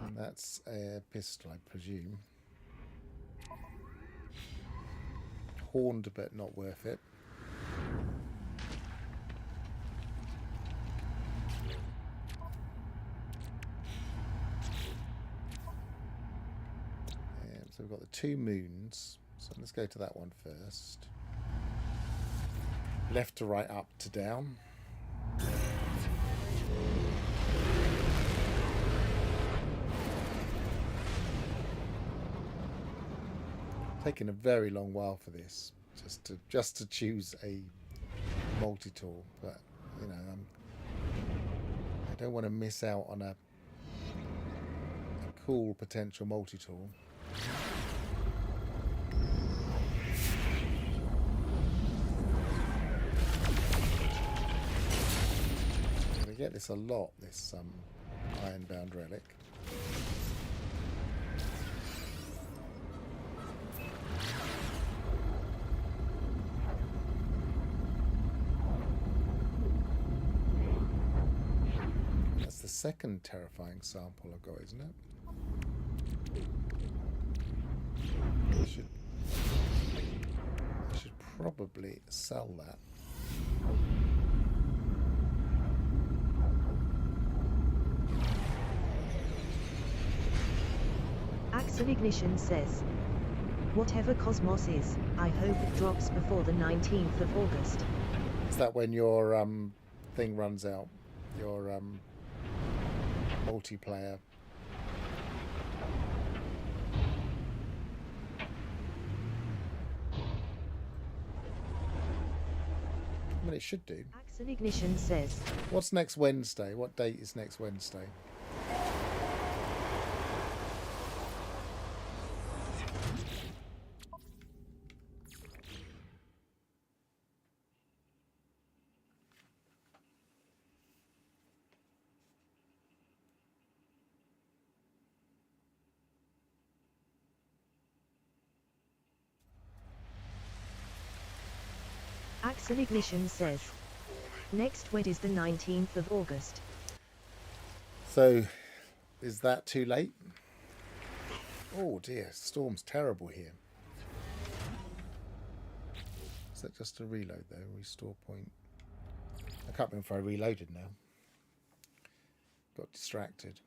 And that's a pistol, I presume. Horned, but not worth it. So we've got the 2 moons. So let's go to that one first. Left to right, up to down. Taking a very long while for this, just to choose a multi-tool, but you know, I don't want to miss out on a cool potential multi-tool. I get this a lot, this ironbound relic. That's the second terrifying sample I've got, isn't it? I should probably sell that. Axel Ignition says, "Whatever Cosmos is, I hope it drops before the 19th of August." Is that when your thing runs out? Your multiplayer? I mean, it should do. Axel Ignition says, What's next Wednesday? What date is next Wednesday? Axel Ignition says, "Next Wed is the 19th of August." So, is that too late? Oh dear, storm's terrible here. Is that just a reload though? Restore point. I can't remember if I reloaded now. Got distracted.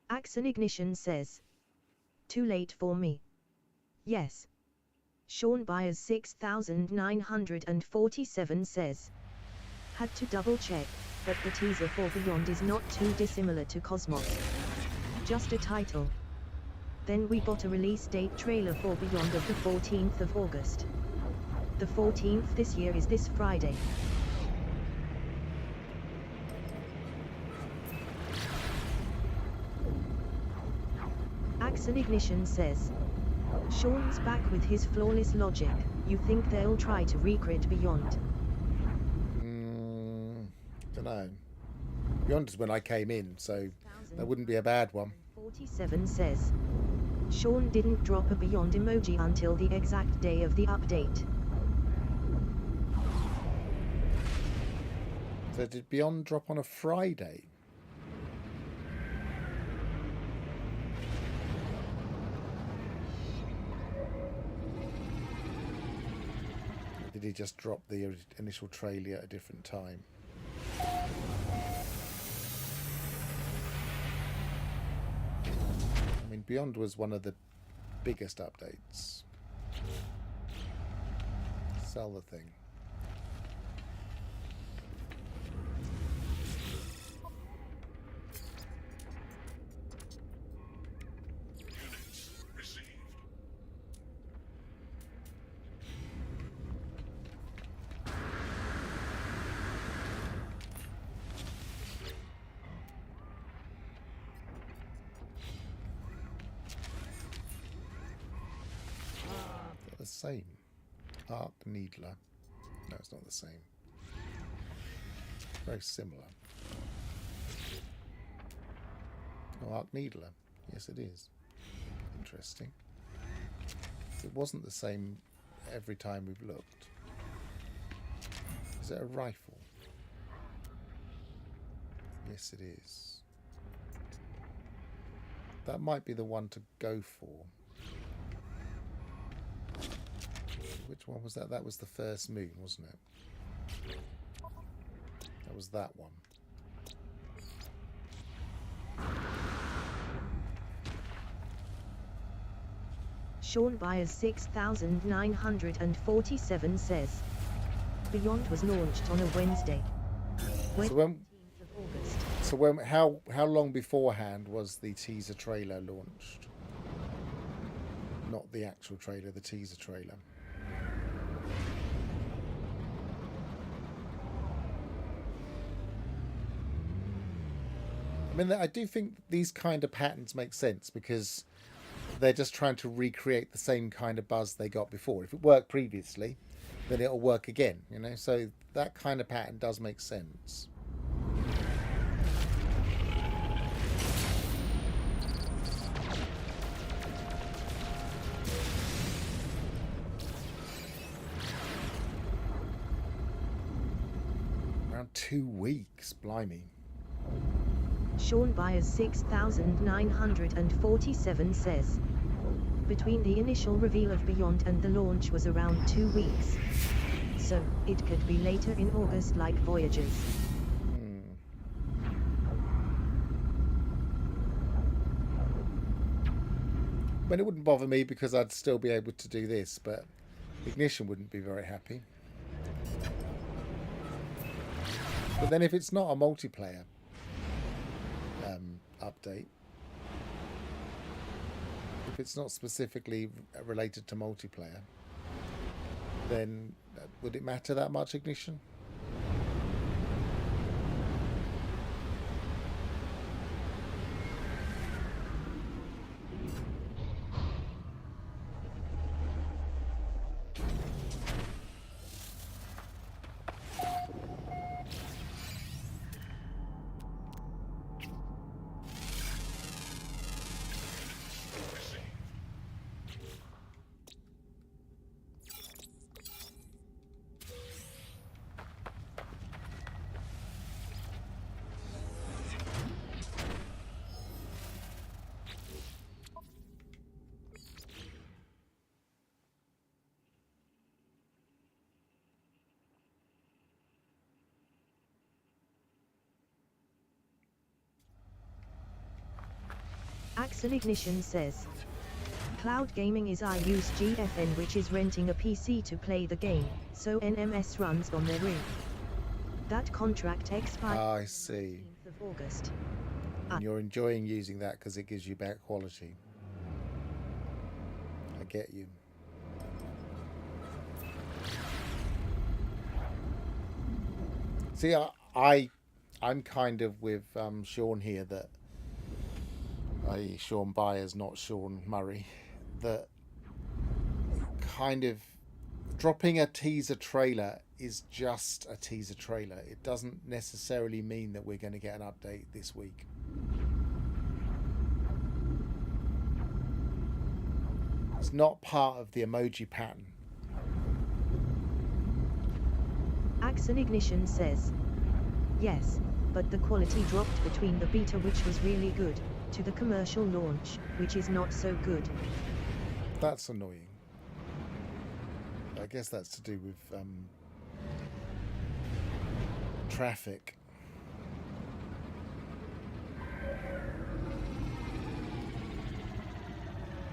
Axel Ignition says, "Too late for me." Yes. Sean Byers 6947 says, "Had to double check, but the teaser for Beyond is not too dissimilar to Cosmos. Just a title." Then we got a release date trailer for Beyond of the 14th of August. The 14th this year is this Friday. Axel Ignition says, "Sean's back with his flawless logic. You think they'll try to recreate Beyond?" Dunno. Beyond is when I came in, so that wouldn't be a bad one. 47 says, "Sean didn't drop a Beyond emoji until the exact day of the update." So did Beyond drop on a Friday? Or did he just drop the initial trailer at a different time? I mean, Beyond was one of the biggest updates. Sell the thing. Units received. same. Arc Needler. No, it's not the same. Very similar. Oh, Arc Needler. Yes, it is. Interesting. It wasn't the same every time we've looked. Is it a rifle? Yes, it is. That might be the one to go for. Which one was that? That was the first moon, wasn't it? That was that one. Sean Byers 6947 says, Beyond was launched on a Wednesday. So how long beforehand was the teaser trailer launched? Not the actual trailer, the teaser trailer. I mean, I do think these kind of patterns make sense because they're just trying to recreate the same kind of buzz they got before. If it worked previously, then it'll work again, you know? So that kind of pattern does make sense. Around 2 weeks, blimey. Sean Byers 6947 says, between the initial reveal of Beyond and the launch was around 2 weeks. So, it could be later in August like Voyager's. But it wouldn't bother me because I'd still be able to do this, but Ignition wouldn't be very happy. But then if it's not a multiplayer update, if it's not specifically related to multiplayer, then would it matter that much, Ignition? Axel Ignition says, Cloud Gaming is I use GFN, which is renting a PC to play the game, so NMS runs on their rig. That contract expires I see. on the 15th of August. And you're enjoying using that because it gives you better quality. I get you. See, I'm kind of with Sean here that, i.e. Sean Byers, not Sean Murray, that kind of dropping a teaser trailer is just a teaser trailer. It doesn't necessarily mean that we're going to get an update this week. It's not part of the emoji pattern. Axel Ignition says, yes, but the quality dropped between the beta, which was really good, to the commercial launch, which is not so good. That's annoying. I guess that's to do with traffic.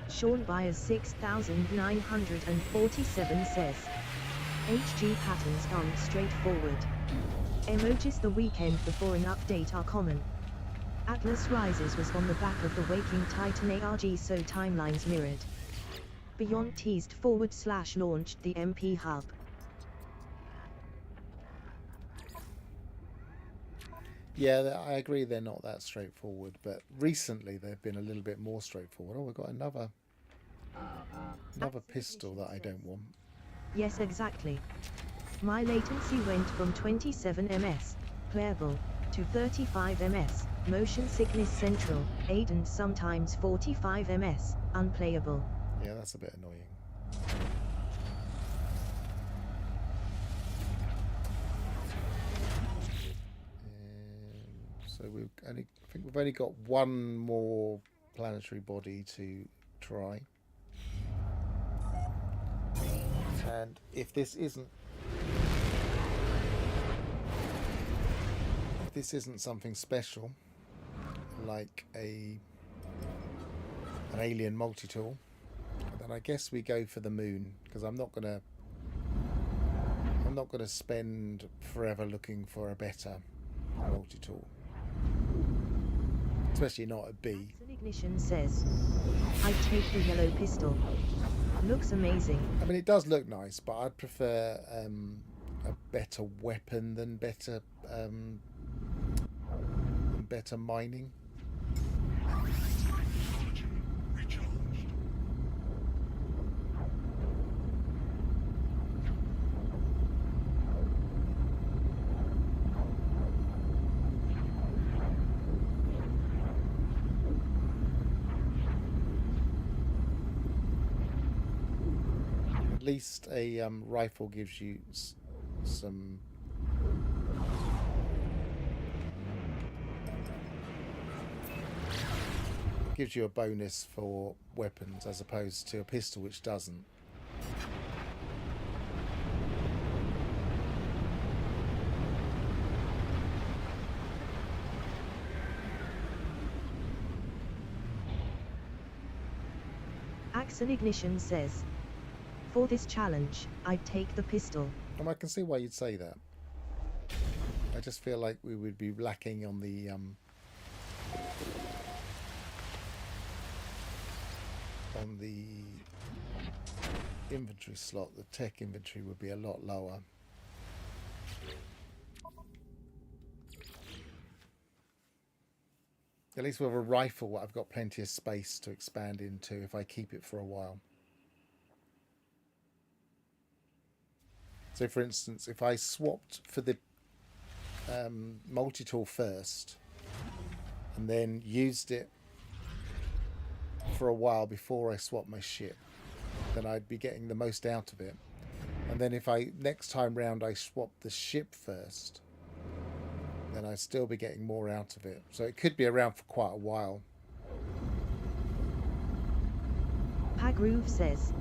Sean Byers 6947 says, HG patterns aren't straightforward. Emojis the weekend before an update are common. Atlas Rises was on the back of the Waking Titan ARG, so timelines mirrored. Beyond teased / launched the MP hub. Yeah, I agree they're not that straightforward, but recently they've been a little bit more straightforward. Oh, we've got another Another pistol that I don't want. Yes, exactly. My latency went from 27 ms, playable, to 35 ms, motion sickness central, 8 and sometimes 45 ms, unplayable. Yeah, that's a bit annoying. So I think we've only got one more planetary body to try. And if this isn't something special, like an alien multi-tool, then I guess we go for the moon, because I'm not gonna spend forever looking for a better multi-tool, especially not a B. Ignition says, I'd take the yellow pistol. Looks amazing. I mean, it does look nice, but I'd prefer a better weapon than better mining. Technology recharged. At least a rifle gives you some gives you a bonus for weapons, as opposed to a pistol which doesn't. Axon Ignition says, for this challenge, I'd take the pistol. And I can see why you'd say that. I just feel like we would be lacking on the inventory slot. The tech inventory would be a lot lower. At least with a rifle, I've got plenty of space to expand into if I keep it for a while. So, for instance, if I swapped for the multi-tool first and then used it for a while before I swap my ship, then I'd be getting the most out of it. And then if next time round I swap the ship first, then I'd still be getting more out of it. So it could be around for quite a while. Pagroove says,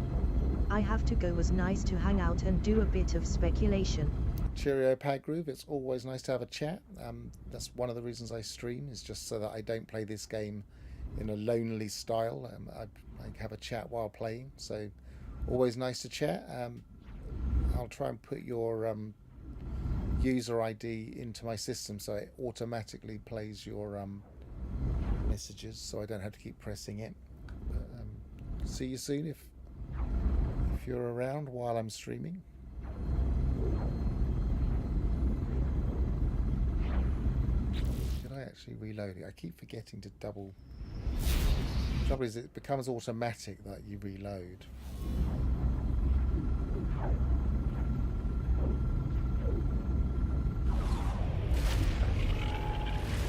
I have to go. Was nice to hang out and do a bit of speculation. Cheerio, Pagroove. It's always nice to have a chat. That's one of the reasons I stream, is just so that I don't play this game in a lonely style. I have a chat while playing, so always nice to chat. I'll try and put your user ID into my system so it automatically plays your messages, so I don't have to keep pressing it. But, see you soon if you're around while I'm streaming. Did I actually reload it? I keep forgetting to double. The trouble is, it becomes automatic that you reload.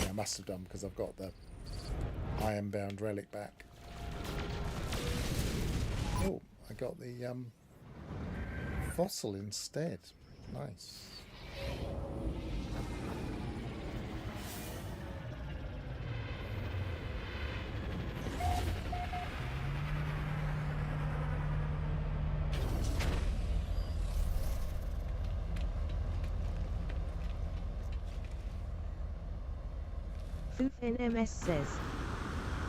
Yeah, I must have done, because I've got the Ironbound relic back. Oh, I got the fossil instead. Nice. Foof NMS says,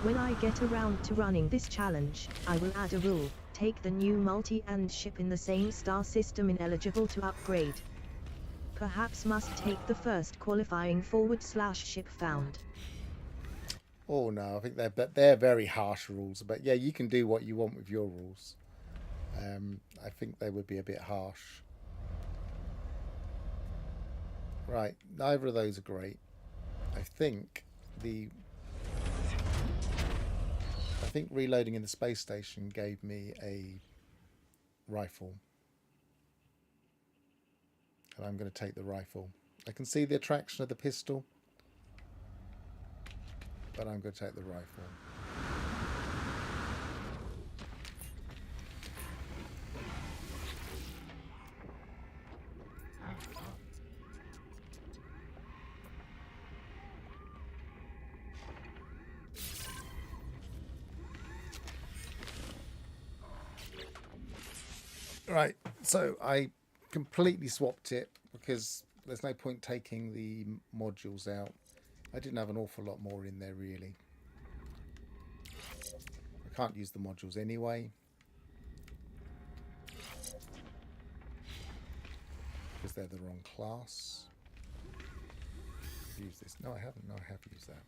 when I get around to running this challenge, I will add a rule. Take the new multi and ship in the same star system ineligible to upgrade. Perhaps must take the first qualifying /ship found. Oh no, I think they're very harsh rules. But yeah, you can do what you want with your rules. I think they would be a bit harsh. Right, neither of those are great. I think think reloading in the space station gave me a rifle. And I'm going to take the rifle. I can see the attraction of the pistol, but I'm going to take the rifle. Right, so I completely swapped it because there's no point taking the modules out. I didn't have an awful lot more in there really. I can't use the modules anyway because they're the wrong class. Use this. No, I haven't. No, I have used that.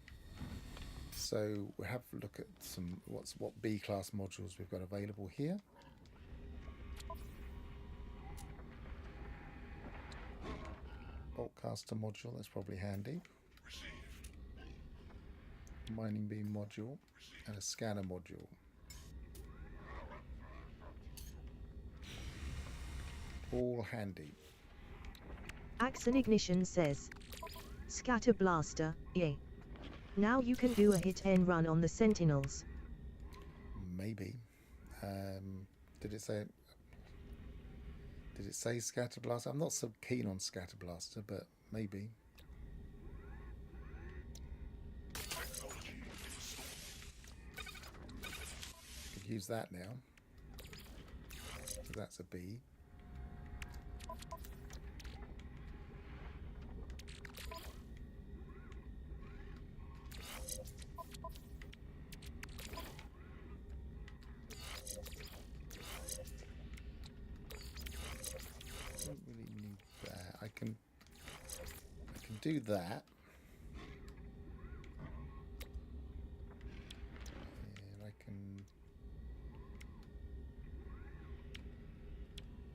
So we'll have a look at some what B class modules we've got available here. Boltcaster module, that's probably handy. Mining beam module and a scanner module. All handy. Axon Ignition says, Scatter Blaster, yay. Now you can do a hit and run on the Sentinels. Maybe. Did it say? Did it say Scatter Blaster? I'm not so keen on Scatter Blaster, but maybe. Could use that now. So that's a B. Don't really need that. I can do that. And I can.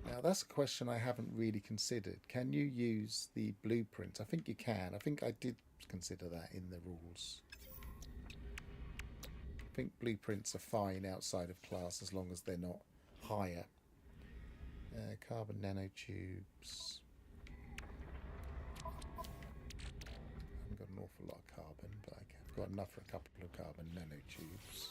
Now that's a question I haven't really considered. Can you use the blueprints? I think you can. I think I did consider that in the rules. I think blueprints are fine outside of class as long as they're not higher. Carbon nanotubes. I haven't got an awful lot of carbon, but I've got enough for a couple of carbon nanotubes.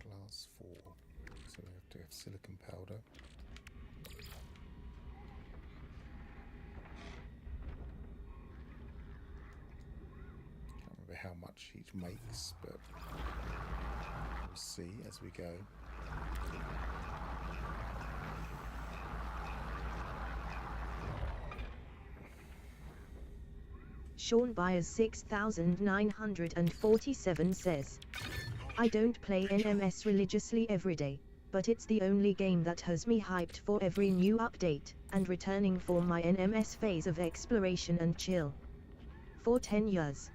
Glass 4. So we have to have silicon powder. Can't remember how much each makes, but we'll see as we go. Sean Byers 6947 says, I don't play NMS religiously every day, but it's the only game that has me hyped for every new update, and returning for my NMS phase of exploration and chill. For 10 years.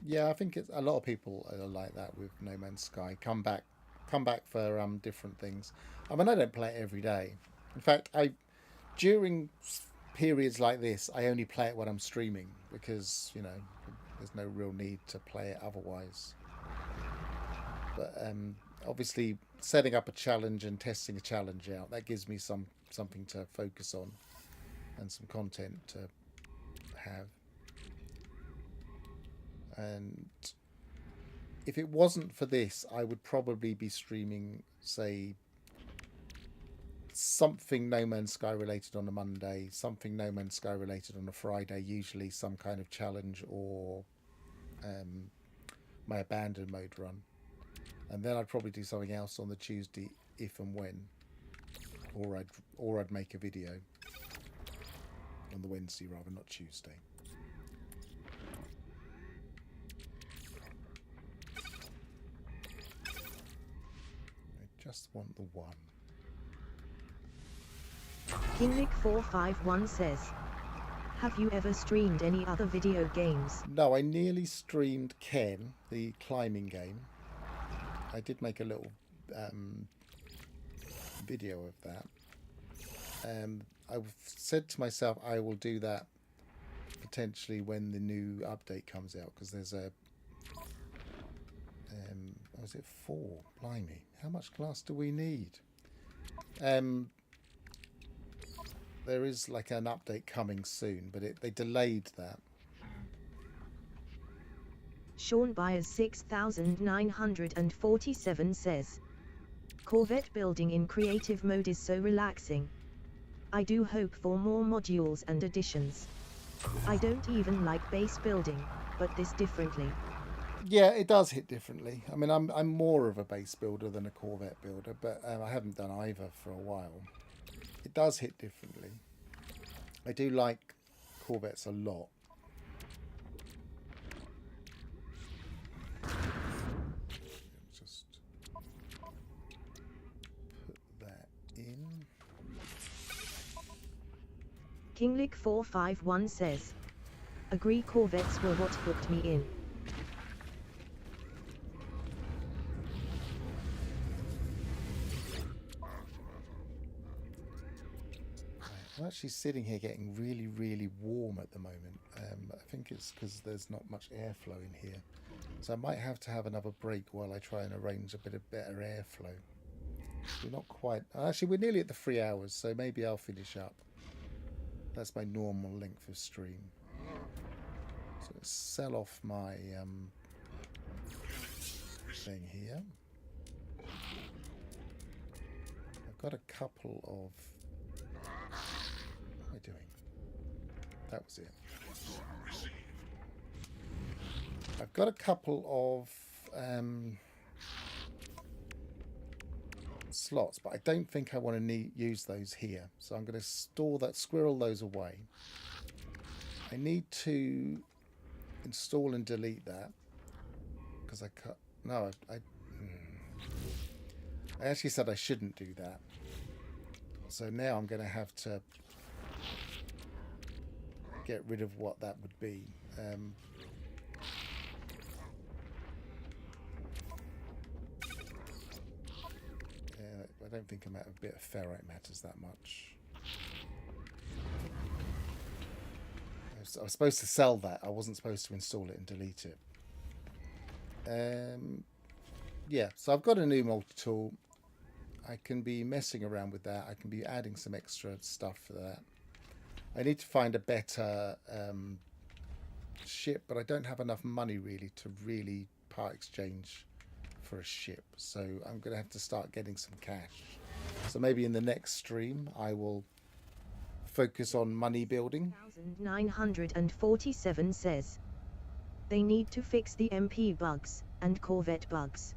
Yeah, I think it's a lot of people are like that with No Man's Sky. Come back for different things. I mean, I don't play it every day. In fact, during periods like this, I only play it when I'm streaming because, you know, there's no real need to play it otherwise. But obviously, setting up a challenge and testing a challenge out, that gives me something to focus on and some content to have. And if it wasn't for this, I would probably be streaming, say, something No Man's Sky related on a Monday, something No Man's Sky related on a Friday, usually some kind of challenge or my abandoned mode run. And then I'd probably do something else on the Tuesday if and when, or I'd make a video on the Wednesday rather, not Tuesday. I just want the one. KingNick451 says, Have you ever streamed any other video games? No, I nearly streamed Ken, the climbing game. I did make a little video of that. I've said to myself I will do that potentially when the new update comes out, because there's a was it 4? Blimey, how much glass do we need? There is like an update coming soon, but they delayed that. Sean Byers 6947 says, Corvette building in creative mode is so relaxing. I do hope for more modules and additions. I don't even like base building, but this differently. Yeah, it does hit differently. I mean, I'm more of a base builder than a Corvette builder, but I haven't done either for a while. It does hit differently. I do like Corvettes a lot. Just put that in. Kinglick451 says, agree Corvettes were what hooked me in. I'm actually sitting here getting really, really warm at the moment. I think it's because there's not much airflow in here. So I might have to have another break while I try and arrange a bit of better airflow. We're not quite... Actually, we're nearly at the 3 hours, so maybe I'll finish up. That's my normal length of stream. So let's sell off my thing here. I've got a couple of... What am I doing? That was it. I've got a couple of slots, but I don't think I want to use those here. So I'm going to squirrel those away. I need to install and delete that because I cut. No, I actually said I shouldn't do that. So now I'm going to have to get rid of what that would be. I don't think a bit of ferrite matters that much. I was supposed to sell that. I wasn't supposed to install it and delete it. Yeah, so I've got a new multi-tool. I can be messing around with that. I can be adding some extra stuff for that. I need to find a better ship, but I don't have enough money really to really part exchange for a ship. So I'm going to have to start getting some cash. So maybe in the next stream I will focus on money building. 947 says, they need to fix the MP bugs and Corvette bugs.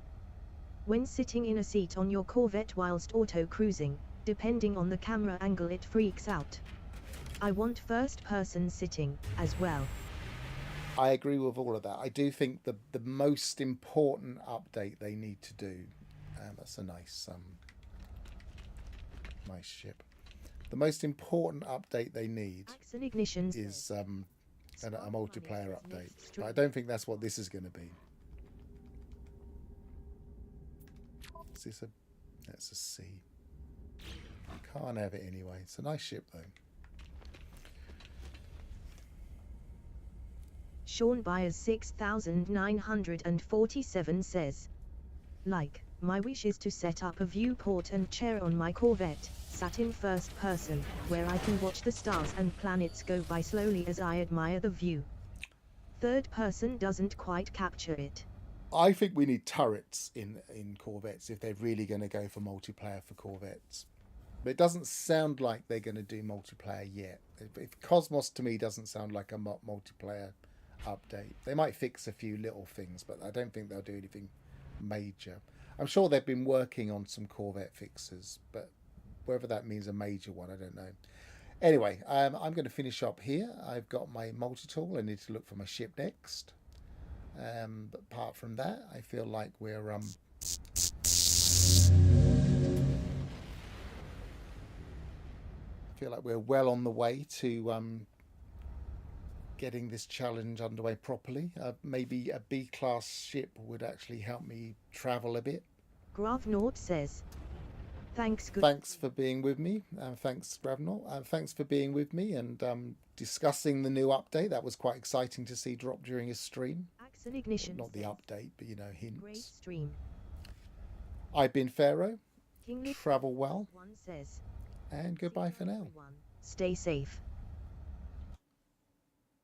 When sitting in a seat on your Corvette whilst auto-cruising, depending on the camera angle it freaks out. I want first-person sitting, as well. I agree with all of that. I do think the most important update they need to do, that's a nice nice ship. The most important update they need is a multiplayer update. But I don't think that's what this is going to be. Is this a... That's a C. Can't have it anyway. It's a nice ship though. Sean Byers 6947 says, like, my wish is to set up a viewport and chair on my Corvette, sat in first person, where I can watch the stars and planets go by slowly as I admire the view. Third person doesn't quite capture it. I think we need turrets in Corvettes if they're really going to go for multiplayer for Corvettes. But it doesn't sound like they're going to do multiplayer yet. If Cosmos to me doesn't sound like a multiplayer update. They might fix a few little things, but I don't think they'll do anything major. I'm sure they've been working on some Corvette fixes, but whether that means a major one, I don't know. Anyway, I'm going to finish up here. I've got my multi-tool. I need to look for my ship next. But apart from that, I feel like we're well on the way to getting this challenge underway properly. Maybe a B-class ship would actually help me travel a bit. Gravnaut says, thanks good. Thanks for being with me. Thanks, Gravnaut. Thanks for being with me and discussing the new update. That was quite exciting to see drop during his stream. Axon Ignition Not the says, update, but you know, great hints. stream. I've been Pharaoh. Kingly Travel well. One says, And goodbye for now. everyone, stay safe.